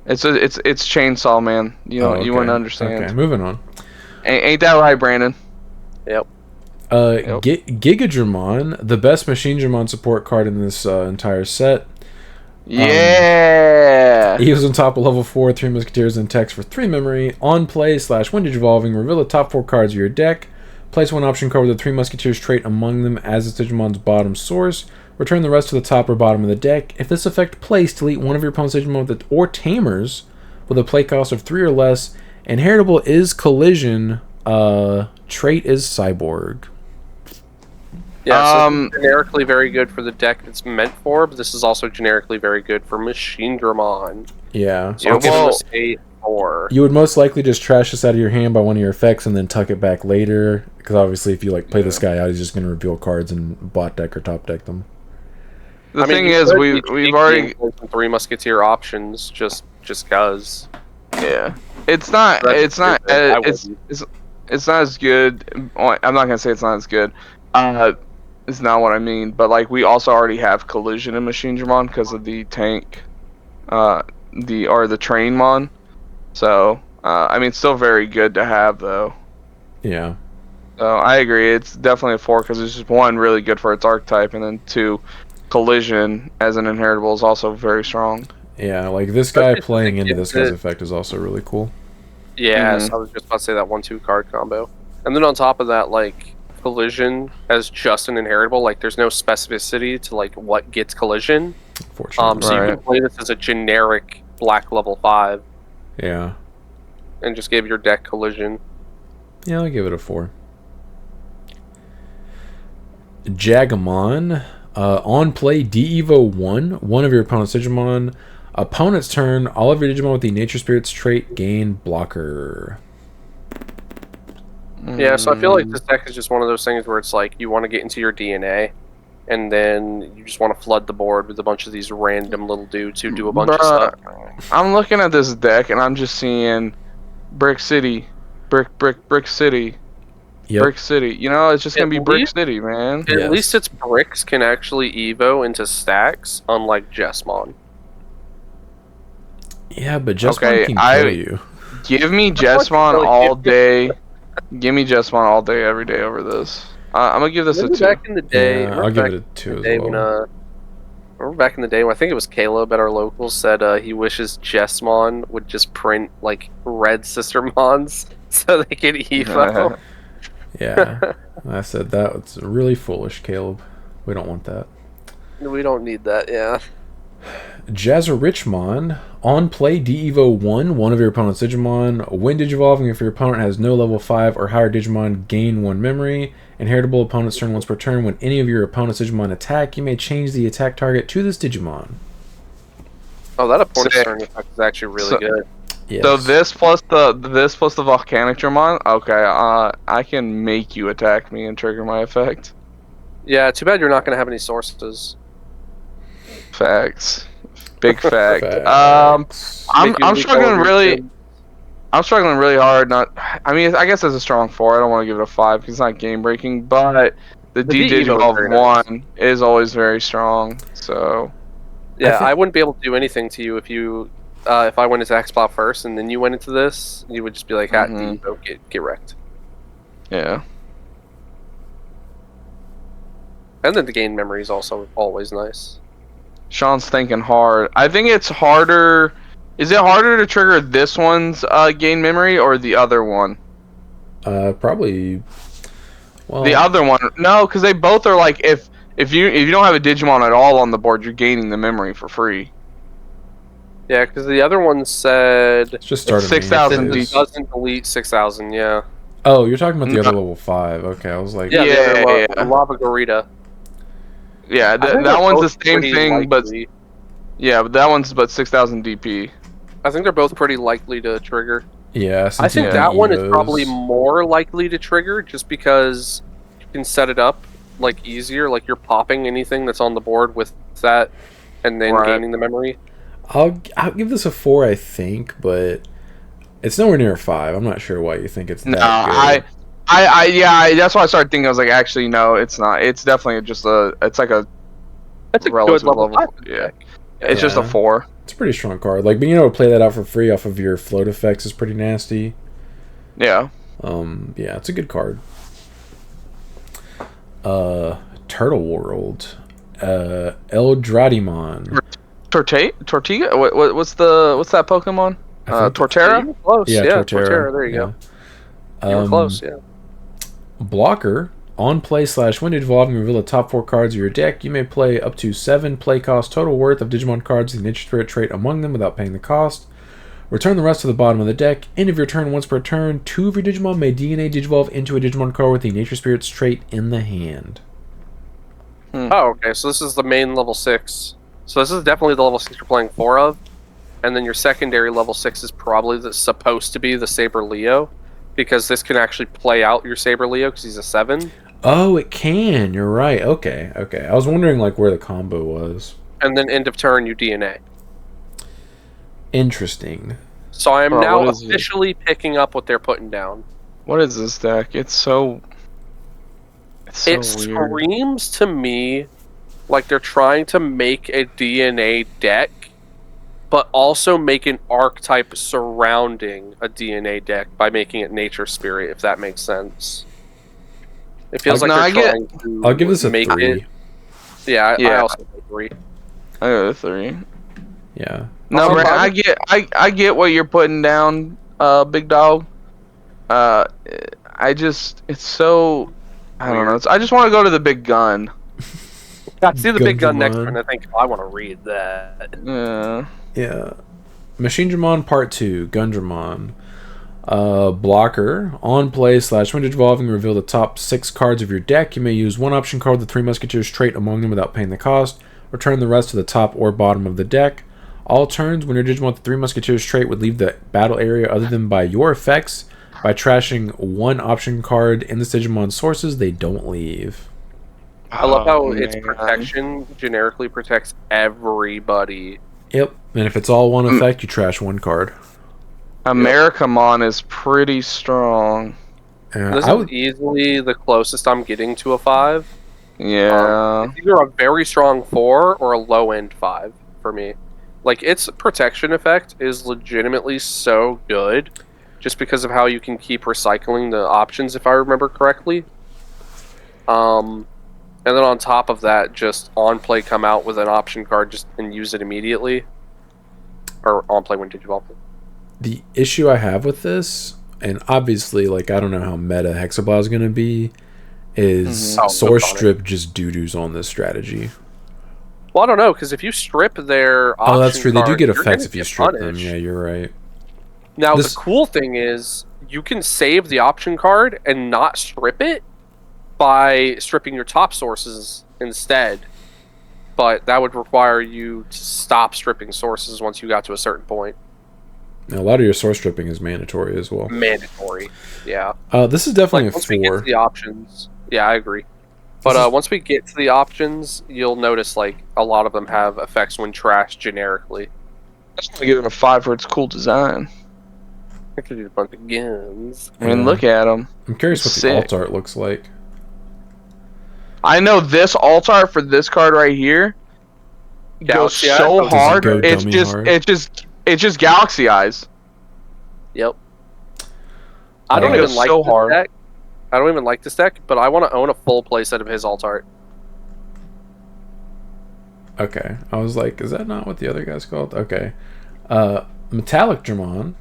it's Chainsaw Man. You know, you wouldn't understand. Okay, moving on. Ain't that right, Brandon? Yep. Gigadramon, the best Machine Dramon support card in this entire set. Yeah. He was on top of level 4, 3 Musketeers and text for 3 memory. On play / when Digivolving, reveal the top 4 cards of your deck. Place one option card with the 3 Musketeers trait among them as its Digimon's bottom source. Return the rest to the top or bottom of the deck. If this effect placed, delete one of your opponent's Digimon or Tamers with a play cost of 3 or less. Inheritable is Collision. Trait is Cyborg. Yeah, so it's generically very good for the deck it's meant for, but this is also generically very good for Machine Dramon. Yeah. So I'll give it a 4. You would most likely just trash this out of your hand by one of your effects and then tuck it back later. Because obviously, if you play this guy out, he's just going to reveal cards and bot deck or top deck them. The thing is, we've already 3 Musketeer options just cause. Yeah, it's not it's not as good. I'm not gonna say it's not as good. It's not what I mean. But like, we also already have Collision in Machine Dramon because of the tank, the train mon. So I mean, it's still very good to have though. Yeah. So I agree. It's definitely a 4 because it's just, 1, really good for its archetype, and then 2, Collision as an inheritable is also very strong. Yeah, like this guy playing into this guy's effect is also really cool. Yeah, so I was just about to say that 1/2 card combo. And then on top of that, like, Collision as just an inheritable, like, there's no specificity to, like, what gets Collision. Fortunately. So you can play this as a generic black level 5 Yeah. and just give your deck Collision. Yeah, I'll give it a 4. Jagamon. On play, D-Evo 1, one of your opponent's Digimon. Opponent's turn, all of your Digimon with the Nature Spirits trait gain blocker. Yeah, so I feel like this deck is just one of those things where it's like you want to get into your DNA, and then you just want to flood the board with a bunch of these random little dudes who do a bunch of stuff. I'm looking at this deck and I'm just seeing Brick City, Brick City, Yep. Brick City. You know, it's just gonna be Brick City, man. At Yes. least its bricks can actually evo into stacks, unlike Jessmon. Yeah, but just Okay, can kill you. Give me Jessmon all day. Give me Jessmon all day, every day over this. I'm gonna give this a 2. Back in the day, Yeah, I'll give it a 2 as well. Remember back in the day when I think it was Caleb at our locals said he wishes Jessmon would just print like red Sistermons so they could evo. Yeah. I said that was really foolish, Caleb. We don't want that. We don't need that, yeah. Jazzerichmon. On play, D-Evo 1, one of your opponent's Digimon. When Digivolving, if your opponent has no level 5 or higher Digimon, gain 1 memory. Inheritable opponent's turn once per turn. When any of your opponent's Digimon attack, you may change the attack target to this Digimon. Oh, that opponent's turn effect is actually really good. Yes. So this plus the volcanic Dramon. Okay, I can make you attack me and trigger my effect. Yeah, too bad you're not gonna have any sources. Facts. Big fact. Facts. I'm struggling really. I'm struggling really hard. I mean, I guess it's a strong 4. I don't want to give it a 5 because it's not game breaking. But the D-Digivolve 1 is always very strong. So yeah, I wouldn't be able to do anything to you if I went into X-Plot first and then you went into this. You would just be like, D-Evo, get wrecked. Yeah. And then the gain memory is also always nice. Sean's thinking hard. I think it's harder Is it harder to trigger this one's gain memory or the other one? Probably. Well, The other one, no, because they both are like if you don't have a Digimon at all on the board, you're gaining the memory for free. Yeah, because the other one said it's just started. 6,000 it doesn't delete 6,000. Yeah. Oh, you're talking about the No. other level 5. Okay, I was like, Yeah, Yeah. the Lava Garita. Yeah, I think that they're one's the both same pretty thing, but likely. yeah, but that one's but 6,000 DP. I think they're both pretty likely to trigger. yeah. I think that one is probably Eevos. more likely to trigger just because you can set it up like easier, like you're popping anything that's on the board with that and then Right. gaining the memory. I'll give this a 4, I think, but it's nowhere near a 5. I'm not sure why you think it's that No, good. that's why I started thinking. I was like, actually, no, it's not. It's definitely it's like a That's a good relative level. level. Yeah, it's just a Yeah. 4. It's a pretty strong card. Like being able to play that out for free off of your float effects is pretty nasty. Yeah. Yeah, it's a good card. Turtle World. Eldradimon. Tortiga? What's that Pokemon? I think Torterra? You were close. Yeah, Yeah, Torterra. Torterra. There you go. You were close. Yeah. Blocker. On play / when evolving, reveal the top 4 cards of your deck. You may play up to 7 play cost total worth of Digimon cards with the Nature Spirit trait among them without paying the cost. Return the rest to the bottom of the deck. End of your turn once per turn. 2 of your Digimon may DNA Digivolve into a Digimon card with the Nature Spirit's trait in the hand. Oh, okay. So this is the main level 6. So this is definitely the level 6 you're playing 4 of. And then your secondary level 6 is probably supposed to be the Saber Leo. Because this can actually play out your Saber Leo because he's a 7. Oh, it can. You're right. Okay. I was wondering like where the combo was. And then end of turn, you DNA. Interesting. So I am Bro, now what is it? officially picking up what they're putting down. What is this deck? It's so It weird. screams to me like they're trying to make a DNA deck, but also make an archetype surrounding a DNA deck by making it Nature Spirit, if that makes sense. It feels like they're trying to I'll give this a make 3. it. I Yeah. also agree. I go to 3. Yeah. No, Also, Brent, I get what you're putting down, big dog. It's so I don't know. I just want to go to the big gun. I see the big gun next Gundramon. turn. I think I want to read that. Yeah. Yeah. Machine Dramon Part 2, Gundramon. Blocker. On play / when Digivolving, reveal the top 6 cards of your deck. You may use one option card with the 3 Musketeers trait among them without paying the cost. Return the rest to the top or bottom of the deck. All turns, when your Digimon with the 3 Musketeers trait would leave the battle area other than by your effects. By trashing one option card in this Digimon's sources, they don't leave. I love how its man. protection generically protects everybody. Yep. And if it's all one effect, you trash one card. Americamon is pretty strong. This I is would, easily the closest I'm getting to a 5. Yeah. It's either a very strong 4 or a low end 5 for me. Like, its protection effect is legitimately so good just because of how you can keep recycling the options, if I remember correctly. And then on top of that, just on play come out with an option card just and use it immediately. Or on play when Digivolve. the issue I have with this, and obviously, like, I don't know how meta Hexablaw is going to be, is Oh, Source no comment. Strip just doo-doos on this strategy. Well, I don't know, because if you strip their option Oh, that's true. They do card, get you're effects gonna if you get strip them. punished. Yeah, you're right. Now, This- the cool thing is, you can save the option card and not strip it by stripping your top sources instead. But that would require you to stop stripping sources once you got to a certain point. Now, a lot of your source stripping is mandatory as well. Mandatory. Yeah. This is definitely Once a we get 4. to the options. Yeah, I agree. This But is- once we get to the options, you'll notice, like, a lot of them have effects when trashed generically. I just want to give it a 5 for its cool design. I could do a bunch of guns. I mean, Yeah. look at them. I'm curious what the Sick. alt art looks like. I know this alt art for this card right here goes Galaxy Eyes? so Does it hard. go It's dummy just, hard? it's just Galaxy Eyes. Yep. I don't It even goes like so this hard. deck. I don't even like this deck, but I want to own a full playset of his alt art. Okay. I was like, is that not what the other guy's called? Okay. Metallic Dramon.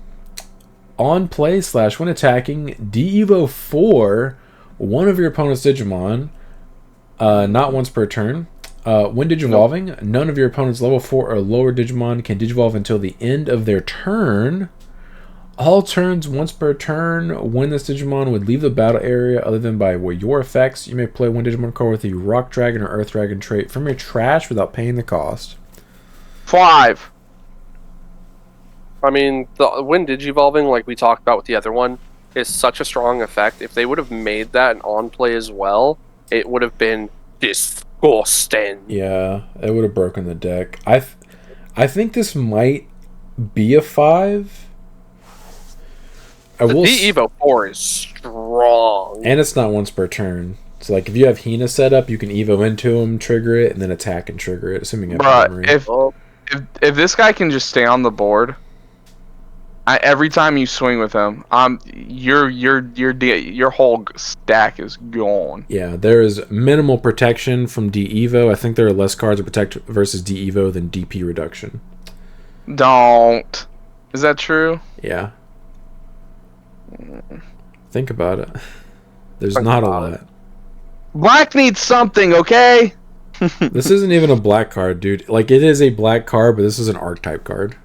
On play / when attacking, de-evo 4 one of your opponent's Digimon, not once per turn. When digivolving, none of your opponent's level 4 or lower Digimon can digivolve until the end of their turn. All turns once per turn, when this Digimon would leave the battle area other than by your effects, you may play one Digimon card with a Rock Dragon or Earth Dragon trait from your trash without paying the cost. 5. I mean, when digivolving, like we talked about with the other one, is such a strong effect. If they would have made that an on-play as well, it would have been disgusting. Yeah, it would have broken the deck. I think this might be a 5. The de-evo 4 is strong. And it's not once per turn. So, like, if you have Hina set up, you can evo into him, trigger it, and then attack and trigger it, assuming you have memory. If this guy can just stay on the board, every time you swing with him, your whole stack is gone. Yeah, there is minimal protection from de-evo. I think there are less cards to protect versus de-evo than DP reduction. Don't. Is that true? Yeah. Think about it. There's not a lot. Black needs something, okay? This isn't even a black card, dude. Like, it is a black card, but this is an archetype card.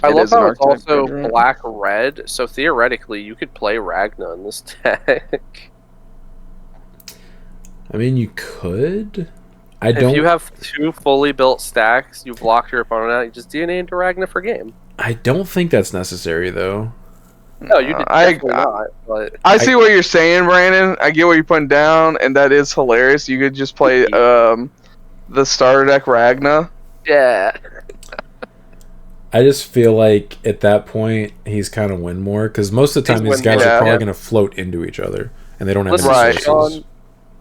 I love how it's also black-red, so theoretically you could play Ragna in this deck. I mean, you could. If you have 2 fully built stacks, you block your opponent out, you just DNA into Ragna for game. I don't think that's necessary, though. No, you definitely not. But I see what you're saying, Brandon. I get what you're putting down, and that is hilarious. You could just play the starter deck Ragna. Yeah. I just feel like at that point he's kind of win more because most of the time these guys are probably going to float into each other and they don't have any resources.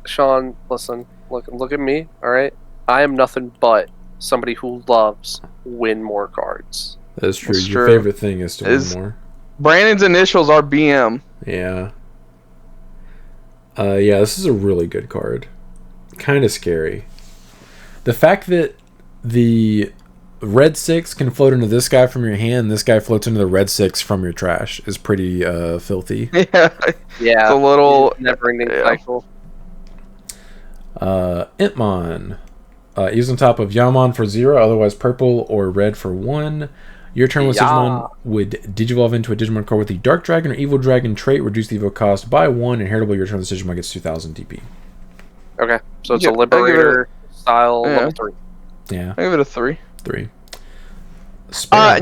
Sean, listen, look at me. All right, I am nothing but somebody who loves win more cards. That's true. Your favorite thing is to win more. Brandon's initials are BM. Yeah. Yeah, this is a really good card. Kind of scary. The fact that the red 6 can float into this guy from your hand, this guy floats into the red 6 from your trash is pretty filthy. Yeah. It's a little never-ending cycle. Intmon. Use on top of Yaman for 0, otherwise purple or red for 1. Your turn with Digimon would digivolve into a Digimon card with the Dark Dragon or Evil Dragon trait, reduce the evo cost by 1, and heritable your turn with Digimon gets 2000 DP. Okay, so it's a Liberator style level 3. Yeah. I give it a 3. 3.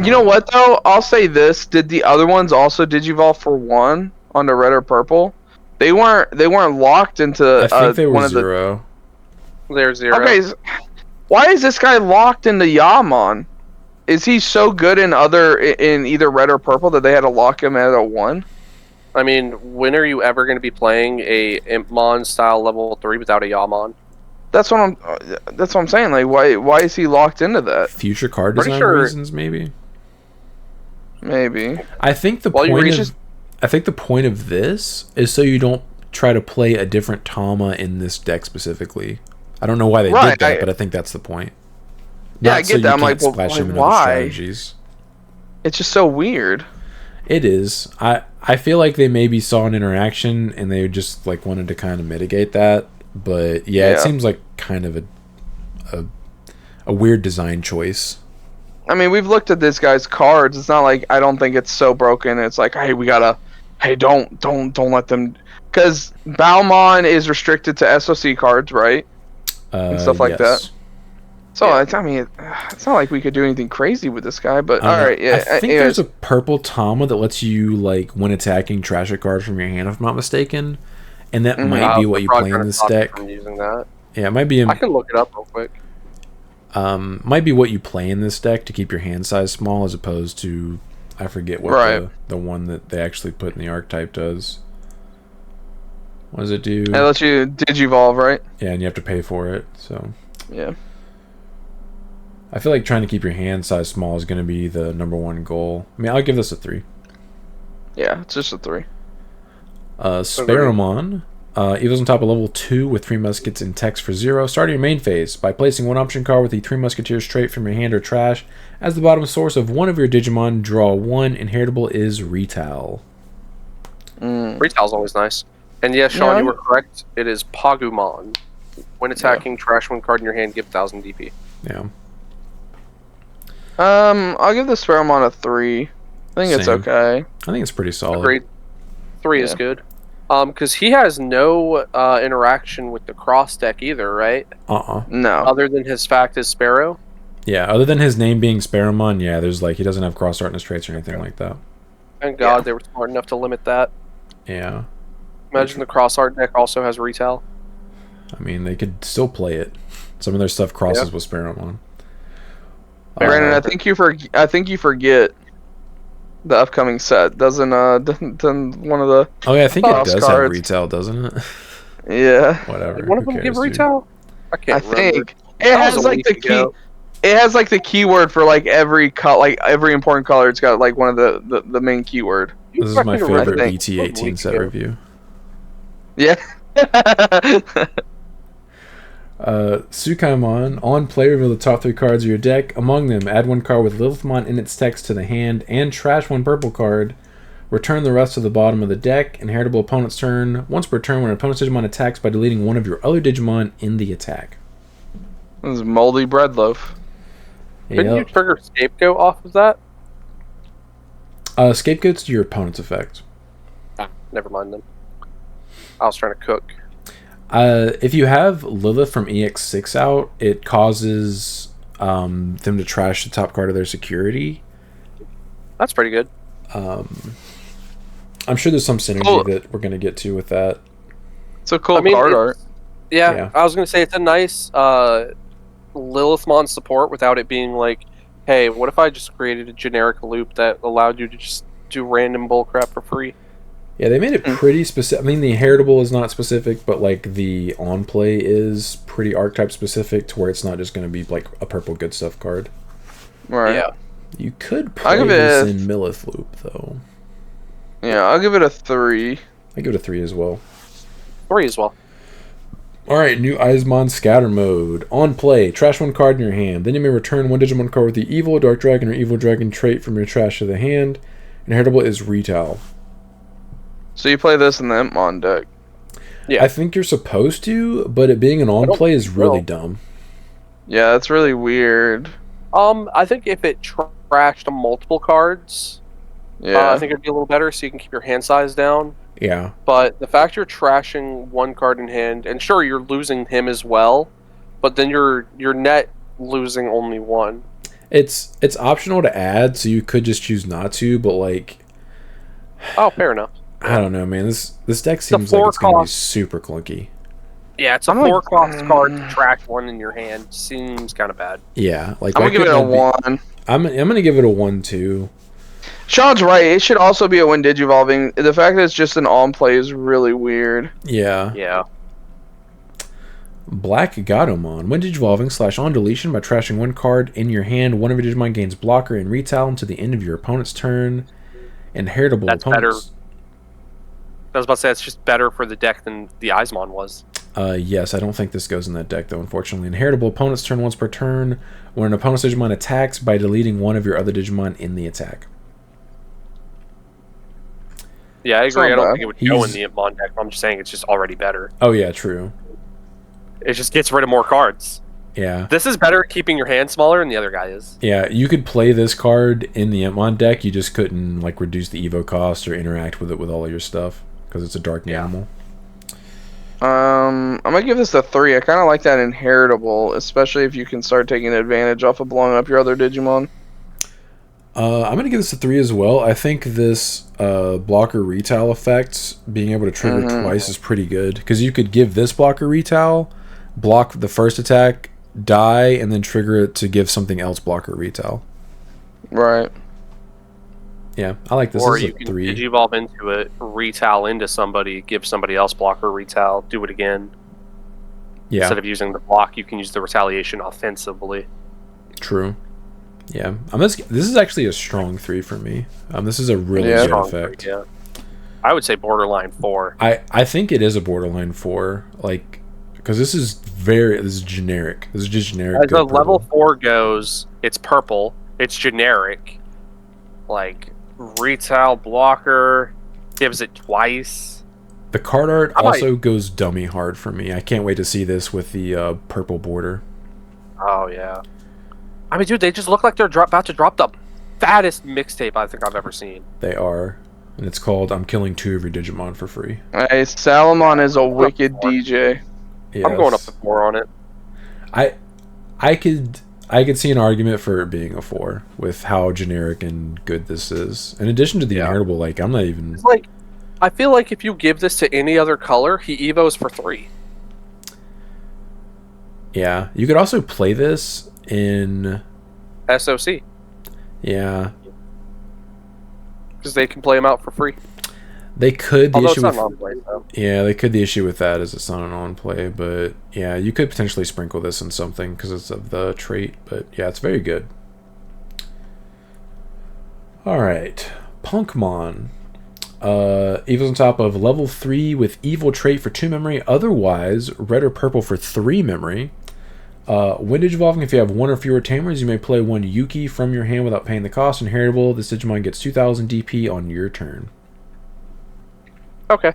You know what though? I'll say this: did the other ones also digivolve for 1 on the red or purple? They weren't locked into. I think they were 0. They're 0. Okay, why is this guy locked into Yaman? Is he so good in either red or purple that they had to lock him at a 1? I mean, when are you ever going to be playing a Impmon style level 3 without a Yaman? That's what I'm saying. Like, why is he locked into that? Future card design reasons, maybe. Maybe. I think the point of this is so you don't try to play a different Tama in this deck specifically. I don't know why they did that, but I think that's the point. Yeah, I get that. I'm like, why? It's just so weird. It is. I feel like they maybe saw an interaction and they just like wanted to kind of mitigate that. But yeah, it seems like kind of a weird design choice. I mean, we've looked at this guy's cards. It's not like I don't think it's so broken. It's like, hey, don't let them, because Baumon is restricted to SOC cards, right? And stuff like that. So I mean, it's not like we could do anything crazy with this guy. But all right, yeah. I think there's a purple Tama that lets you like when attacking trash a card from your hand, if I'm not mistaken. And that might be what you play in this deck. Using that. Yeah, it might be. I can look it up real quick. Might be what you play in this deck to keep your hand size small, as opposed to I forget what the one that they actually put in the archetype does. What does it do? It lets you digivolve, right? Yeah, and you have to pay for it. So yeah, I feel like trying to keep your hand size small is going to be the #1 goal. I mean, I'll give this a 3. Yeah, it's just a 3. Sparamon. Evil's on top of level 2 with 3 muskets and text for 0. Start your main phase by placing one option card with the 3 musketeers trait from your hand or trash as the bottom source of one of your Digimon. Draw 1. Inheritable is Retail. Retail's always nice. And yeah, Sean, you were correct. It is Pagumon. When attacking, trash one card in your hand, give 1000 DP. Yeah. I'll give the Sparrowmon a 3. I think it's Same. okay. I think it's pretty solid. Agreed. 3 is good. Because he has no interaction with the cross deck either, right? No. Other than his fact is Sparrow. Yeah, other than his name being Sparrowmon, yeah, there's like, he doesn't have cross art in his traits or anything like that. Thank God they were smart enough to limit that. Yeah. Imagine the cross art deck also has Retail. I mean, they could still play it. Some of their stuff crosses with Sparrowmon. Brandon, I think you forget the upcoming set. Doesn't one of the Oh yeah, I think it does have cards. Retail, doesn't it? Yeah. Whatever. Did one of who them give cares, dude? Retail? I can't I remember. think it has was a like the week key. ago. It has like the keyword for like every every important color. It's got like one of the main keyword. This is my favorite think. BT18 set review. Yeah. Tsukaimon. On play, reveal the top 3 cards of your deck. Among them, add 1 card with Lilithmon in its text to the hand, and trash 1 purple card. Return the rest to the bottom of the deck. Inheritable opponent's turn. Once per turn, when an opponent's Digimon attacks by deleting one of your other Digimon in the attack. This is moldy bread loaf. Couldn't you trigger Scapegoat off of that? Scapegoat's to your opponent's effect. Never mind then. I was trying to cook. If you have Lilith from EX6 out, it causes them to trash the top card of their security. That's pretty good. I'm sure there's some synergy that we're going to get to with that. It's a cool card art. Yeah, I was going to say it's a nice Lilithmon support without it being like, hey, what if I just created a generic loop that allowed you to just do random bullcrap for free? Yeah, they made it pretty specific. I mean, the inheritable is not specific, but like the on play is pretty archetype specific to where it's not just going to be like a purple good stuff card. Right. Yeah. You could play this in Millith Loop, though. Yeah, I'll give it a 3. I give it a 3 as well. 3 as well. Alright, new Eismon Scatter Mode. On play, trash 1 card in your hand. Then you may return 1 Digimon card with the Evil, Dark Dragon, or Evil Dragon trait from your trash to the hand. Inheritable is Retail. So you play this in the Impmon deck. Yeah. I think you're supposed to, but it being an on play is really dumb. Yeah, that's really weird. I think if it trashed multiple cards, I think it'd be a little better so you can keep your hand size down. Yeah. But the fact you're trashing 1 card in hand, and sure, you're losing him as well, but then you're net losing only 1. It's optional to add, so you could just choose not to, but like... Oh, fair enough. I don't know, man. This deck seems like it's going to be super clunky. Yeah, it's a 4-cost card to trash 1 in your hand. Seems kind of bad. Yeah, like I'm gonna give it a 1. I'm gonna give it a 1 too. Sean's right. It should also be a when Digivolving. The fact that it's just an on play is really weird. Yeah. Yeah. Black Gatomon. When Digivolving / on deletion by trashing 1 card in your hand, one of your Digimon gains blocker and retail until the end of your opponent's turn. Inheritable That's opponents. better. I was about to say it's just better for the deck than the Eismon was. Yes, I don't think this goes in that deck though, unfortunately. Inheritable opponent's turn once per turn. When an opponent's Digimon attacks by deleting one of your other Digimon in the attack. Yeah, I agree. I don't think it would go in He's- the Impmon deck. I'm just saying it's just already better. Oh yeah, true. It just gets rid of more cards. Yeah. This is better at keeping your hand smaller than the other guy is. Yeah, you could play this card in the Entmon deck, you just couldn't like reduce the Evo cost or interact with it with all of your stuff, because it's a dark animal. I'm gonna give this a 3. I kind of like that inheritable, especially if you can start taking advantage off of blowing up your other Digimon. I'm going to give this a 3 as well. I think this blocker retail effect, being able to trigger twice is pretty good, because you could give this blocker retail, block the first attack, die, and then trigger it to give something else blocker retail. Right. Yeah, I like this. Or This is you a can 3. Digivolve into it, retail into somebody, give somebody else blocker retail, do it again. Yeah, Instead of using the block, you can use the retaliation offensively. true. Yeah, this is actually a strong 3 for me. This is a really good Strong effect. three, yeah. I would say borderline 4. I think it is a borderline 4, like, because this is generic. This is just generic. As a level 4 goes, it's purple. It's generic. Like, retail blocker gives it twice. The card art also goes dummy hard for me. I can't wait to see this with the purple border. Oh, yeah. I mean, dude, they just look like they're about to drop the fattest mixtape I think I've ever seen. They are. And it's called I'm Killing 2 of Your Digimon for Free. Hey, Salamon is a wicked DJ. Yes. I'm going up to 4 on it. I could see an argument for it being a 4 with how generic and good this is. In addition to the inheritable, like, I'm not even... It's like, I feel like if you give this to any other color, he evos for 3. Yeah. You could also play this in... SOC. Yeah. Because they can play them out for free. They could. Although it's not an on-play, though. Yeah, they could. The issue with that is it's not an on-play, but yeah, you could potentially sprinkle this in something because it's of the trait, but yeah, it's very good. Alright. Punkmon. Evil's on top of level 3 with evil trait for 2 memory, otherwise red or purple for 3 memory. When Digivolving, if you have 1 or fewer tamers, you may play 1 Yuki from your hand without paying the cost. Inheritable, this Digimon gets 2000 DP on your turn. Okay.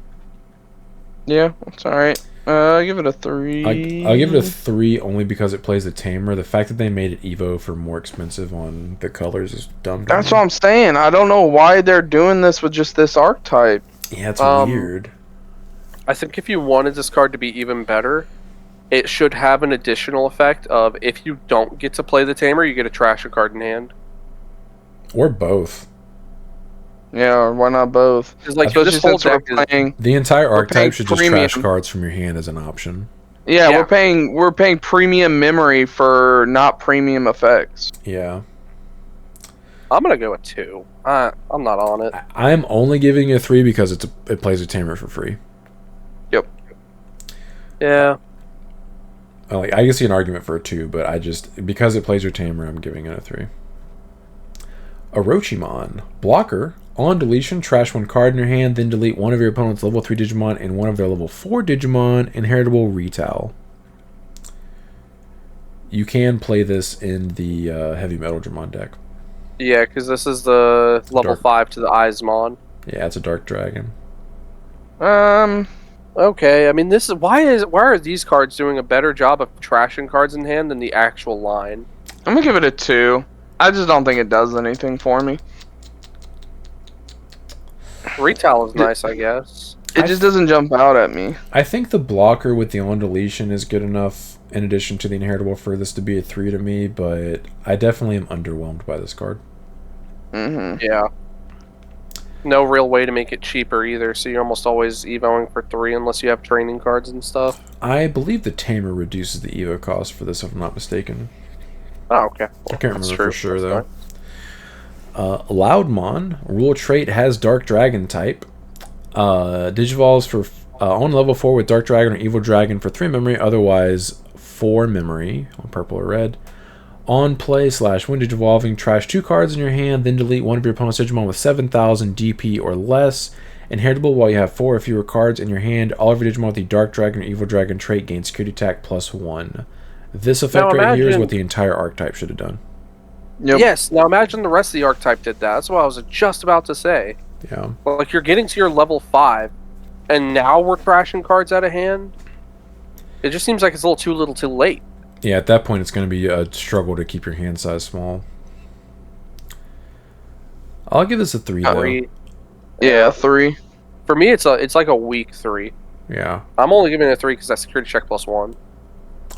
Yeah, that's alright. I give it a 3. I'll give it a 3 only because it plays the tamer. The fact that they made it Evo for more expensive on the colors is dumb. That's what I'm saying. I don't know why they're doing this with just this archetype. Yeah, it's weird. I think if you wanted this card to be even better, it should have an additional effect of if you don't get to play the tamer, you get to trash a card in hand. Or both. Yeah, or why not both? Like, especially this whole since we're deck playing. The entire archetype should just premium. trash cards from your hand as an option. Yeah, we're paying premium memory for not premium effects. Yeah. I'm gonna go with 2. I'm not on it. I'm only giving it a 3 because it plays a tamer for free. Yep. Yeah. Like, I can see an argument for a 2, but because it plays your tamer, I'm giving it a 3. Orochimon. Blocker. On deletion, trash 1 card in your hand, then delete 1 of your opponent's level 3 Digimon and 1 of their level 4 Digimon. Inheritable retail. You can play this in the Heavy Metal Dramon deck. Yeah, because this is the level 5 to the Eismon. Yeah, it's a Dark Dragon. Okay, I mean, this is why are these cards doing a better job of trashing cards in hand than the actual line? I'm gonna give it a 2. I just don't think it does anything for me. Retail is nice, I guess. It just doesn't jump out at me. I think the blocker with the on deletion is good enough in addition to the inheritable for this to be a 3 to me, but I definitely am underwhelmed by this card. Mm-hmm. Yeah. No real way to make it cheaper either, so you're almost always evoing for 3 unless you have training cards and stuff. I believe the tamer reduces the evo cost for this, if I'm not mistaken. Oh, okay. Well, I can't remember for sure, That's though. Loudmon. Rule trait has Dark Dragon type. Digivolves for on level 4 with Dark Dragon or Evil Dragon for 3 memory, otherwise 4 memory on purple or red. On play / when Digivolving, trash 2 cards in your hand, then delete 1 of your opponent's Digimon with 7,000 DP or less. Inheritable while you have 4 or fewer cards in your hand. All of your Digimon with the Dark Dragon or Evil Dragon trait gain security attack +1. This effect right here is what the entire archetype should have done. Yep. Yes, now imagine the rest of the archetype did that. That's what I was just about to say. Yeah. Like, you're getting to your level 5, and now we're trashing cards out of hand? It just seems like it's a little too late. Yeah, at that point it's going to be a struggle to keep your hand size small. I'll give this a 3, though. 3. Yeah, 3. For me, it's like a weak 3. Yeah. I'm only giving it a 3 because that's security check +1.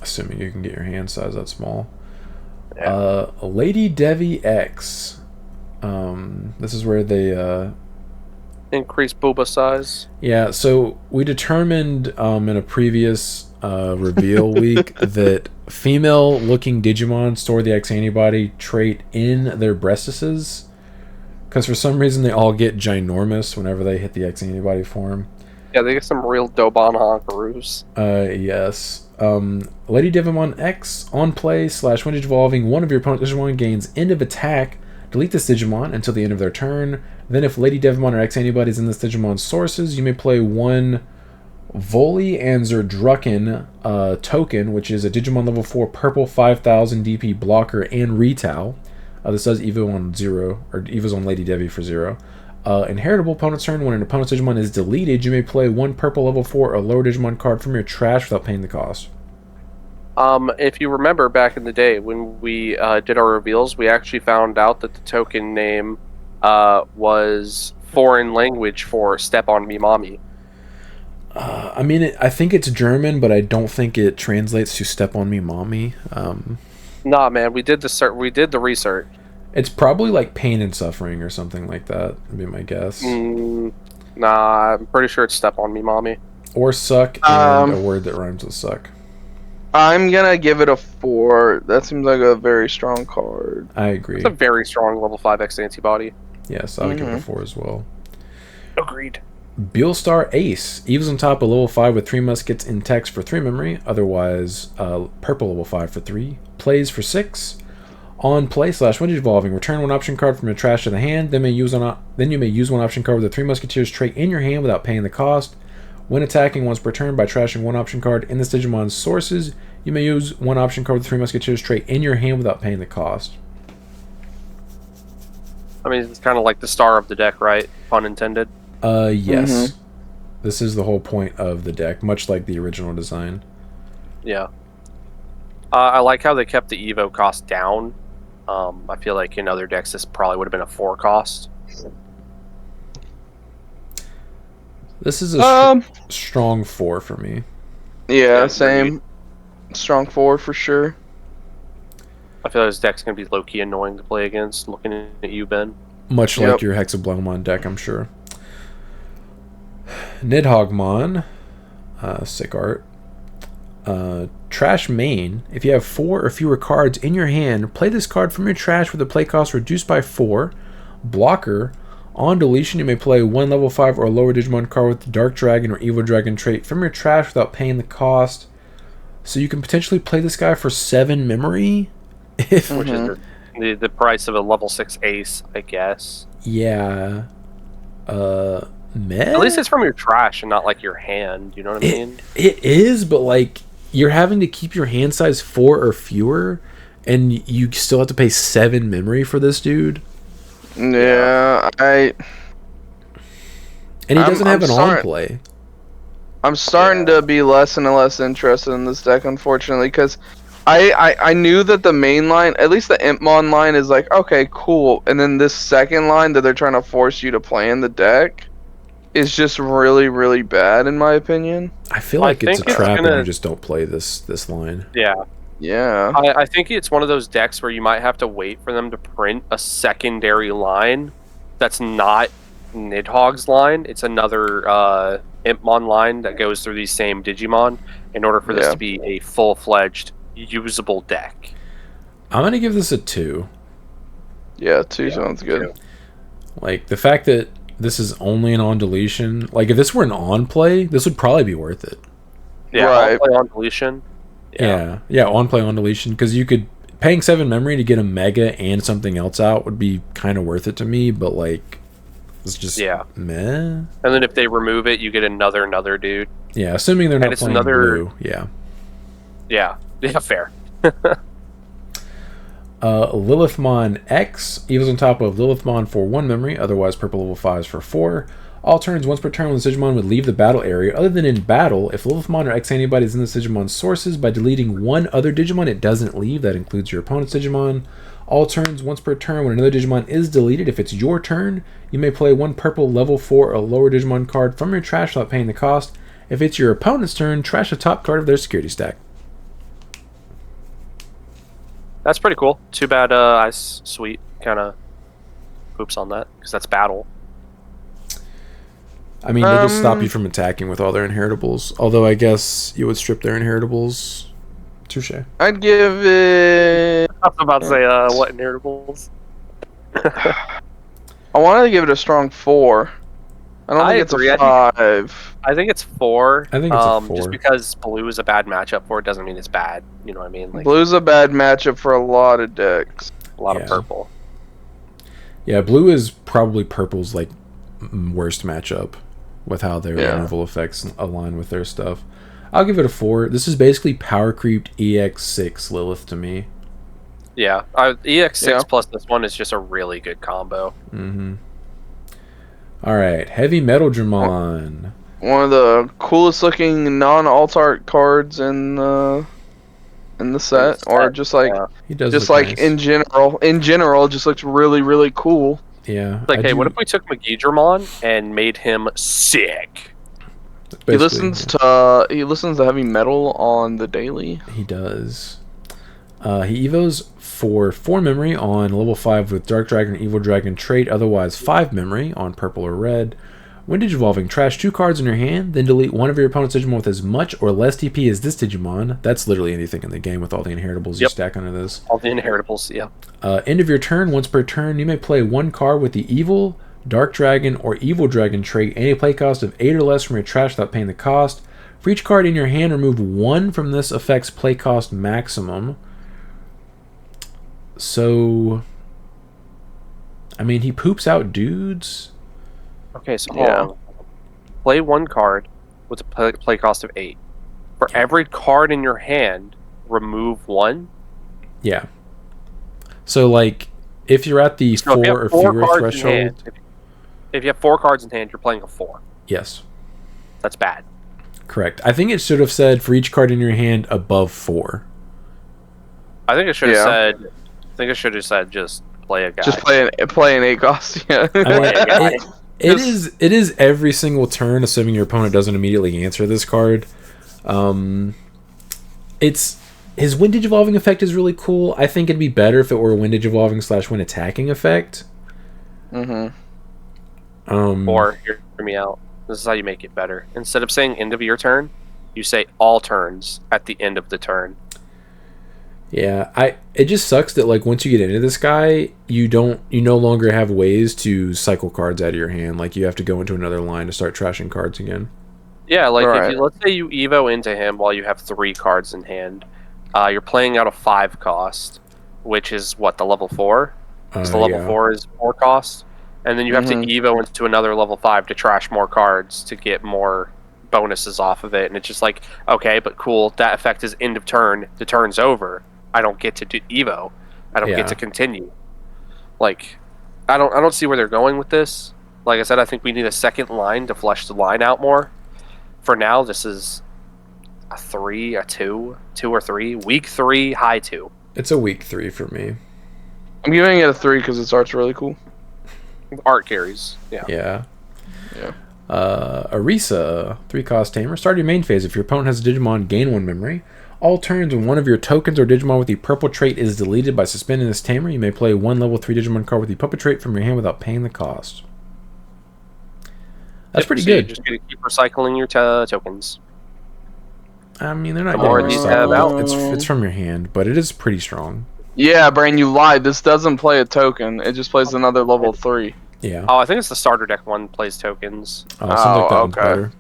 Assuming you can get your hand size that small. Yeah. Lady Devi X. This is where they Increase booba size. Yeah, so we determined in a previous reveal week that female-looking Digimon store the X antibody trait in their breastises, because for some reason they all get ginormous whenever they hit the X antibody form. Yeah, they get some real Dobon honkaroos. Yes. Lady Devimon X on play / when Digivolving, 1 of your opponent's Digimon gains end of attack, Delete this Digimon until the end of their turn. Then if Lady Devimon or X antibodies in this Digimon's sources, you may play one Voli and Zerdrucken token, which is a Digimon level 4 purple 5000 DP blocker and retail. This does Evo on 0, or Evo's on Lady Devi for 0. Inheritable opponent's turn. When an opponent's Digimon is deleted, you may play one purple level 4 or lower Digimon card from your trash without paying the cost. If you remember back in the day when we did our reveals, we actually found out that the token name was foreign language for "Step on Me, Mommy." I mean, I think it's German, but I don't think it translates to "Step on Me, Mommy." Nah, man, we did the research. It's probably like pain and suffering or something like that, would be my guess. Nah, I'm pretty sure it's "Step on Me, Mommy." Or suck and a word that rhymes with suck. I'm gonna give it a 4. That seems like a very strong card. I agree. It's a very strong level 5X antibody. Yes, I would give it a 4 as well. Agreed. Beelstar Ace. Eva's on top of level 5 with 3 muskets in text for 3 memory. Otherwise, purple level 5 for 3. Plays for 6. On play / when evolving, return one option card from your trash to the hand. Then you may use one option card with the 3 Musketeers trait in your hand without paying the cost. When attacking once per turn by trashing one option card in this Digimon's sources, you may use one option card with the 3 Musketeers trait in your hand without paying the cost. I mean, it's kind of like the star of the deck, right? Pun intended. Yes. This is the whole point of the deck, much like the original design. Yeah. I like how they kept the Evo cost down. I feel like in other decks this probably would have been a 4 cost. This is a strong 4 for me. Yeah, same. Strong 4 for sure. I feel like this deck's going to be low-key annoying to play against, looking at you, Ben. Much like your Hexablomon deck, I'm sure. Nidhoggmon. Sick art. Trash main. If you have 4 or fewer cards in your hand, play this card from your trash with a play cost reduced by 4. Blocker. On deletion, you may play one level 5 or lower Digimon card with the Dark Dragon or Evil Dragon trait from your trash without paying the cost. So you can potentially play this guy for 7 memory. Which is the price of a level 6 ace, I guess. Yeah. Meh? At least it's from your trash and not like your hand, you know what I mean? It is, but like, you're having to keep your hand size 4 or fewer, and you still have to pay 7 memory for this dude. Yeah, and he doesn't have an on play. I'm starting to be less and less interested in this deck, unfortunately, because I knew that the main line, at least the Impmon line, is like, okay, cool, and then this second line that they're trying to force you to play in the deck is just really, really bad, in my opinion. I feel like it's a trap and you just don't play this line. Yeah. Yeah. I think it's one of those decks where you might have to wait for them to print a secondary line that's not Nidhogg's line. It's another Impmon line that goes through these same Digimon in order for this to be a full-fledged, usable deck. I'm going to give this a 2. Yeah, 2 sounds good. Like, the fact that this is only an on deletion, like, if this were an on play, this would probably be worth it. Yeah, right. On play on deletion. Yeah, on play on deletion, because you could paying 7 memory to get a mega and something else out would be kind of worth it to me, but like it's just meh. And then if they remove it, you get another dude. Yeah, assuming they're not playing blue. Yeah, fair. Lilithmon X. Evil's on top of Lilithmon for 1 memory, otherwise purple level 5s for 4. All turns once per turn when the Digimon would leave the battle area, other than in battle, if Lilithmon or X antibody is in the Digimon's sources, by deleting one other Digimon it doesn't leave, that includes your opponent's Digimon. All turns once per turn when another Digimon is deleted, if it's your turn, you may play one purple level 4 or lower Digimon card from your trash without paying the cost. If it's your opponent's turn, trash the top card of their security stack. That's pretty cool. Too bad Ice Sweet kind of poops on that, because that's battle. I mean, they just stop you from attacking with all their inheritables. Although I guess you would strip their inheritables. Touche. I'd give it... I was about to say, what inheritables? I wanted to give it a strong 4. I don't think it's a 5. I think it's 4. I think it's a 4. Just because blue is a bad matchup for it doesn't mean it's bad. You know what I mean? Like, blue's a bad matchup for a lot of decks. A lot of purple. Yeah, blue is probably purple's like worst matchup with how their removal effects align with their stuff. I'll give it a 4. This is basically power creeped EX6 Lilith to me. Yeah, EX6 plus this one is just a really good combo. Mm-hmm. All right, Heavy Metal Dramon. One of the coolest looking non-alt art cards in the set, or just like he does just look like nice. in general. In general, it just looks really cool. Yeah. Like, hey, what if we took McGee and made him sick? He listens to heavy metal on the daily. He does. He evos for 4 memory on level 5 with Dark Dragon, Evil Dragon trait, otherwise 5 memory on purple or red. When Digivolving, trash 2 cards in your hand, then delete one of your opponent's Digimon with as much or less TP as this Digimon. That's literally anything in the game with all the inheritables you stack under this. All the inheritables, yeah. End of your turn, once per turn, you may play 1 card with the Evil, Dark Dragon, or Evil Dragon trait, any play cost of 8 or less from your trash without paying the cost. For each card in your hand, remove 1 from this effect's play cost maximum. So, I mean, he poops out dudes. Okay, so hold on. Play 1 card with a play cost of 8. For every card in your hand, remove 1? Yeah. So, like, if you're at the 4 or fewer threshold... If you have 4 cards in hand, you're playing a 4. Yes. That's bad. Correct. I think it should have said for each card in your hand above 4. I think it should have said... I think it should have said just play a guy. Just play an 8 cost, yeah. I mean, it is every single turn, assuming your opponent doesn't immediately answer this card. It's his Wind Digivolving effect is really cool. I think it'd be better if it were a Wind Digivolving / Wind Attacking effect. Or hear me out. This is how you make it better. Instead of saying end of your turn, you say all turns at the end of the turn. Yeah, it just sucks that like once you get into this guy, you no longer have ways to cycle cards out of your hand. Like you have to go into another line to start trashing cards again. Yeah, like if let's say you Evo into him while you have 3 cards in hand, you're playing out a 5 cost, which is what, the level 4? So the level 4 is 4 cost, and then you have to Evo into another level 5 to trash more cards to get more bonuses off of it, and it's just like, okay, but cool, that effect is end of turn, the turn's over. I don't get to do Evo. I don't get to continue. Like, I don't see where they're going with this. Like I said, I think we need a second line to flesh the line out more. For now, this is a 3, a 2 or 3. Week 3, high 2. It's a week 3 for me. I'm giving it a 3 because its art's really cool. Art carries. Yeah. Arisa, 3 cost tamer. Start your main phase. If your opponent has a Digimon, gain 1 memory. All turns when one of your tokens or Digimon with the purple trait is deleted by suspending this tamer, you may play 1 level 3 Digimon card with the puppet trait from your hand without paying the cost. That's pretty good. You're just going to keep recycling your tokens. I mean, they're not more of these have out. It's from your hand, but it is pretty strong. Yeah, Brain, you lied. This doesn't play a token. It just plays another level 3. Yeah. Oh, I think it's the starter deck one plays tokens. Oh, like that one's better.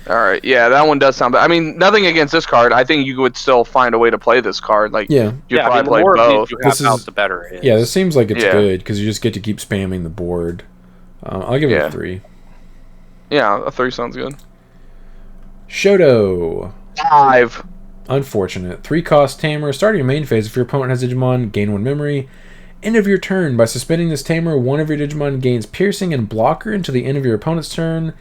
Alright, yeah, that one does sound better. I mean, nothing against this card. I think you would still find a way to play this card. Like, you'd probably play both. The better it is. Yeah, this seems like it's good, because you just get to keep spamming the board. I'll give it a 3. Yeah, a 3 sounds good. Shoto. 5. Unfortunate. 3 cost tamer. Start your main phase. If your opponent has Digimon, gain 1 memory. End of your turn. By suspending this tamer, one of your Digimon gains piercing and blocker until the end of your opponent's turn.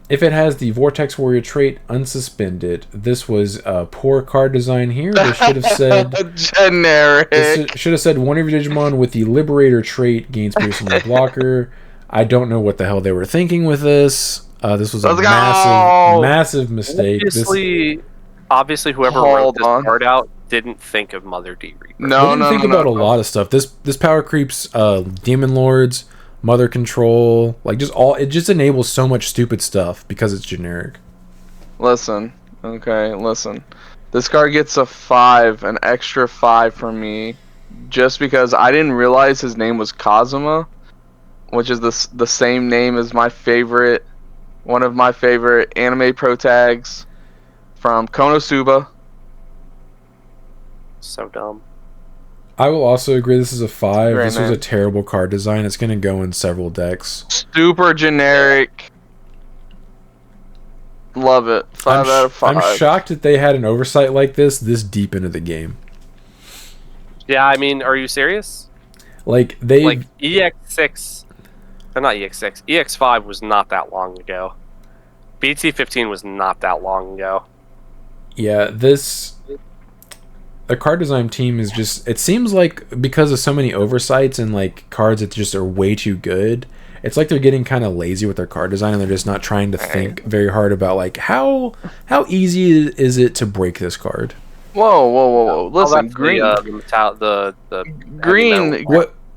If it has the Vortex Warrior trait, unsuspended. This was a poor card design here. They should have said... generic. Should have said one of your Digimon with the Liberator trait gains piercing and blocker. I don't know what the hell they were thinking with this. This was a massive mistake. Obviously, whoever wrote this card out didn't think of Mother D. Reaper. They didn't think about a lot of stuff. This power creeps Demon Lords, Mother Control, like it just enables so much stupid stuff because it's generic. Listen. This card gets a 5, an extra 5 from me, just because I didn't realize his name was Kazuma, which is the same name as one of my favorite anime protags from Konosuba. So dumb. I will also agree this is a 5. Great This was a name. terrible card design. It's going to go in several decks. Super generic. Love it. 5 out of 5. I'm shocked that they had an oversight like this deep into the game. Yeah, I mean, are you serious? Like, they... Like, EX6... not EX6. EX5 was not that long ago. BT15 was not that long ago. Yeah, the card design team is just... It seems like because of so many oversights and, like, cards that just are way too good, it's like they're getting kind of lazy with their card design and they're just not trying to think very hard about, like, how easy is it to break this card? Whoa. Listen, green. The Green.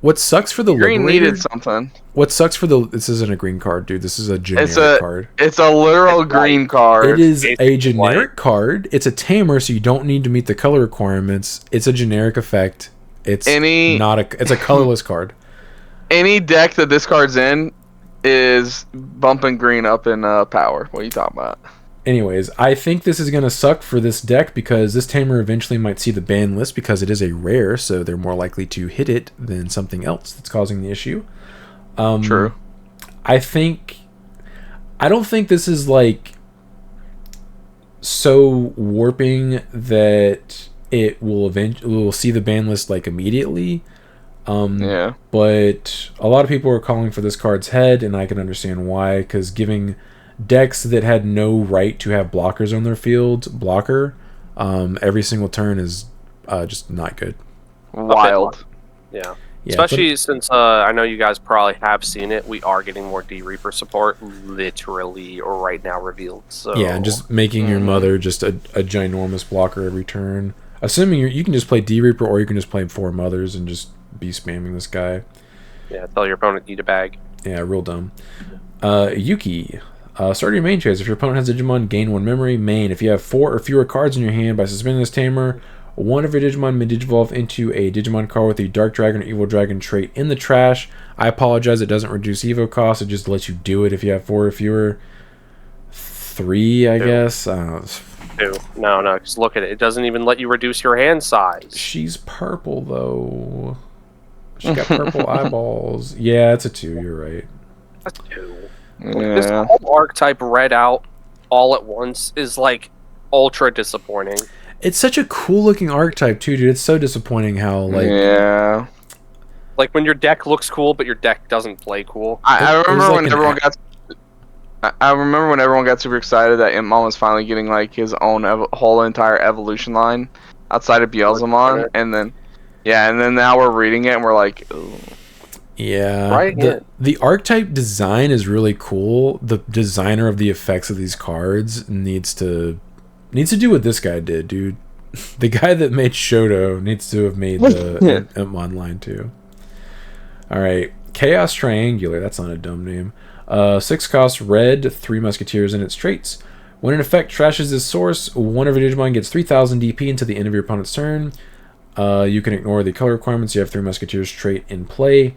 What sucks for the Green Liberator... needed something. What sucks for the... This isn't a green card, dude. This is a generic card. It's a literal green card. It is a generic card. It's a tamer, so you don't need to meet the color requirements. It's a generic effect. It's it's a colorless card. Any deck that this card's in is bumping green up in power. What are you talking about? Anyways, I think this is going to suck for this deck because this tamer eventually might see the ban list because it is a rare, so they're more likely to hit it than something else that's causing the issue. True. I don't think this is like so warping that it will see the ban list like immediately. Yeah. But a lot of people are calling for this card's head, and I can understand why, because giving decks that had no right to have blockers on their field blocker every single turn is just not good. Wild. Yeah. Yeah, Especially since I know you guys probably have seen it, we are getting more D-Reaper support literally right now revealed. So yeah, and just making your mother just a ginormous blocker every turn. Assuming you can just play D-Reaper or you can just play 4 mothers and just be spamming this guy. Yeah, tell your opponent to eat a bag. Yeah, real dumb. Yuki. Start your main phase. If your opponent has Digimon, gain 1 memory. Main. If you have 4 or fewer cards in your hand, by suspending this tamer, one of your Digimon may digivolve into a Digimon card with the Dark Dragon or Evil Dragon trait in the trash. I apologize, it doesn't reduce Evo cost. It just lets you do it if you have 4 or fewer. 3, I guess. 2. No, just look at it. It doesn't even let you reduce your hand size. She's purple, though. She's got purple eyeballs. Yeah, it's a 2, you're right. That's 2. Yeah. This whole archetype read out all at once is like ultra disappointing. It's such a cool looking archetype too, dude. It's so disappointing how like like when your deck looks cool but your deck doesn't play cool. I remember when everyone got. I remember when everyone got super excited that Impmon was finally getting like his own whole entire evolution line outside of Beelzemon, and then now we're reading it and we're like, ooh. Yeah, right. The archetype design is really cool. The designer of the effects of these cards needs to do what this guy did, dude. The guy that made Shoto needs to have made the Impmon line too. All right, Chaos Triangular. That's not a dumb name. 6 cost red, 3 Musketeers in its traits. When an effect trashes this source, one of your Digimon gets 3,000 DP until the end of your opponent's turn. You can ignore the color requirements. You have 3 Musketeers trait in play.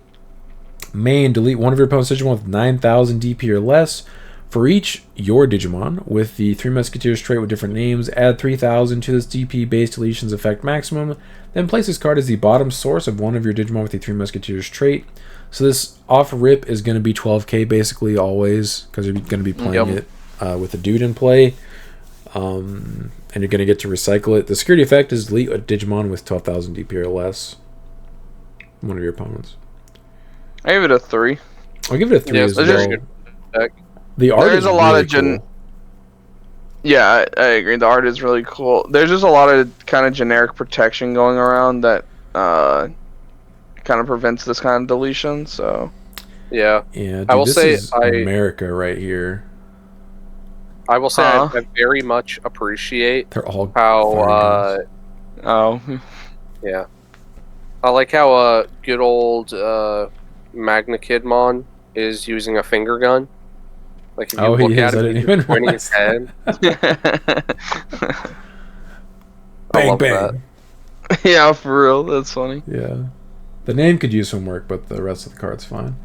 Main, delete one of your opponent's Digimon with 9,000 DP or less. For each your Digimon with the 3 Musketeers trait with different names, add 3,000 to this DP-based deletions effect maximum. Then place this card as the bottom source of one of your Digimon with the 3 Musketeers trait. So this off-rip is going to be 12k basically always, because you're going to be playing it with a dude in play. And you're going to get to recycle it. The security effect is delete a Digimon with 12,000 DP or less. One of your opponents. I give it a 3. I'll give it a 3 as well. Deck. The art There's is a lot really of cool. Yeah, I agree. The art is really cool. There's just a lot of kind of generic protection going around that kind of prevents this kind of deletion. So yeah, dude, I will this say is America right here. I will say I very much appreciate They're all how yeah, I like how good old Magna Kidmon is using a finger gun. Like if you look he is. at him, I didn't he's even pointing realize his head. Bang bang. Yeah, for real. That's funny. Yeah, the name could use some work, but the rest of the card's fine.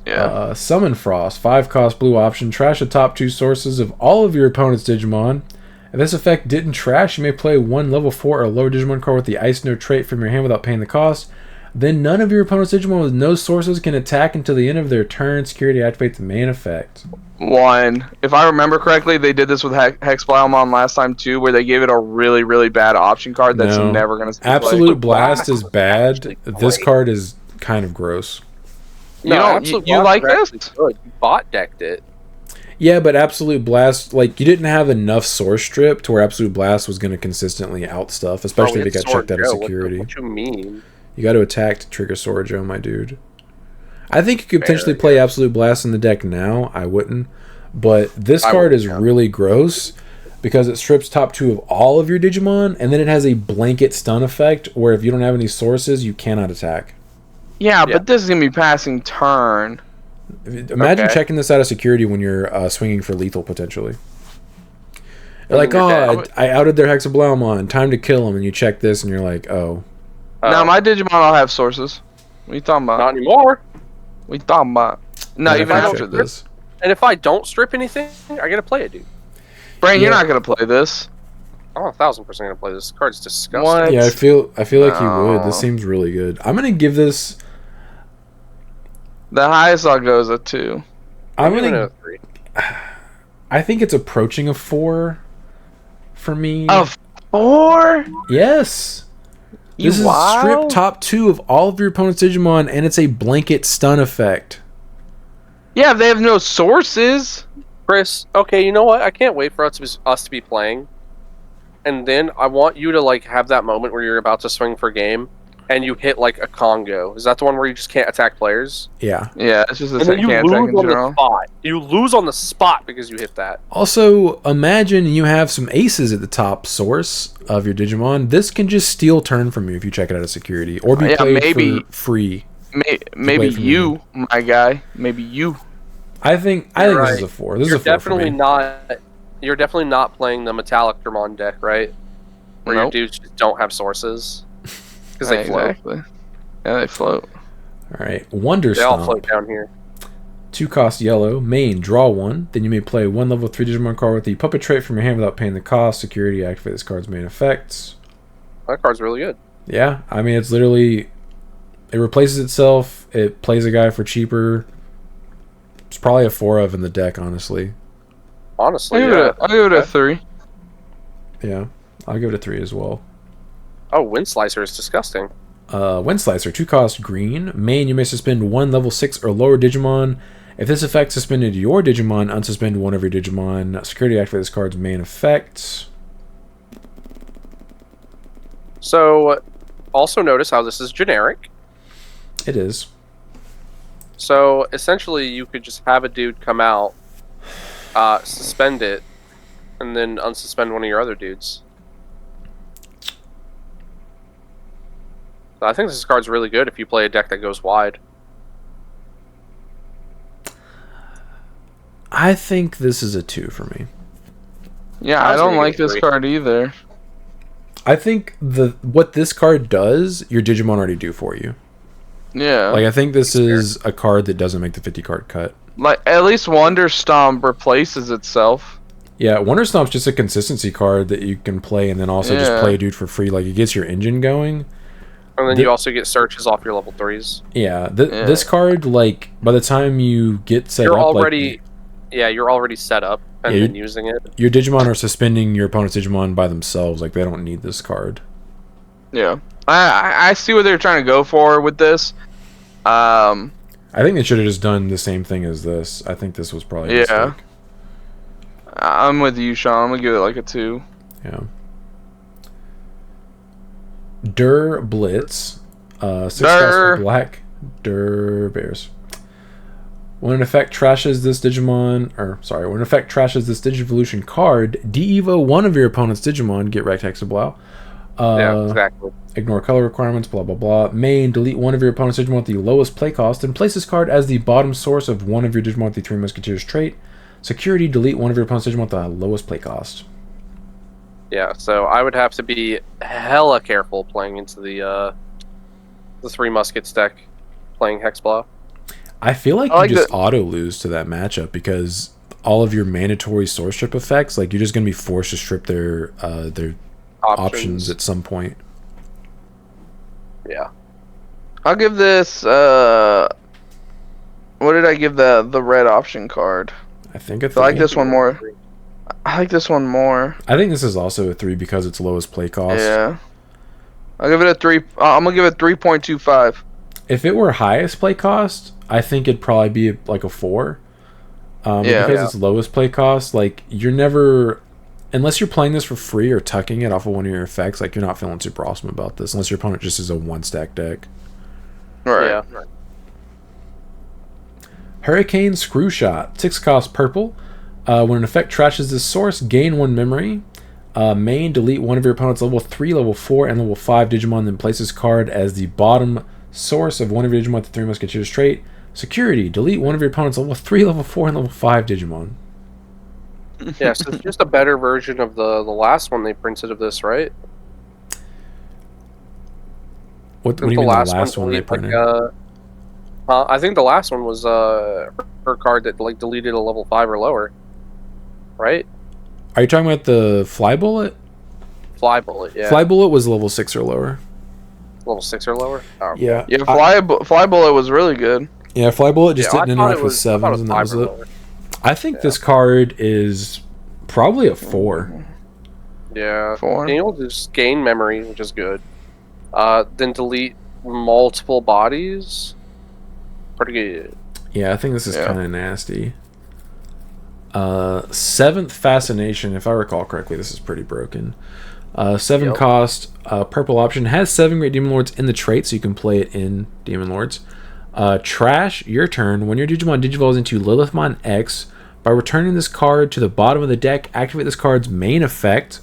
Yeah. Summon Frost, 5 cost blue option. Trash the top 2 sources of all of your opponent's Digimon. If this effect didn't trash, you may play one level 4 or lower Digimon card with the Ice No trait from your hand without paying the cost. Then none of your opponent's Digimon with no sources can attack until the end of their turn. Security activates the main effect. 1. If I remember correctly, they did this with Hexblaumon last time too, where they gave it a really, really bad option card that's No. never going to Absolute Blast is bad. Actually This great. card is kind of gross. You don't- you like this? Good. You bot decked it. Yeah, but Absolute Blast, like, you didn't have enough source strip to where Absolute Blast was going to consistently out stuff, especially if it got checked out of security. What you mean? You got to attack to trigger Sword Joe, my dude. I think you could potentially play Absolute Blast in the deck now. I wouldn't. But this card is really gross because it strips top 2 of all of your Digimon, and then it has a blanket stun effect where if you don't have any sources, you cannot attack. Yeah, but this is going to be passing turn. Imagine checking this out of security when you're swinging for lethal, potentially. You're like, oh, I outed their Hexablaumon. Time to kill him. And you check this, and you're like, oh. Now, my Digimon all have sources. What are you talking about? Not anymore. What are you talking about? No, And even if I after check this. And if I don't strip anything, I gotta play it, dude. Brain, you're not going to play this. I'm 1,000% gonna play this. This card's disgusting. What? Yeah, I feel like you would. Oh. This seems really good. I'm going to give this... The highest I'll go is a 2. I'm giving gonna. it a 3. I think it's approaching a 4 for me. A 4? Yes. You This is wild? strip top 2 of all of your opponent's Digimon, and it's a blanket stun effect. Yeah, they have no sources. Chris, okay, you know what? I can't wait for us to be playing. And then I want you to like have that moment where you're about to swing for game and you hit like a Congo. Is that the one where you just can't attack players? Yeah. Yeah, it's just a And then you can't lose attack in on the general. spot. You lose on the spot because you hit that. Also, imagine you have some aces at the top source of your Digimon. This can just steal turn from you if you check it out of security, or be played maybe for free. Maybe it from you, my guy. Maybe you. I think You're this right. is a 4. This You're is a 4 definitely for me. not. You're definitely not playing the Metallic Dramon deck, right? Where Nope. your dudes just don't have sources because they float. Exactly. Yeah, they float. All right, Wonder They all Stomp. float down here. 2 cost yellow. Main, draw 1. Then you may play 1 level 3 Digimon card with the puppet trait from your hand without paying the cost. Security, activate this card's main effects. That card's really good. Yeah, I mean, it's literally... It replaces itself. It plays a guy for cheaper. It's probably a 4 of in the deck, honestly. Honestly, I'll give it a 3. Yeah, I'll give it a 3 as well. Oh, Wind Slicer is disgusting. Wind Slicer, 2 cost green. Main, you may suspend 1 level 6 or lower Digimon. If this effect suspended your Digimon, unsuspend one of your Digimon. Security, activate this card's main effect. So, also notice how this is generic. It is. So, essentially, you could just have a dude come out, suspend it, and then unsuspend one of your other dudes. So I think this card's really good if you play a deck that goes wide. I think this is a 2 for me. Yeah, I I was don't gonna like give it a this 3. card either. I think what this card does, your Digimon already do for you. Yeah. Like, I think this is a card that doesn't make the 50 card cut. Like, at least Wonder Stomp replaces itself. Yeah, Wonder Stomp's just a consistency card that you can play and then also just Yeah. play a dude for free. Like, it gets your engine going. And then you also get searches off your level 3s. Yeah, this card, like, by the time you get set You're up, already, you're already set up and Yeah, then using it. your Digimon are suspending your opponent's Digimon by themselves. Like, they don't need this card. Yeah. I see what they're trying to go for with this. I think they should have just done the same thing as this. I think this was probably a Yeah. mistake. I'm with you, Sean. I'm gonna give it like a 2. Yeah. Der Blitz. 6 cost for black. Der Bears. When an effect trashes this Digimon, when an effect trashes this Digivolution card, de-evo one of your opponent's Digimon, get wrecked Hexablow. Yeah, exactly. Ignore color requirements, blah blah blah. Main, delete one of your opponent's Digimon with the lowest play cost, and place this card as the bottom source of one of your Digimon with the 3 Musketeers trait. Security, delete one of your opponent's Digimon with the lowest play cost. Yeah, so I would have to be hella careful playing into the 3 Muskets deck, playing Hexblow. I feel like I like you just auto lose to that matchup because all of your mandatory source strip effects, like you're just going to be forced to strip their options at some point. Yeah. I'll give this. What did I give the red option card? I think a 3. I like this one more. I like this one more. I think this is also a 3 because it's lowest play cost. Yeah. I'll give it a 3. I'm gonna give it 3.25. If it were highest play cost, I think it'd probably be like a 4. Because it's lowest play cost, like you're never, unless you're playing this for free or tucking it off of one of your effects, like you're not feeling super awesome about this, unless your opponent just is a 1-stack deck. Right. Yeah. Hurricane Screw Shot, 6 cost purple. When an effect trashes this source, gain 1 memory. Main, delete one of your opponent's level 3, level 4, and level 5 Digimon, then place this card as the bottom source of one of your Digimon with the 3 Musketeers trait. Security, delete one of your opponent's level 3, level 4, and level 5 Digimon. Yeah, so it's just a better version of the last one they printed of this, right? What do you mean the last one they delete, printed? I think the last one was her card that like deleted a level 5 or lower, right? Are you talking about the Fly Bullet? Fly Bullet, yeah. Fly Bullet was level 6 or lower. Level 6 or lower? Oh. Yeah. Yeah, Fly Bullet was really good. Yeah, Fly Bullet just Yeah, didn't I thought interact with I thought 7s, and that was 5 or it. lower. I think this card is probably a 4. Yeah. 4. And you'll just gain memory, which is good. Then delete multiple bodies. Pretty good. Yeah, I think this is kind of nasty. 7th Fascination, if I recall correctly, this is pretty broken. 7 cost, purple option, has 7 Great Demon Lords in the trait, so you can play it in Demon Lords. Trash, your turn. When your Digimon digivolves into Lilithmon X, by returning this card to the bottom of the deck, activate this card's main effect.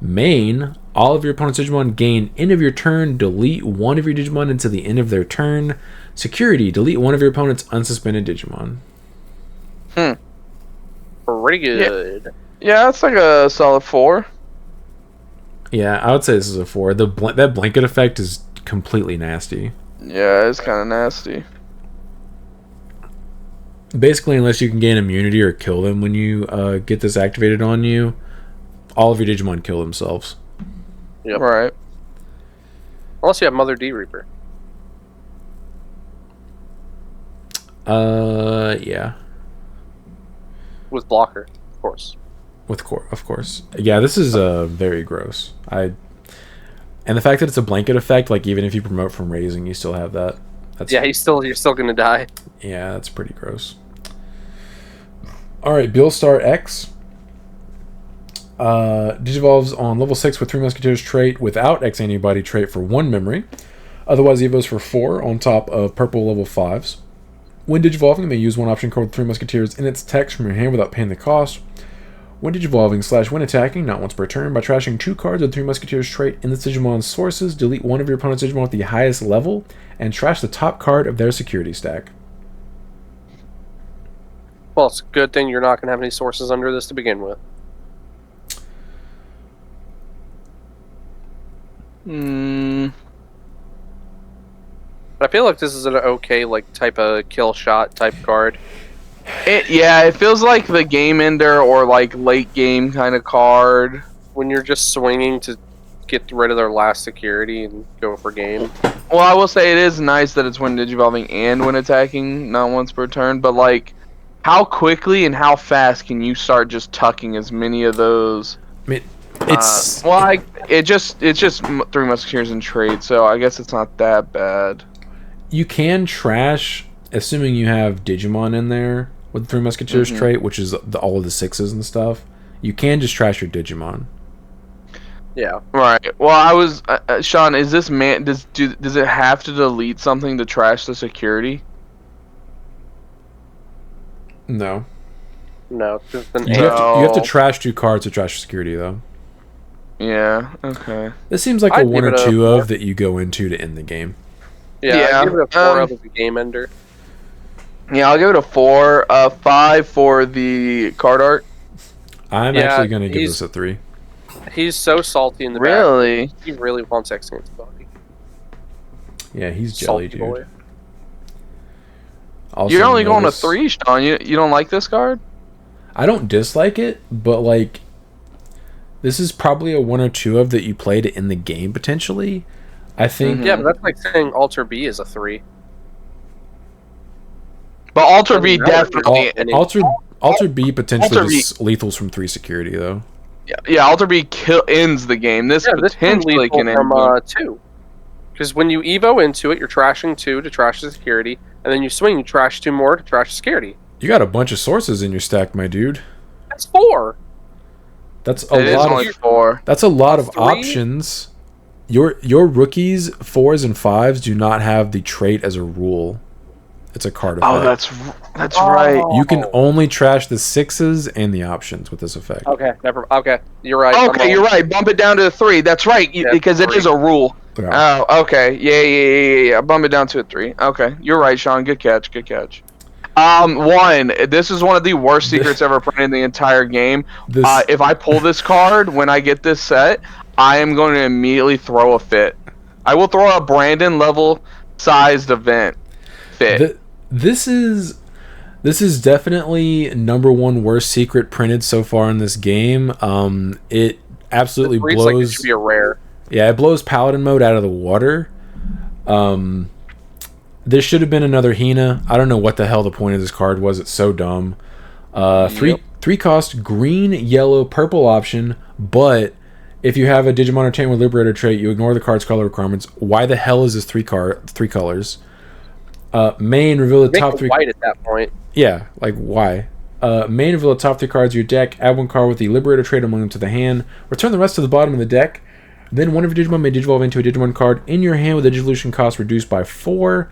Main, all of your opponent's Digimon gain end of your turn, delete one of your Digimon into the end of their turn. Security, delete one of your opponent's unsuspended Digimon. Pretty good. Yeah, that's like a solid 4. Yeah, I would say this is a 4. That blanket effect is completely nasty. Yeah, it's kind of nasty. Basically, unless you can gain immunity or kill them when you get this activated on you, all of your Digimon kill themselves. Yep. Right. Unless you have Mother D Reaper. Yeah. With blocker, of course. Of course. Yeah, this is very gross. And the fact that it's a blanket effect, like even if you promote from raising, you still have that. Yeah, you're still gonna die. Yeah, that's pretty gross. Alright, Beelstar X. Digivolves on level 6 with 3 Musketeers trait without X antibody trait for 1 memory. Otherwise, evos for 4 on top of purple level 5s. When digivolving, you may use one option card with 3 Musketeers in its text from your hand without paying the cost. When digivolving / when attacking, not once per turn, by trashing 2 cards with 3 Musketeers trait in the Digimon's sources, delete one of your opponent's Digimon with the highest level, and trash the top card of their security stack. Well, it's a good thing you're not gonna have any sources under this to begin with. But I feel like this is an okay type of kill shot type card. It feels like the game ender or like late game kind of card. When you're just swinging to get rid of their last security and go for game. Well, I will say it is nice that it's when digivolving and when attacking, not once per turn. But like, how quickly and how fast can you start just tucking as many of those? I mean, it's it's just 3 Musketeers in trade, so I guess it's not that bad. You can trash, assuming you have Digimon in there with the 3 Musketeers trait, which is all of the 6s and stuff. You can just trash your Digimon. Yeah. Right. Well, I was Sean. Is this does it have to delete something to trash the security? No. No. Just an You have to trash 2 cards to trash security, though. Yeah. Okay. This seems like I'd a 1 give or it a 2 4. of that you go into to end the game. Yeah, I'd give it a 4 of as a game ender. Yeah, I'll give it a 4. 5 for the card art. I'm actually going to give this a 3. He's so salty in the back. Really? He really wants X antibody. Yeah, he's jelly, Salty dude. boy. Also You're only going to notice- 3, Sean. You don't like this card? I don't dislike it, but like this is probably a 1 or 2 of that you played in the game potentially. I think. Yeah, but that's like saying Alter B is a 3. But Alter Doesn't B matter. definitely. Alter B potentially Alter B- just lethals from 3 security though. Yeah, Alter B ends the game. This potentially can end from 2. Because when you Evo into it, you're trashing 2 to trash the security, and then you swing, you trash 2 more to trash the security. You got a bunch of sources in your stack, my dude. That's 4. That's a lot of 4. That's a lot of 3? options. Your rookies 4s and 5s do not have the trait as a rule. It's a card effect. Oh, that's right. You can only trash the 6s and the options with this effect. Okay, okay, you're right. Okay, you're right. Bump it down to a 3. That's right, because it is a rule. Yeah. Oh, okay. Yeah. Bump it down to a 3. Okay, you're right, Sean. Good catch. This is one of the worst secrets ever printed in the entire game. If I pull this card when I get this set, I am going to immediately throw a fit. I will throw a Brandon level sized event fit. This is definitely number 1 worst secret printed so far in this game. It absolutely blows. Like it should be a rare. Yeah, it blows Paladin mode out of the water. There should have been another Hina. I don't know what the hell the point of this card was. It's so dumb. Three cost green, yellow, purple option, but if you have a Digimon Trading Liberator trait, you ignore the card's color requirements. Why the hell is this 3 colors? Main, reveal the top 3. White at that point. Yeah, like why? Main, reveal the top 3 cards of your deck. Add 1 card with the Liberator trait among them to the hand. Return the rest to the bottom of the deck. Then one of your Digimon may digivolve into a Digimon card in your hand with a Digivolution cost reduced by 4.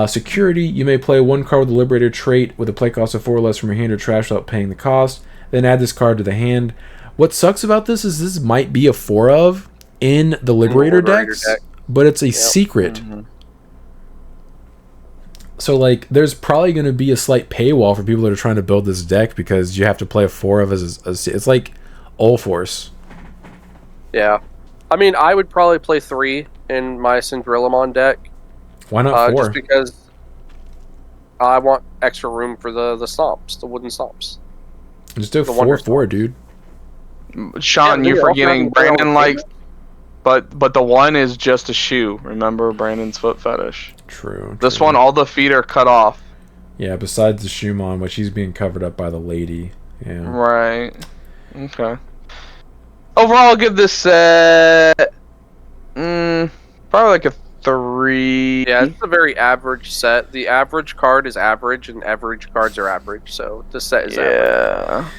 Security, you may play 1 card with the Liberator trait with a play cost of 4 or less from your hand or trash without paying the cost. Then add this card to the hand. What sucks about this is this might be a 4 of in the Liberator decks, but it's a secret. Mm-hmm. So, like, there's probably going to be a slight paywall for people that are trying to build this deck because you have to play a 4 of as it's like All Force. Yeah. I mean, I would probably play 3 in my Syndrillamon deck. Why not 4? Just because I want extra room for the stomps, the wooden stomps. Just do 4/4, dude. Sean, you're forgetting Brandon likes, but the 1 is just a shoe. Remember Brandon's foot fetish. True. This one, all the feet are cut off. Yeah, besides the Shumon, which he's being covered up by the lady. Yeah. Right. Okay. Overall, I'll give this set probably like a 3. Yeah, it's a very average set. The average card is average, and average cards are average. So this set is average.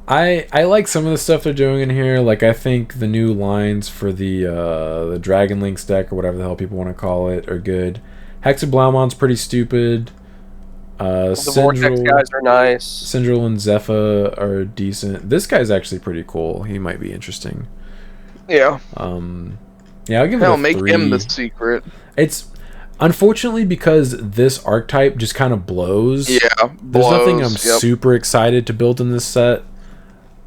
I like some of the stuff they're doing in here. Like, I think the new lines for the Dragon Links deck, or whatever the hell people want to call it, are good. Hexablaumon's pretty stupid. The Vortex guys are nice. Syndril and Zephyr are decent. This guy's actually pretty cool. He might be interesting. Yeah. Yeah, I'll give it a 3. Make him the secret. It's unfortunately because this archetype just kind of blows. Yeah, there's nothing I'm super excited to build in this set.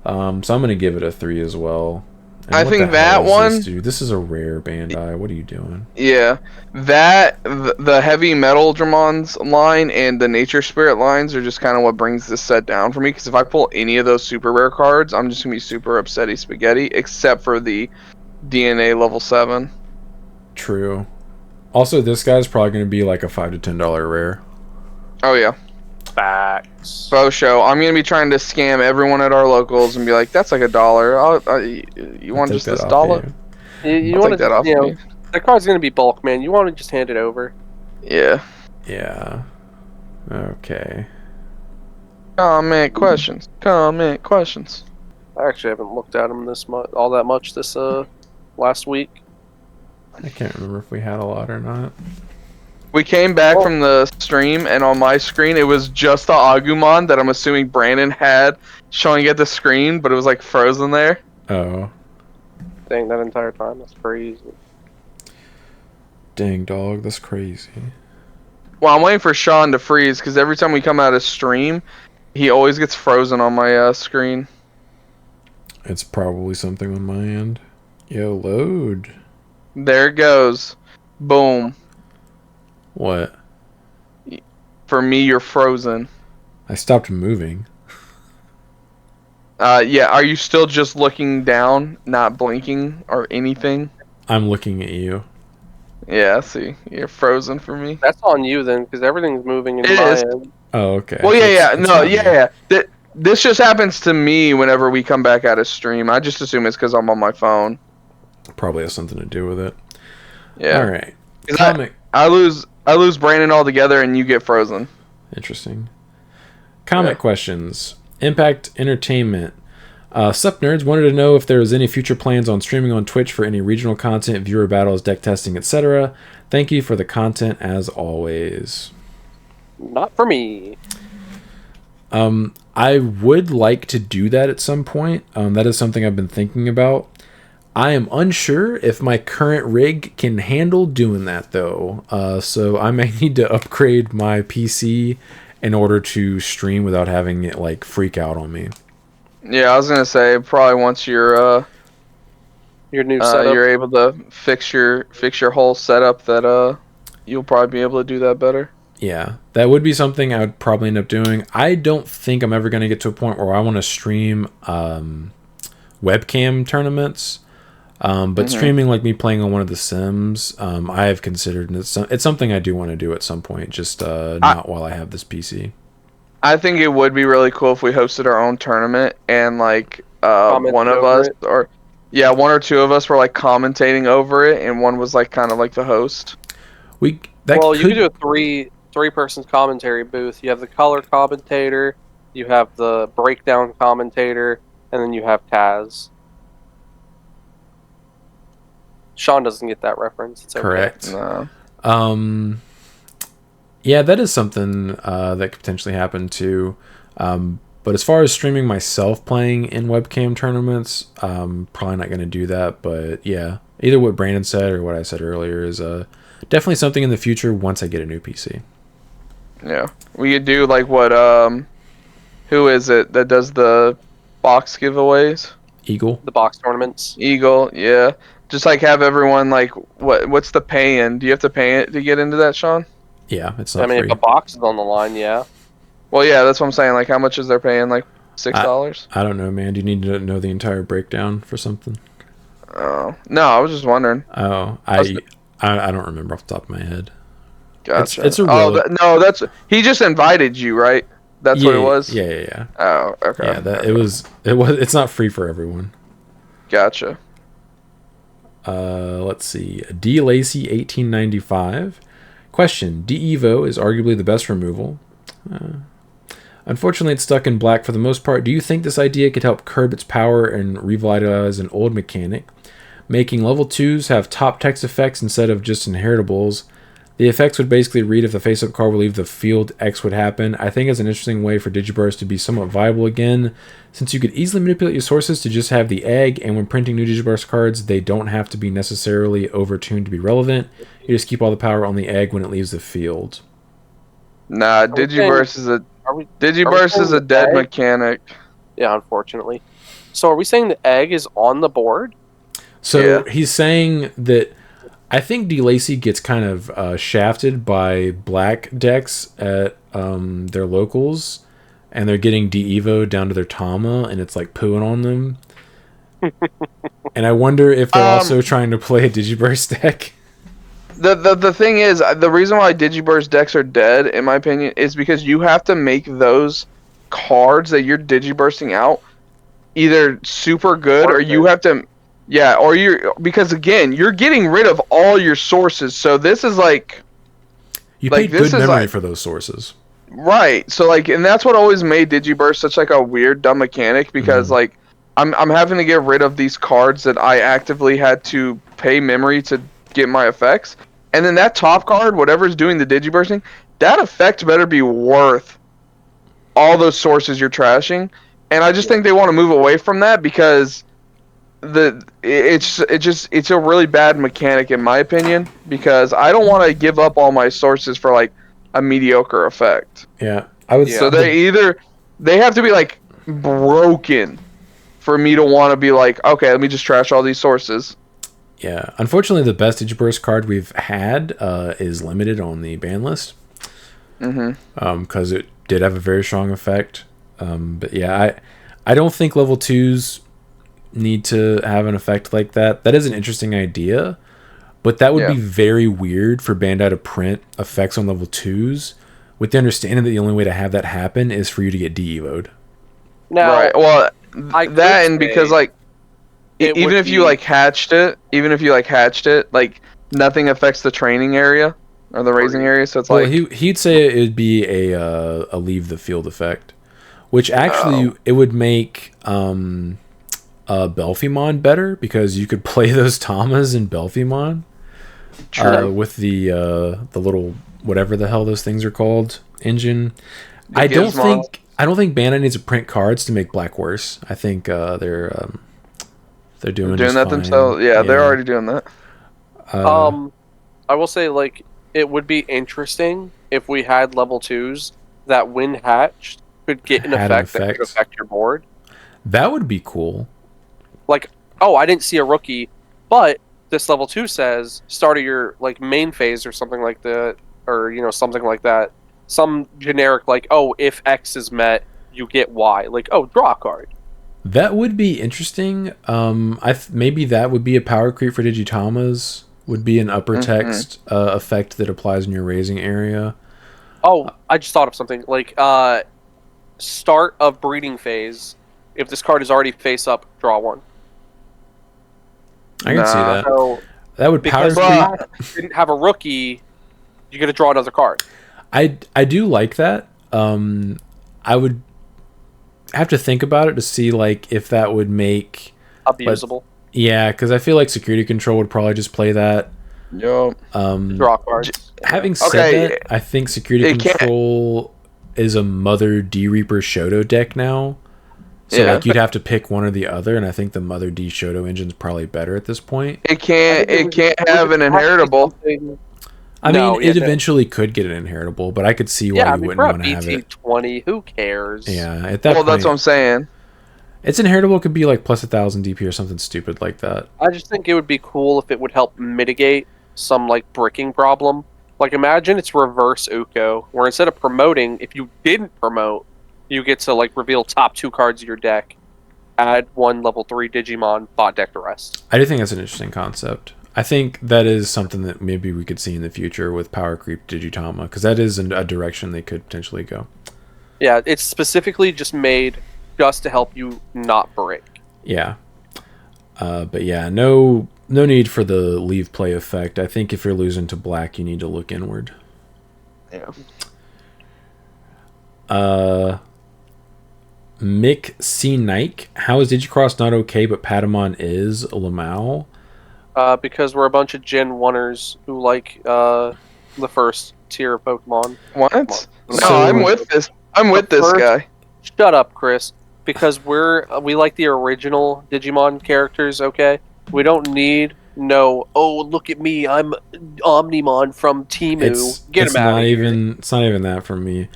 So I'm gonna give it a 3 as well. And I think that one, this is a rare Bandai. What are you doing? Yeah, the heavy metal Dramon's line and the nature spirit lines are just kind of what brings this set down for me. Because if I pull any of those super rare cards, I'm just gonna be super upsetty spaghetti. Except for the DNA level 7. True. Also, this guy's probably gonna be like a $5 to $10 rare. Oh yeah. Facts. Faux show. I'm gonna be trying to scam everyone at our locals and be like, "That's like $1. You want just this dollar? You want that off me? That card's gonna be bulk, man. You want to just hand it over? Yeah. Yeah. Okay. Comment questions. I actually haven't looked at them all that much this last week. I can't remember if we had a lot or not. We came back from the stream, and on my screen, it was just the Agumon that I'm assuming Brandon had showing at the screen, but it was like frozen there. Oh. Dang, that entire time? That's crazy. Dang, dog, that's crazy. Well, I'm waiting for Sean to freeze, because every time we come out of stream, he always gets frozen on my screen. It's probably something on my end. Yo, load. There it goes. Boom. What? For me, you're frozen. I stopped moving. Yeah, are you still just looking down, not blinking or anything? I'm looking at you. Yeah, see, you're frozen for me. That's on you then, because everything's moving in It my is. end. Oh, okay. Well, yeah, It's no, not yeah, me. yeah. This just happens to me whenever we come back out of stream. I just assume it's because I'm on my phone. Probably has something to do with it. Yeah. All right. 'Cause Comic. I lose Brandon altogether, and you get frozen. Interesting. Comic Yeah. questions. Impact Entertainment. Sup nerds, wanted to know if there was any future plans on streaming on Twitch for any regional content, viewer battles, deck testing, etc. Thank you for the content as always. Not for me. I would like to do that at some point. That is something I've been thinking about. I am unsure if my current rig can handle doing that though. So I may need to upgrade my PC in order to stream without having it like freak out on me. Yeah, I was gonna say probably once Your new setup. you're able to fix your whole setup, that you'll probably be able to do that better. Yeah, that would be something I would probably end up doing. I don't think I'm ever going to get to a point where I want to stream webcam tournaments. But streaming like me playing on one of the Sims, I have considered, and it's something I do want to do at some point, just not while I have this PC. I think it would be really cool if we hosted our own tournament and like Commented one of over us it. or one or two of us were like commentating over it, and one was like kind of like the host. You could do a three-person commentary booth. You have the color commentator, you have the breakdown commentator, and then you have Taz. Sean doesn't get that reference. It's okay. Correct. No. Yeah, that is something that could potentially happen too. But as far as streaming myself playing in webcam tournaments, probably not going to do that. But yeah, either what Brandon said or what I said earlier is definitely something in the future once I get a new PC. Yeah, we could do like what who is it that does the box giveaways? Eagle. The box tournaments. Eagle, yeah. Just like have everyone like what's the pay in? Do you have to pay it to get into that, Sean? Yeah, it's not I mean, free. if a box is on the line, yeah. Well, yeah, that's what I'm saying. Like, how much is they're paying? Like $6? I don't know, man. Do you need to know the entire breakdown for something? Oh no, I was just wondering. Oh, I don't remember off the top of my head. Gotcha. It's a real... no, that's he just invited you, right? That's what it was. Yeah. Oh, okay. Yeah, it's not free for everyone. Gotcha. Let's see. D Lacey 1895. Question: D Evo is arguably the best removal. Unfortunately, it's stuck in black for the most part. Do you think this idea could help curb its power and revitalize an old mechanic, making level 2s have top text effects instead of just inheritables? The effects would basically read if the face-up card will leave the field, X would happen. I think it's an interesting way for Digiburst to be somewhat viable again, since you could easily manipulate your sources to just have the egg, and when printing new Digiburst cards, they don't have to be necessarily overtuned to be relevant. You just keep all the power on the egg when it leaves the field. Nah, Digiburst is a dead egg? mechanic. Yeah, unfortunately. So are we saying the egg is on the board? So Yeah. he's saying that I think D Lacey gets kind of shafted by black decks at their locals, and they're getting D Evo down to their Tama, and it's like pooing on them. And I wonder if they're also trying to play a Digiburst deck. The thing is, the reason why Digiburst decks are dead, in my opinion, is because you have to make those cards that you're Digibursting out either super good, or you have to, because again, you're getting rid of all your sources. So this is like, You like, paid this good is memory like- for those sources. right. So like, and that's what always made Digiburst such like a weird, dumb mechanic, because like, I'm having to get rid of these cards that I actively had to pay memory to get my effects. And then that top card, whatever's doing the Digibursting, that effect better be worth all those sources you're trashing. And I just think they want to move away from that, because it's a really bad mechanic in my opinion, because I don't want to give up all my sources for like a mediocre effect. Yeah, I would. So they have to be like broken for me to want to be like, okay, let me just trash all these sources. Yeah, unfortunately, the best Digiburst card we've had is limited on the ban list. Because it did have a very strong effect. But yeah, I don't think level 2s need to have an effect like that. That is an interesting idea, but that would be very weird for Bandai to print effects on level 2s with the understanding that the only way to have that happen is for you to get de-evoed. Now, right. Well, that and because like even if you like hatched it, like nothing affects the training area or the raising area, so it's well, like he'd say it'd be a leave the field effect, which actually it would make Belphimon better because you could play those Tamas in Belphimon with the little whatever the hell those things are called engine. I don't think Bandai needs to print cards to make black worse. I think they're doing that fine. themselves. Yeah, they're already doing that. I will say like it would be interesting if we had level 2s that when hatched could get an effect that could affect your board. That would be cool. Like, oh, I didn't see a rookie, but this level 2 says start of your like main phase or something like that, or something like that. Some generic like, oh, if X is met, you get Y. Like, oh, draw a card. That would be interesting. Maybe that would be a power creep for Digitamas. Would be an upper text effect that applies in your raising area. Oh, I just thought of something. Like, start of breeding phase. If this card is already face up, draw one. I can see that. So, that would power creep. If you didn't have a rookie, you get to draw another card. I do like that. I would have to think about it to see like if that would make abusable. Yeah, because I feel like security control would probably just play that. Yo. Draw cards. Having said that, I think security control is a Mother D Reaper Shoto deck now. So like you'd have to pick one or the other, and I think the Mother D Shoto engine is probably better at this point. It can't have an inheritable. I mean, it eventually could get an inheritable, but I could see why you wouldn't want to have it. BT20, who cares? Yeah, at that point, that's what I'm saying. Its inheritable could be like plus 1,000 DP or something stupid like that. I just think it would be cool if it would help mitigate some like bricking problem. Like imagine it's reverse Uko, where instead of promoting, if you didn't promote, you get to like reveal top 2 cards of your deck, add 1 level 3 Digimon, bot deck the rest. I do think that's an interesting concept. I think that is something that maybe we could see in the future with Power Creep Digitama, because that is a direction they could potentially go. Yeah, it's specifically just made just to help you not break. Yeah. But yeah, no need for the leave play effect. I think if you're losing to black, you need to look inward. Yeah. Mick C. Nike, how is Digicross not okay, but Patamon is? Lamau? Because we're a bunch of Gen 1ers who like the first tier of Pokemon. What? No, I'm with this. I'm with this guy. Shut up, Chris. Because we like the original Digimon characters, okay? We don't need oh, look at me, I'm Omnimon from Timu. Get him out of here. It's not even that for me.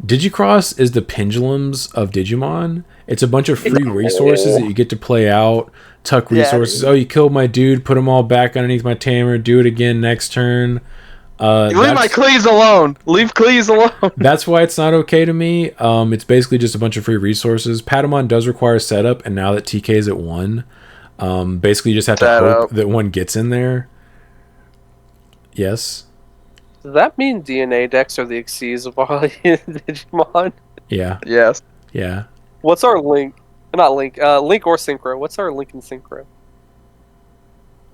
Digicross is the pendulums of Digimon. It's a bunch of free resources that you get to play out. Tuck resources. Oh, you killed my dude. Put them all back underneath my tamer. Do it again next turn. Leave my Cleese alone. Leave Cleese alone. That's why it's not okay to me. It's basically just a bunch of free resources. Patamon does require setup, and now that TK is at 1, basically you just have to hope that one gets in there. Yes. Does that mean DNA decks are the Xyz of all Digimon? Yeah. Yes. Yeah. What's our link? Not link. Link or synchro. What's our link in synchro?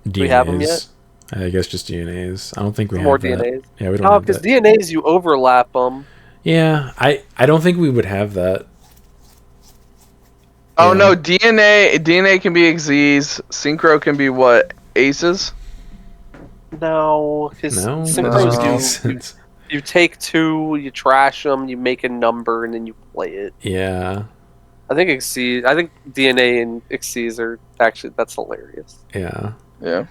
Do we have them yet? I guess just DNAs. I don't think we more have that. DNAs. Yeah, we don't. Oh, because DNAs you overlap them. Yeah, I don't think we would have that. Oh no, DNA can be Xyz. Synchro can be what? Aces? No, because synchros you take 2, you trash them, you make a number, and then you play it. Yeah. I think DNA and Xyz are actually, that's hilarious. Yeah. Yeah.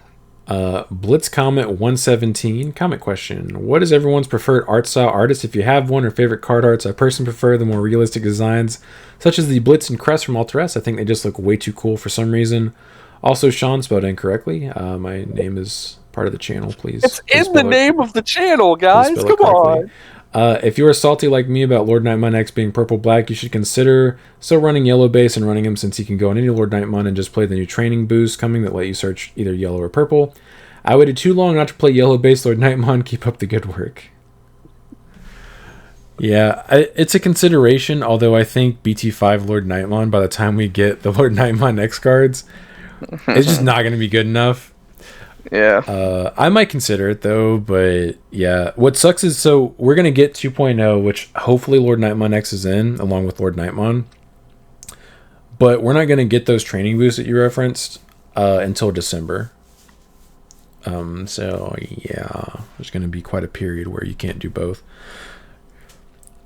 Blitz Comet 117 comment question: what is everyone's preferred art style artist if you have one, or favorite card arts? I personally prefer the more realistic designs such as the Blitz and Crest from Alter S. I think they just look way too cool for some reason. Also, Sean spelled incorrectly. My name is part of the channel, please. It's in the name of the channel, guys. Come on. If you're salty like me about Lord Nightmon X being purple-black, you should consider still running yellow base and running him since he can go on any Lord Nightmon and just play the new training boost coming that let you search either yellow or purple. I waited too long not to play yellow base Lord Nightmon. Keep up the good work. Yeah, it's a consideration, although I think BT5 Lord Nightmon, by the time we get the Lord Nightmon X cards, it's just not going to be good enough. Yeah. I might consider it though, but yeah. What sucks is, so we're gonna get 2.0, which hopefully Lord Nightmon X is in, along with Lord Nightmon. But we're not gonna get those training boosts that you referenced until December. So yeah, there's gonna be quite a period where you can't do both.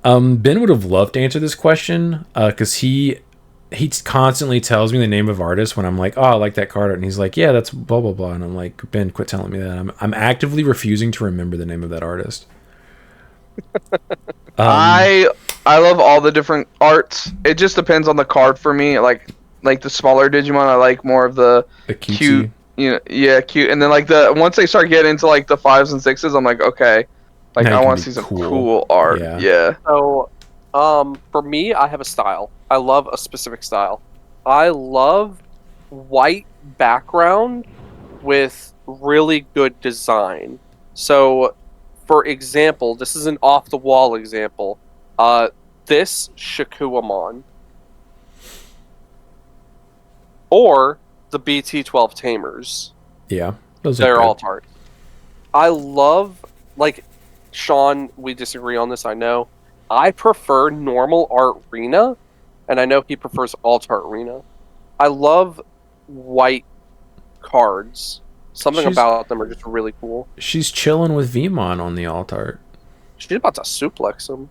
Ben would have loved to answer this question, because he constantly tells me the name of artists when I'm like, oh, I like that card art, and he's like, yeah, that's blah blah blah, and I'm like, Ben, quit telling me that. I'm actively refusing to remember the name of that artist. I love all the different arts. It just depends on the card for me. Like the smaller Digimon, I like more of the cute, cute. And then like once they start getting into like the 5s and 6s, I'm like, okay, like now I want to see some cool art. Yeah. So, for me, I have a style. I love a specific style. I love white background with really good design. So, for example, this is an off-the-wall example. This Shakuamon. Or the BT12 Tamers. Yeah. They're alt art. I love, like, Sean, we disagree on this, I know. I prefer normal art Rena, and I know he prefers alt art Rena. I love white cards. Something about them are just really cool. She's chilling with Vmon on the alt art. She's about to suplex him.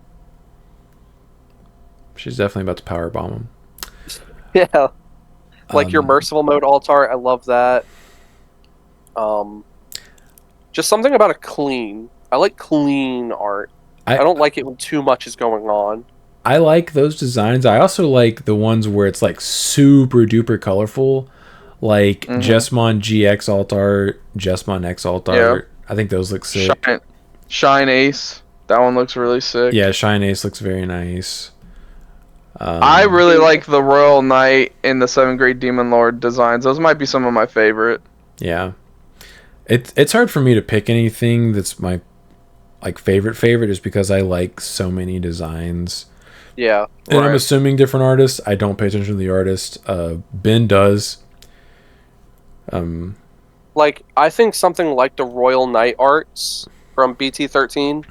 She's definitely about to powerbomb him. Yeah. Like your merciful mode alt art, I love that. Just something about a clean. I like clean art. I don't like it when too much is going on. I like those designs. I also like the ones where it's like super duper colorful, like Jesmon GX alt art, Jesmon X alt art. I think those look sick. Shine Ace, that one looks really sick. Yeah, Shine Ace looks very nice. I really like the Royal Knight and the 7th Grade Demon Lord designs. Those might be some of my favorite. Yeah, it's hard for me to pick anything that's my favorite just because I like so many designs. Yeah. And I'm assuming different artists. I don't pay attention to the artist. Ben does. Like, I think something like the Royal Knight arts from BT13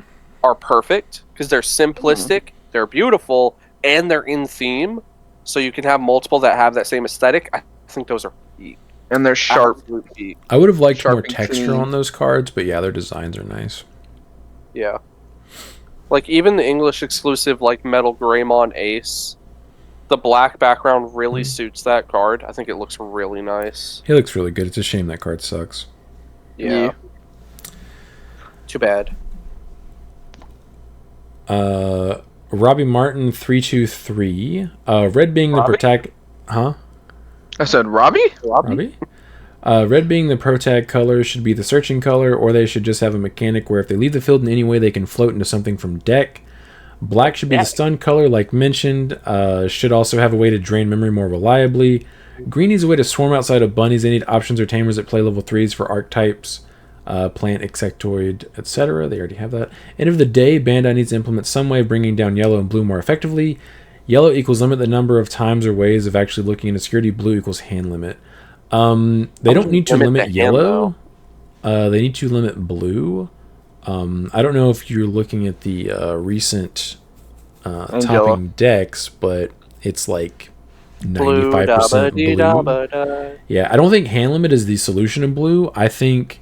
are perfect because they're simplistic, they're beautiful, and they're in theme. So you can have multiple that have that same aesthetic. I think those are peak. And they're sharp. I would have liked more texture on those cards, but yeah, their designs are nice. Yeah. Like, even the English exclusive, like, Metal Greymon Ace, the black background really suits that card. I think it looks really nice. He looks really good. It's a shame that card sucks. Yeah. Too bad. Robbie Martin 323. Red being the protag... Huh? I said Robbie? Robbie? Red being the pro tag color should be the searching color, or they should just have a mechanic where if they leave the field in any way, they can float into something from deck. Black should be the stun color, like mentioned. Should also have a way to drain memory more reliably. Green needs a way to swarm outside of bunnies. They need options or tamers that play level 3s for archetypes, plant, insectoid, etc. They already have that. End of the day, Bandai needs to implement some way of bringing down yellow and blue more effectively. Yellow equals limit the number of times or ways of actually looking into security. Blue equals hand limit. They don't need to limit yellow. They need to limit blue. I don't know if you're looking at the recent topping decks, but it's like 95% blue. Yeah, I don't think hand limit is the solution in blue. I think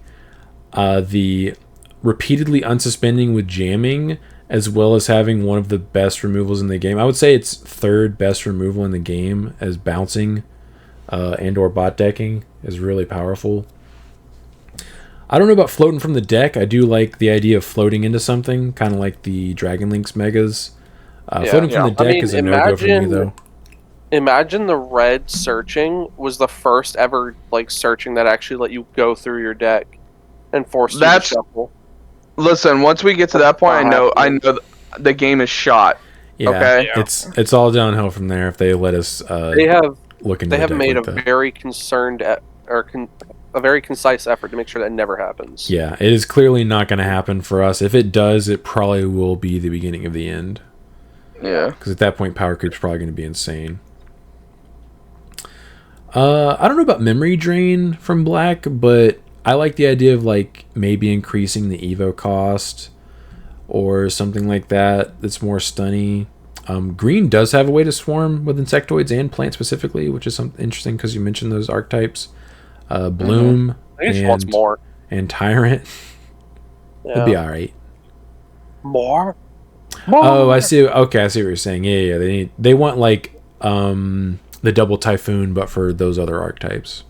the repeatedly unsuspending with jamming, as well as having one of the best removals in the game. I would say it's third best removal in the game, as bouncing and or bot decking is really powerful. I don't know about floating from the deck. I do like the idea of floating into something, kind of like the Dragon Link's Megas. Floating from the deck is a no-go for me, though. Imagine the red searching was the first ever like searching that actually let you go through your deck and force you to shuffle. Listen, once we get to that point, I know the game is shot. Yeah, Okay. it's all downhill from there if they let us. They have look into. They have the deck made like a that. very a very concise effort to make sure that never happens. Yeah, it is clearly not going to happen for us. If it does, it probably will be the beginning of the end. Yeah. Because at that point, power creep's probably going to be insane. I don't know about memory drain from black, but I like the idea of like maybe increasing the Evo cost or something like that. That's more stunny. Green does have a way to swarm with insectoids and plants specifically, which is something interesting because you mentioned those archetypes. Bloom I think she wants more. and Tyrant. It'd be all right. More. Oh, I see. Okay, I see what you're saying. Yeah. They want like the double typhoon, but for those other archetypes.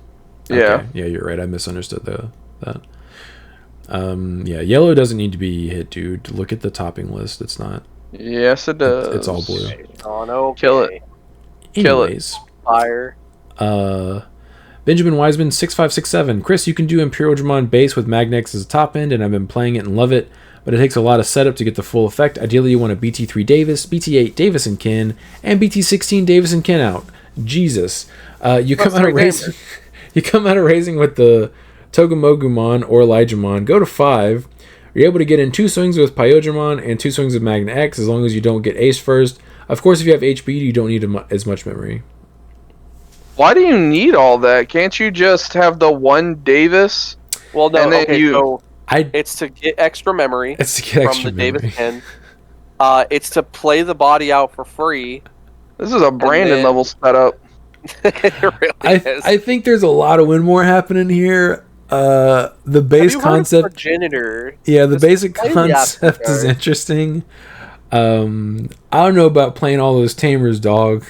Yeah. Okay. Yeah, you're right. I misunderstood that. Yeah, yellow doesn't need to be hit, dude. Look at the topping list. It's not. Yes, it does. It's all blue. Okay. Kill it. Anyways, Fire. Benjamin Wiseman 6567. Chris, you can do Imperial Dramon base with Magnex as a top end, and I've been playing it and love it, but it takes a lot of setup to get the full effect. Ideally, you want a BT3 Davis, BT8 Davis and Kin, and BT16 Davis and Kin out. Jesus. You come out of raising with the Togemogumon or Elijahmon. Go to 5. You're able to get in 2 swings with Pyodramon and 2 swings with Magna X as long as you don't get Ace first. Of course, if you have HP, you don't need as much memory. Why do you need all that? Can't you just have the one Davis? Well, no. And then So it's to get extra memory. It's to get extra from the memory. Davis pin. It's to play the body out for free. This is a Brandon level setup. It really is. I think there's a lot of Winmore happening here. The base concept. Progenitor. Yeah, the basic play the concept is aftercard. interesting. I don't know about playing all those tamers, dog.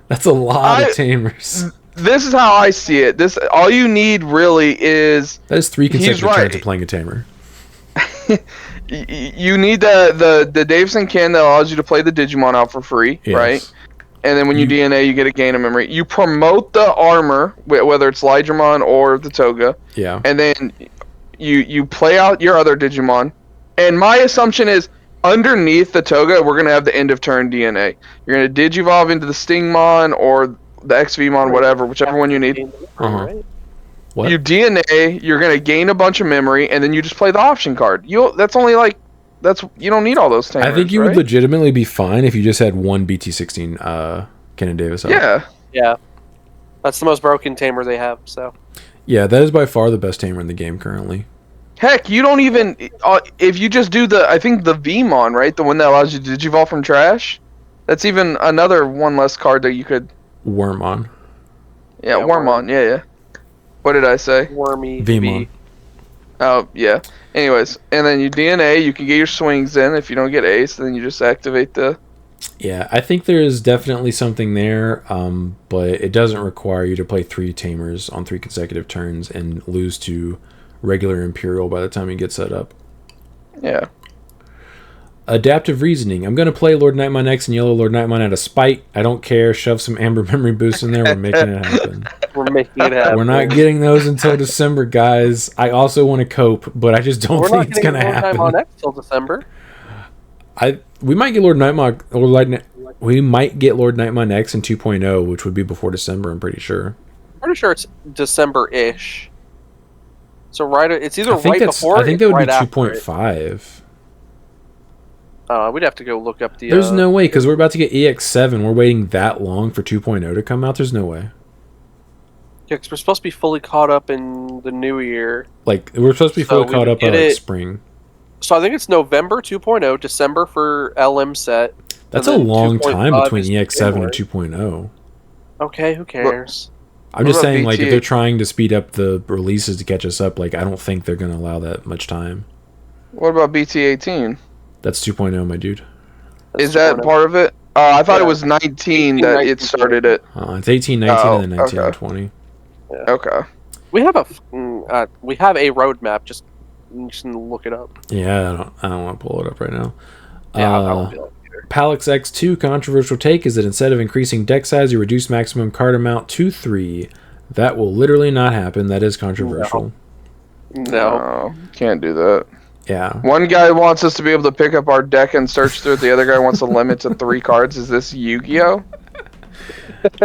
That's a lot of tamers. This is how I see it. All you need really is That is 3 consecutive right. turns of playing a tamer. you need the Davison Kin that allows you to play the Digimon out for free, Yes. right? And then when you DNA, you get a gain of memory. You promote the armor, whether it's Lydramon or the Toga, Yeah. and then you play out your other Digimon. And my assumption is underneath the Toga, we're gonna have the end of turn DNA. You're gonna Digivolve into the Stingmon or the XVmon, whatever, whichever one you need. Uh-huh. Right? What? You DNA, you're gonna gain a bunch of memory, and then you just play the option card. You don't need all those tamers. I think you right? would legitimately be fine if you just had one BT16 Kenan Davis out. Yeah. Yeah. That's the most broken tamer they have. So. Yeah, that is by far the best tamer in the game currently. Heck, you don't even if you just do I think the Vmon, right, the one that allows you to Digivolve from trash. That's even another one less card that you could. Wormon. Yeah, Yeah, Wormon. Yeah. What did I say? Wormy. Vmon. Oh yeah. Anyways, and then you DNA, you can get your swings in. If you don't get Ace, then you just activate the. Yeah, I think there is definitely something there, but it doesn't require you to play 3 tamers on 3 consecutive turns and lose to regular Imperial by the time you get set up. Yeah. Adaptive reasoning. I'm going to play Lord Nightmon X and Yellow Lord Nightmon out of spite. I don't care. Shove some Amber Memory Boost in there. We're making it happen. We're making it happen. We're not getting those until December, guys. I also want to cope, but I just don't think it's going to happen. We're not getting Lord Nightmon X till December. We might get Lord Nightmon. We might get Lord Nightmon X in 2.0, which would be before December. I'm pretty sure. Pretty sure it's December-ish. So it's either I think right that's. before. I think that would right be after it. 2.5. We'd have to go look up the. There's no way because we're about to get EX7. We're waiting that long for 2.0 to come out. There's no way. Yeah, 'cause we're supposed to be fully caught up in the new year. Like we're supposed to be fully we caught would up by get like it- spring. So I think it's November 2.0, December for LM set. That's a and then long time 2.5 between is EX7 and January. 2.0. Okay, who cares? I'm What just about saying, like, if BT? they're trying to speed up the releases to catch us up, like, I don't think they're going to allow that much time. What about BT18? That's 2.0, my dude. That's Is that 2.0. part of it? I thought Yeah. it was 19 that 19, it started it. It's 18, 19, Oh, and then 19 and okay. 20. Okay. We have a roadmap. Just look it up. Yeah, I don't want to pull it up right now. Yeah, I won't be able to either. Palix X2 controversial take is that instead of increasing deck size, you reduce maximum card amount to 3. That will literally not happen. That is controversial. No. Can't do that. Yeah. One guy wants us to be able to pick up our deck and search through it. The other guy wants to limit to 3 cards. Is this Yu-Gi-Oh?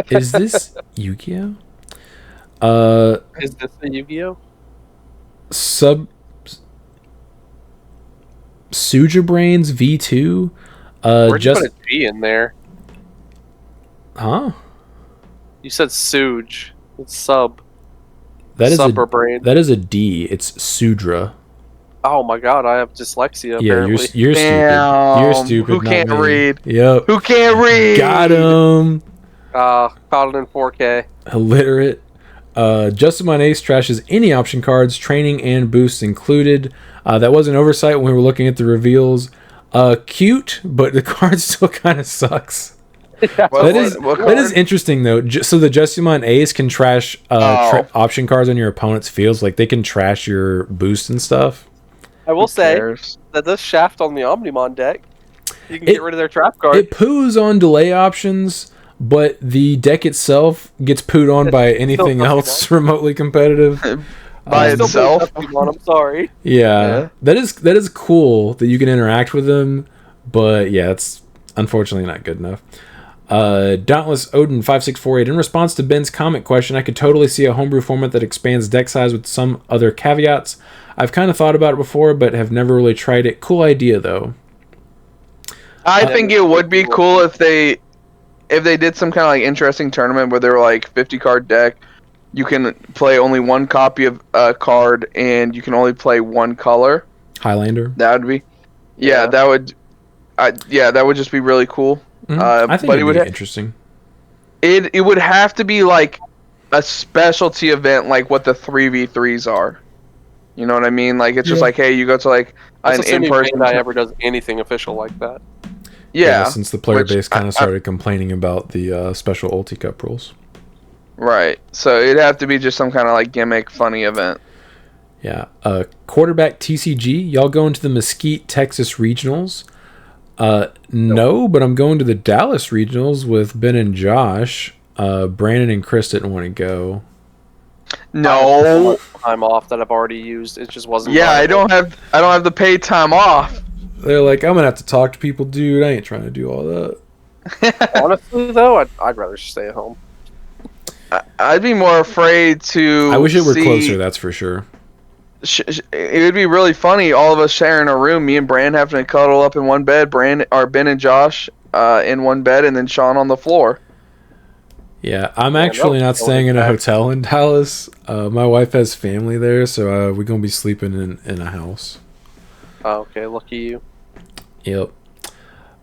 Is this Yu-Gi-Oh? Is this the Yu-Gi-Oh? Suja Brains V2. Where'd you put a G in there? Huh? You said Suge. It's sub. That is Sub or brain. That is a D. It's Sudra. Oh my god, I have dyslexia. Yeah, Apparently. you're Damn. stupid. You're stupid. Who not can't me. read? Yep. Who can't read? Got him. Caught it in 4K. Illiterate. Justin Ace trashes any option cards, training and boosts included. That was an oversight when we were looking at the reveals. Cute, but the card still kind of sucks. That is interesting though. So the Justimon Ace can trash option cards on your opponent's fields. Like they can trash your boost and stuff. I will say that this shaft on the Omnimon deck, you can get rid of their trap card. It poos on delay options, but the deck itself gets pooed on by anything else remotely competitive. By itself. I'm sorry. Yeah, that is cool that you can interact with them, but yeah, it's unfortunately not good enough. Dauntless Odin 5648. In response to Ben's comment question, I could totally see a homebrew format that expands deck size with some other caveats. I've kind of thought about it before, but have never really tried it. Cool idea though. I think it would be cool if they did some kind of like interesting tournament where they were like 50 card deck. You can play only one copy of a card, and you can only play one color. Highlander. That would be, that would just be really cool. I think it would be interesting. It would have to be like a specialty event, like what the 3v3s are. You know what I mean? Like it's just like, hey, you go to like an in-person. Bandai ever does anything official like that. Yeah, since the player base kind of started complaining about the special Ulti Cup rules. Right. So it'd have to be just some kind of like gimmick, funny event. Yeah. Quarterback TCG. Y'all going to the Mesquite, Texas regionals? No, but I'm going to the Dallas regionals with Ben and Josh. Brandon and Chris didn't want to go. No. Time off that I've already used. It just wasn't. Yeah, viable. I don't have the paid time off. They're like, I'm gonna have to talk to people, dude. I ain't trying to do all that. Honestly, though, I'd rather stay at home. I'd be more afraid to. I wish it were closer. That's for sure. It would be really funny. All of us sharing a room. Me and Brand having to cuddle up in one bed. Ben and Josh in one bed, and then Sean on the floor. Yeah, I'm actually not staying in a hotel in Dallas. My wife has family there, so we're gonna be sleeping in a house. Oh, okay, lucky you. Yep.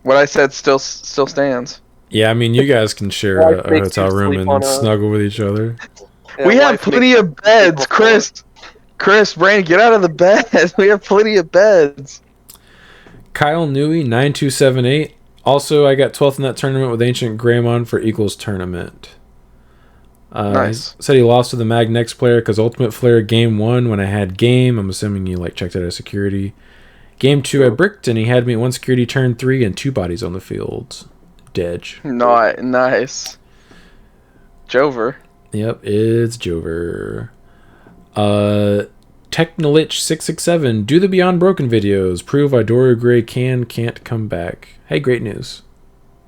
What I said still stands. Yeah, I mean, you guys can share a hotel room and snuggle with each other. Yeah, we have plenty of beds, Chris. Brandon, get out of the bed. We have plenty of beds. Kyle Newey 9278. Also, I got 12th in that tournament with Ancient Greymon for Equals tournament. Nice. He said he lost to the Mag Next player because Ultimate Flare game 1 when I had game. I'm assuming he checked out of security. Game 2 I bricked and he had me at 1 security turn 3 and 2 bodies on the field. Dedge. Nice. Jover. Yep, it's Jover. Technolich 667. Do the Beyond Broken videos. Prove Idora Gray can't come back. Hey, great news.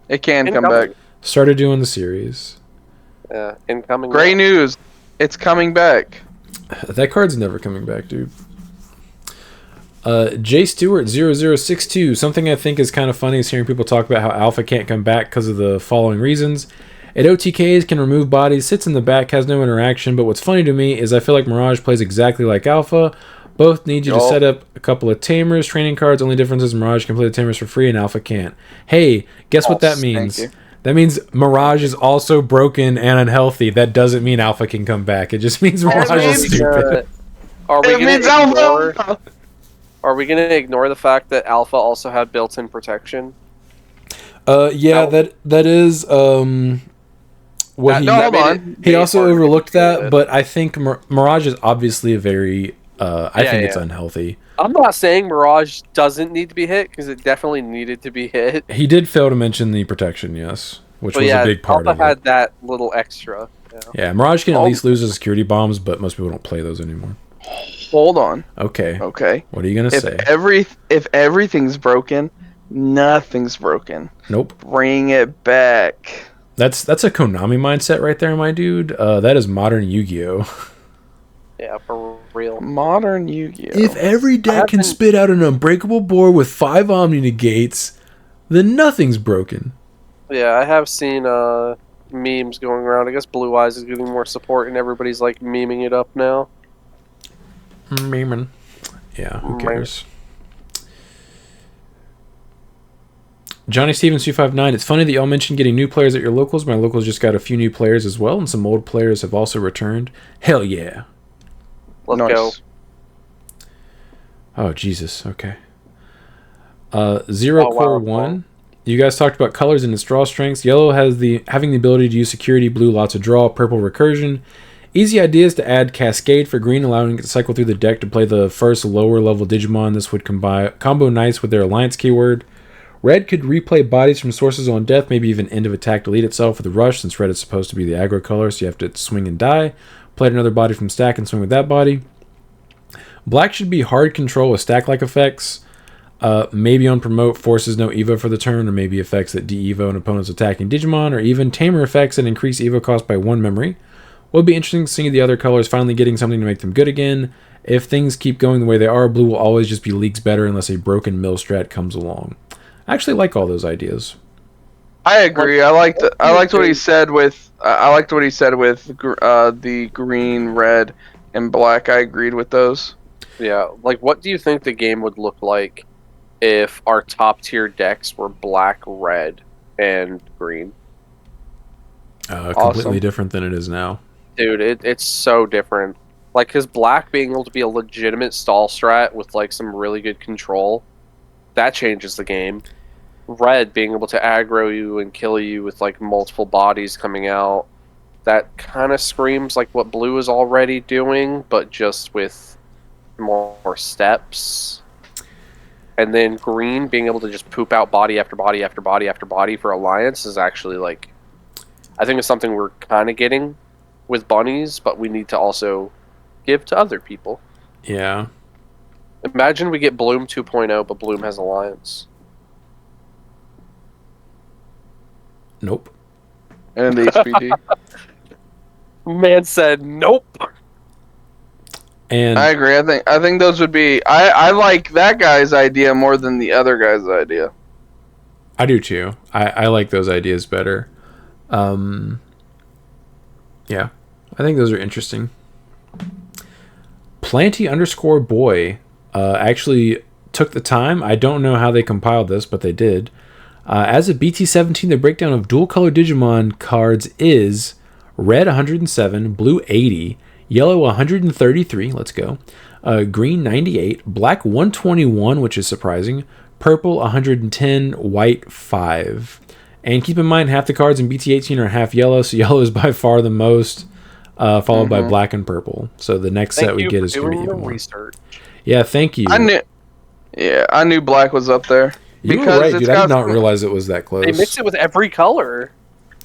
It can come back. Started doing the series. Yeah, incoming. Great news. It's coming back. That card's never coming back, dude. J Stewart 0062. Something I think is kind of funny is hearing people talk about how Alpha can't come back because of the following reasons. It OTKs, can remove bodies, sits in the back, has no interaction, but what's funny to me is I feel like Mirage plays exactly like Alpha. Both need you to set up a couple of Tamers, training cards. Only difference is Mirage can play the Tamers for free and Alpha can't. Hey, guess what that means? That means Mirage is also broken and unhealthy. That doesn't mean Alpha can come back. It just means Mirage is stupid. Are we going to ignore the fact that Alpha also had built-in protection? Yeah, that is what he also overlooked that, but I think Mirage is obviously a very I think it's unhealthy. I'm not saying Mirage doesn't need to be hit, because it definitely needed to be hit. He did fail to mention the protection, yes, which was a big part of it. Alpha had that little extra. Yeah, Mirage can at least lose his security bombs, but most people don't play those anymore. Hold on. Okay. Okay. What are you gonna say? If everything's broken, nothing's broken. Nope. Bring it back. That's a Konami mindset right there, my dude. That is modern Yu-Gi-Oh. Yeah, for real. Modern Yu-Gi-Oh. If every deck can spit out an unbreakable board with 5 Omni negates, then nothing's broken. Yeah, I have seen memes going around. I guess Blue Eyes is getting more support, and everybody's like memeing it up now. Memeing. Yeah, who cares? Johnny Stevens 259. It's funny that y'all mentioned getting new players at your locals. My locals just got a few new players as well, and some old players have also returned. Hell yeah. Let's Nice. go. Oh, Jesus. Okay. Zero Core 1. You guys talked about colors and its draw strengths. Yellow has having the ability to use security, blue lots of draw, purple recursion. Easy ideas to add Cascade for green, allowing it to cycle through the deck to play the first lower level Digimon. This would combo nice with their alliance keyword. Red could replay bodies from sources on death, maybe even end of attack delete itself with a rush, since red is supposed to be the aggro color, so you have to swing and die. Play another body from stack and swing with that body. Black should be hard control with stack-like effects. Maybe on promote forces no Evo for the turn, or maybe effects that de-Evo an opponent's attacking Digimon, or even tamer effects that increase Evo cost by 1 memory. Would be interesting to see the other colors finally getting something to make them good again. If things keep going the way they are, blue will always just be leagues better unless a broken mill strat comes along. I actually like all those ideas. I agree. I liked what he said with the green, red, and black. I agreed with those. Yeah, like what do you think the game would look like if our top tier decks were black, red, and green? Completely different than it is now. Dude, it's so different. Like, because black being able to be a legitimate stall strat with like some really good control, that changes the game. Red being able to aggro you and kill you with like multiple bodies coming out, that kind of screams like what blue is already doing, but just with more steps. And then green being able to just poop out body after body after body after body for alliance is actually like, I think it's something we're kind of getting with bunnies, but we need to also give to other people. Yeah. Imagine we get Bloom 2.0, but Bloom has alliance. Nope. And the HPD. Man said nope. And I agree. I think those would be. I like that guy's idea more than the other guy's idea. I do too. I like those ideas better. Yeah, I think those are interesting. Planty_boy actually took the time. I don't know how they compiled this, but they did. As a BT17, the breakdown of dual color Digimon cards is red 107, blue 80, yellow 133, let's go, green 98, black 121, which is surprising, purple 110, white 5. And keep in mind, half the cards in BT18 are half yellow, so yellow is by far the most, followed by black and purple. So the next set we get is going to be even more. Research. Yeah, thank you. I knew black was up there. You were right, dude. I did not realize it was that close. They mix it with every color.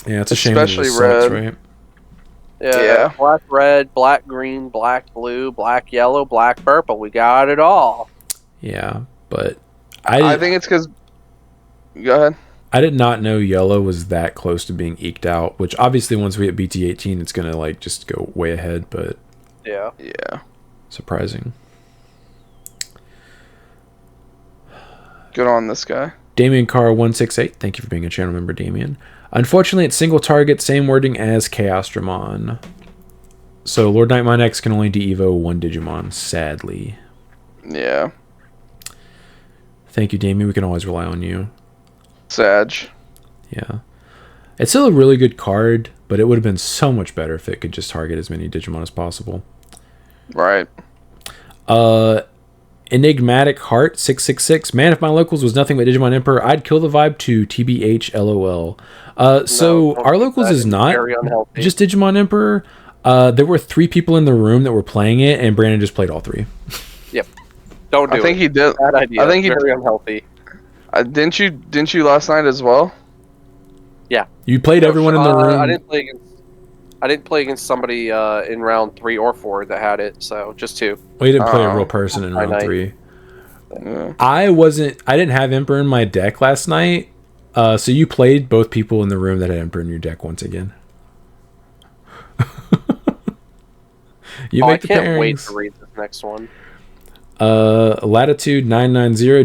Yeah, it's a shame that it Especially sucks, red. right? Yeah. Black, red, black, green, black, blue, black, yellow, black, purple. We got it all. Yeah, but I think it's because. Go ahead. I did not know yellow was that close to being eked out, which obviously once we hit BT18, it's going to like just go way ahead, but Yeah. surprising. Good on this guy. Damien Carr 168, thank you for being a channel member, Damien. Unfortunately, it's single target, same wording as Chaos Dramon. So Lord Nightmon X can only de-evo one Digimon, sadly. Yeah. Thank you, Damien. We can always rely on you. Sag. Yeah. It's still a really good card, but it would have been so much better if it could just target as many Digimon as possible. Right. Enigmatic Heart 666. Man, if my locals was nothing but Digimon Emperor, I'd kill the vibe to TBH LOL. So our locals is not just Digimon Emperor. There were 3 people in the room that were playing it, and Brandon just played all 3. Yep. Don't do it. I think he did. Bad idea. I think he very unhealthy. Didn't you last night as well? Yeah. You played everyone in the room. I didn't play against. I didn't play against somebody in round 3 or 4 that had it, so just 2. We didn't play a real person in round 3. Yeah. I didn't have Emperor in my deck last night. So you played both people in the room that had Emperor in your deck once again. You make I the can't pairings. wait to read this next one. Latitude 990.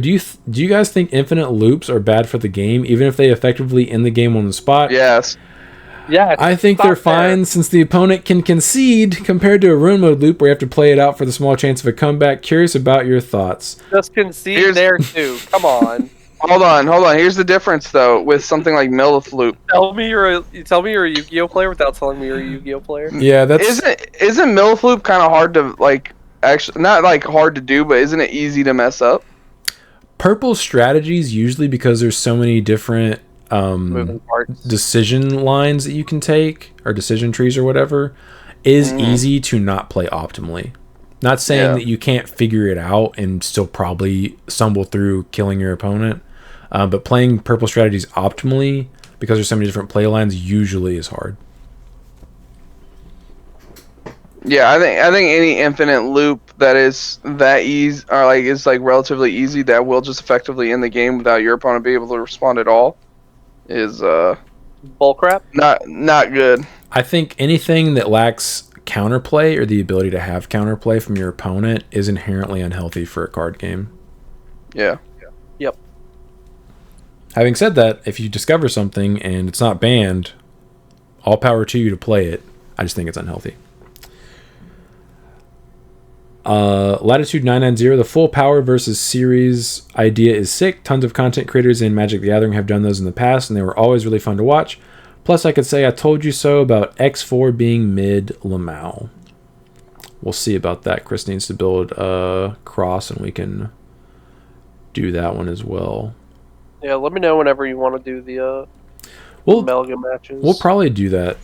Do you guys think infinite loops are bad for the game, even if they effectively end the game on the spot? Yes. Yeah, I think they're fine since the opponent can concede compared to a rune mode loop where you have to play it out for the small chance of a comeback. Curious about your thoughts. Just concede there too. Come on. Hold on. Here's the difference though with something like Millith Loop. Tell me you're a Yu-Gi-Oh player without telling me you're a Yu-Gi-Oh player. Yeah, that's Isn't Millith Loop kind of hard to like actually not like hard to do, but isn't it easy to mess up? purple strategies usually because there's so many different Moving parts. decision lines that you can take or decision trees or whatever is easy to not play optimally. Not saying that you can't figure it out and still probably stumble through killing your opponent, but playing purple strategies optimally because there's so many different play lines usually is hard. Yeah, I think any infinite loop that is that easy or like is like relatively easy that will just effectively end the game without your opponent being able to respond at all is Bullcrap. not good. I think anything that lacks counterplay or the ability to have counterplay from your opponent is inherently unhealthy for a card game. Yeah. Yep. Having said that, if you discover something and it's not banned, all power to you to play it. I just think it's unhealthy. Latitude 990, the full power versus series idea is sick. Tons of content creators in Magic the Gathering have done those in the past, and they were always really fun to watch. Plus, I could say I told you so about X4 being mid Lamau. We'll see about that. Chris needs to build a cross, and we can do that one as well. Yeah, let me know whenever you want to do the amalgam matches. We'll probably do that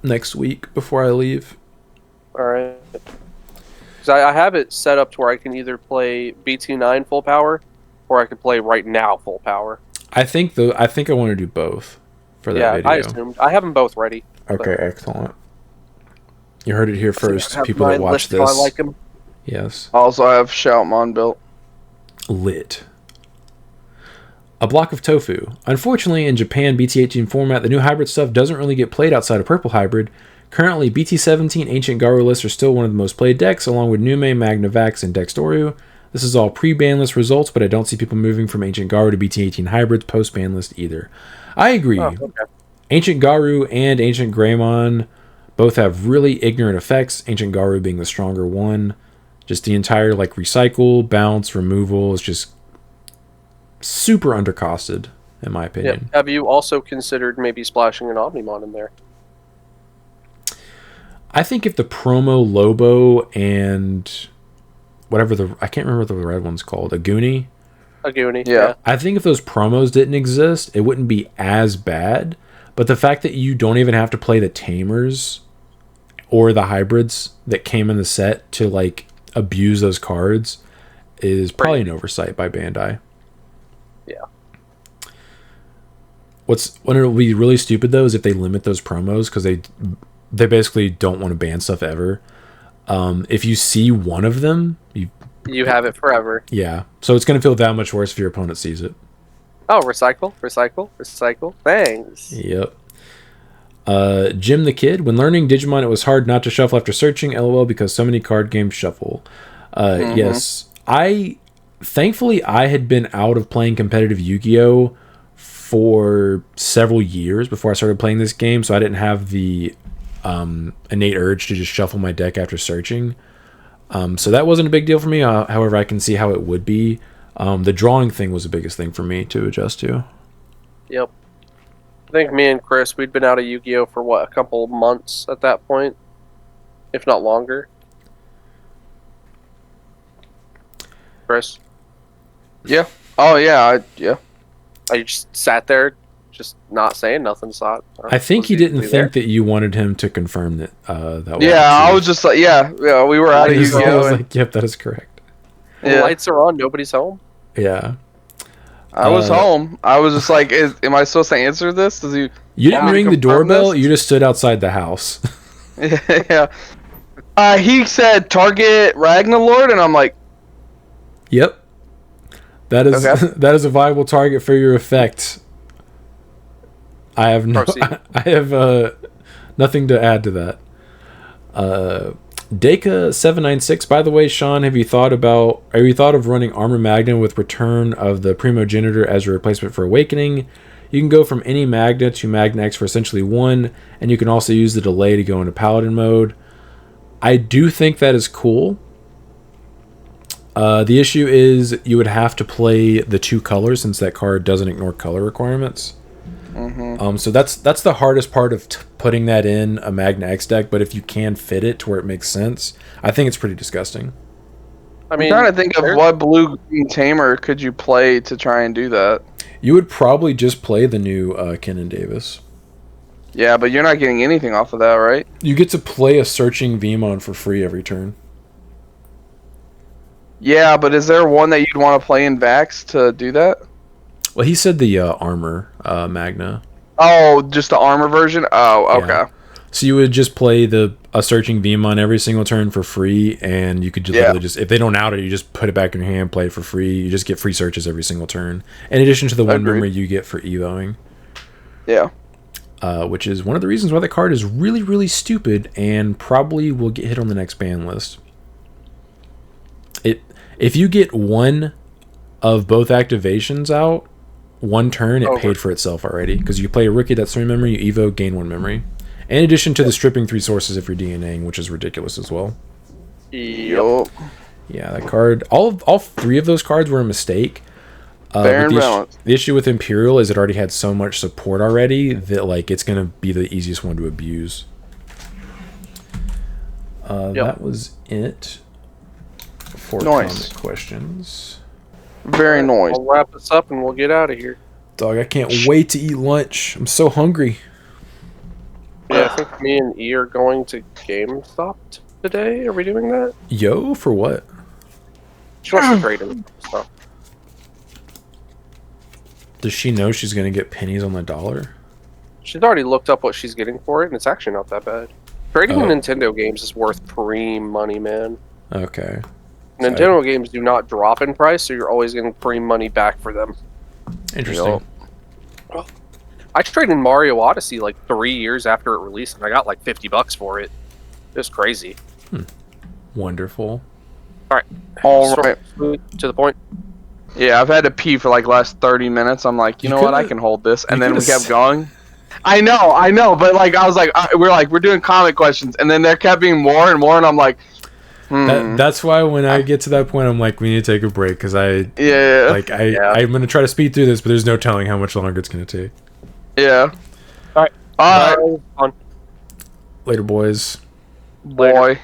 next week before I leave. All right. Because I have it set up to where I can either play BT9 full power, or I could play right now full power. I think I want to do both for that video. I assumed. I have them both ready. Okay, excellent. You heard it here first, people that watch this. I like them. Yes. Also, I have Shoutmon built. Lit. A block of tofu. Unfortunately, in Japan BT18 format, the new hybrid stuff doesn't really get played outside of purple hybrid. Currently, BT17 Ancient Garu lists are still one of the most played decks, along with Nume, Magnavax, and Dextoru. This is all pre-ban list results, but I don't see people moving from Ancient Garu to BT18 hybrids post-ban list either. I agree. Oh, okay. Ancient Garu and Ancient Greymon both have really ignorant effects, Ancient Garu being the stronger one. Just the entire like recycle, bounce, removal is just super undercosted, in my opinion. Yeah. Have you also considered maybe splashing an Omnimon in there? I think if the promo Lobo and whatever I can't remember what the red one's called, a Goonie. Yeah. I think if those promos didn't exist, it wouldn't be as bad. But the fact that you don't even have to play the tamers or the hybrids that came in the set to like abuse those cards is probably an oversight by Bandai. Yeah. When it'll be really stupid though is if they limit those promos because they basically don't want to ban stuff ever. If you see one of them, you have it forever. Yeah. So it's going to feel that much worse if your opponent sees it. Oh, recycle. Thanks. Yep. Jim the Kid. When learning Digimon, it was hard not to shuffle after searching. LOL, because so many card games shuffle. Yes. Thankfully, I had been out of playing competitive Yu-Gi-Oh! For several years before I started playing this game, so I didn't have the innate urge to just shuffle my deck after searching. So that wasn't a big deal for me. However, I can see how it would be. The drawing thing was the biggest thing for me to adjust to. Yep. I think me and Chris, we'd been out of Yu-Gi-Oh! For a couple of months at that point, if not longer. Chris? Yeah. Oh, yeah. Yeah. I just sat there, just not saying nothing. So I think he didn't think that you wanted him to confirm that. That yeah, I was just like, yeah. We were out of Yu-Gi-Oh! I was like, yep, that is correct. The lights are on. Nobody's home. Yeah. I was home. I was just like, am I supposed to answer this? Does he? You didn't ring the doorbell. This? You just stood outside the house. Yeah. He said target Ragnarlord, and I'm like, yep. That is Okay. that is a viable target for your effect. I have no. Proceed. I have nothing to add to that. Deka796. By the way, Sean, have you thought of running Armor Magna with Return of the Primogenitor as a replacement for Awakening? You can go from any Magna to Magna X for essentially one, and you can also use the delay to go into Paladin mode. I do think that is cool. The issue is you would have to play the 2 colors since that card doesn't ignore color requirements. mm-hmm. So that's the hardest part of putting that in a Magna X deck, but if you can fit it to where it makes sense, I think it's pretty disgusting. I mean, I'm trying to think of what blue green tamer could you play to try and do that. You would probably just play the new Kenan Davis. Yeah, but you're not getting anything off of that, right? You get to play a Searching Vemon for free every turn. Yeah, but is there one that you'd want to play in Vax to do that? Well, he said the Armor Magna. Oh, just the armor version? Oh, okay. Yeah. So you would just play a Searching Vemon every single turn for free, and you could just literally just, if they don't out it, you just put it back in your hand, play it for free. You just get free searches every single turn, in addition to the one memory you get for evoing. Yeah. Which is one of the reasons why the card is really, really stupid and probably will get hit on the next ban list. If you get one of both activations out, one turn, it paid for itself already. Because you play a rookie that's 3 memory, you evo, gain 1 memory. In addition to the stripping 3 sources if you're DNAing, which is ridiculous as well. Yep. Yeah, that card, all 3 of those cards were a mistake. Fair and balanced. The issue with Imperial is it already had so much support already that like it's gonna be the easiest one to abuse. That was it for comment questions. Very nice. I'll wrap this up and we'll get out of here. Dog, I can't wait to eat lunch. I'm so hungry. Yeah, I think me and E are going to GameStop today. Are we doing that? Yo, for what? She wants to trade him stuff. Does she know she's gonna get pennies on the dollar? She's already looked up what she's getting for it, and it's actually not that bad. Trading in Nintendo games is worth preem money, man. Okay. Nintendo games do not drop in price, so you're always getting preem money back for them. Interesting. Well, I traded in Mario Odyssey like 3 years after it released, and I got like $50 for it. It was crazy. Wonderful. All right. All right. To the point. Yeah, I've had to pee for like last 30 minutes. I'm like, you know what? I can hold this. And then we kept going. I know, but like I was like, we're doing comment questions, and then there kept being more and more, and I'm like, That's why when I get to that point, I'm like, we need to take a break because I'm gonna try to speed through this, but there's no telling how much longer it's gonna take. Yeah. All right. All right. On. Later, boys. Boy.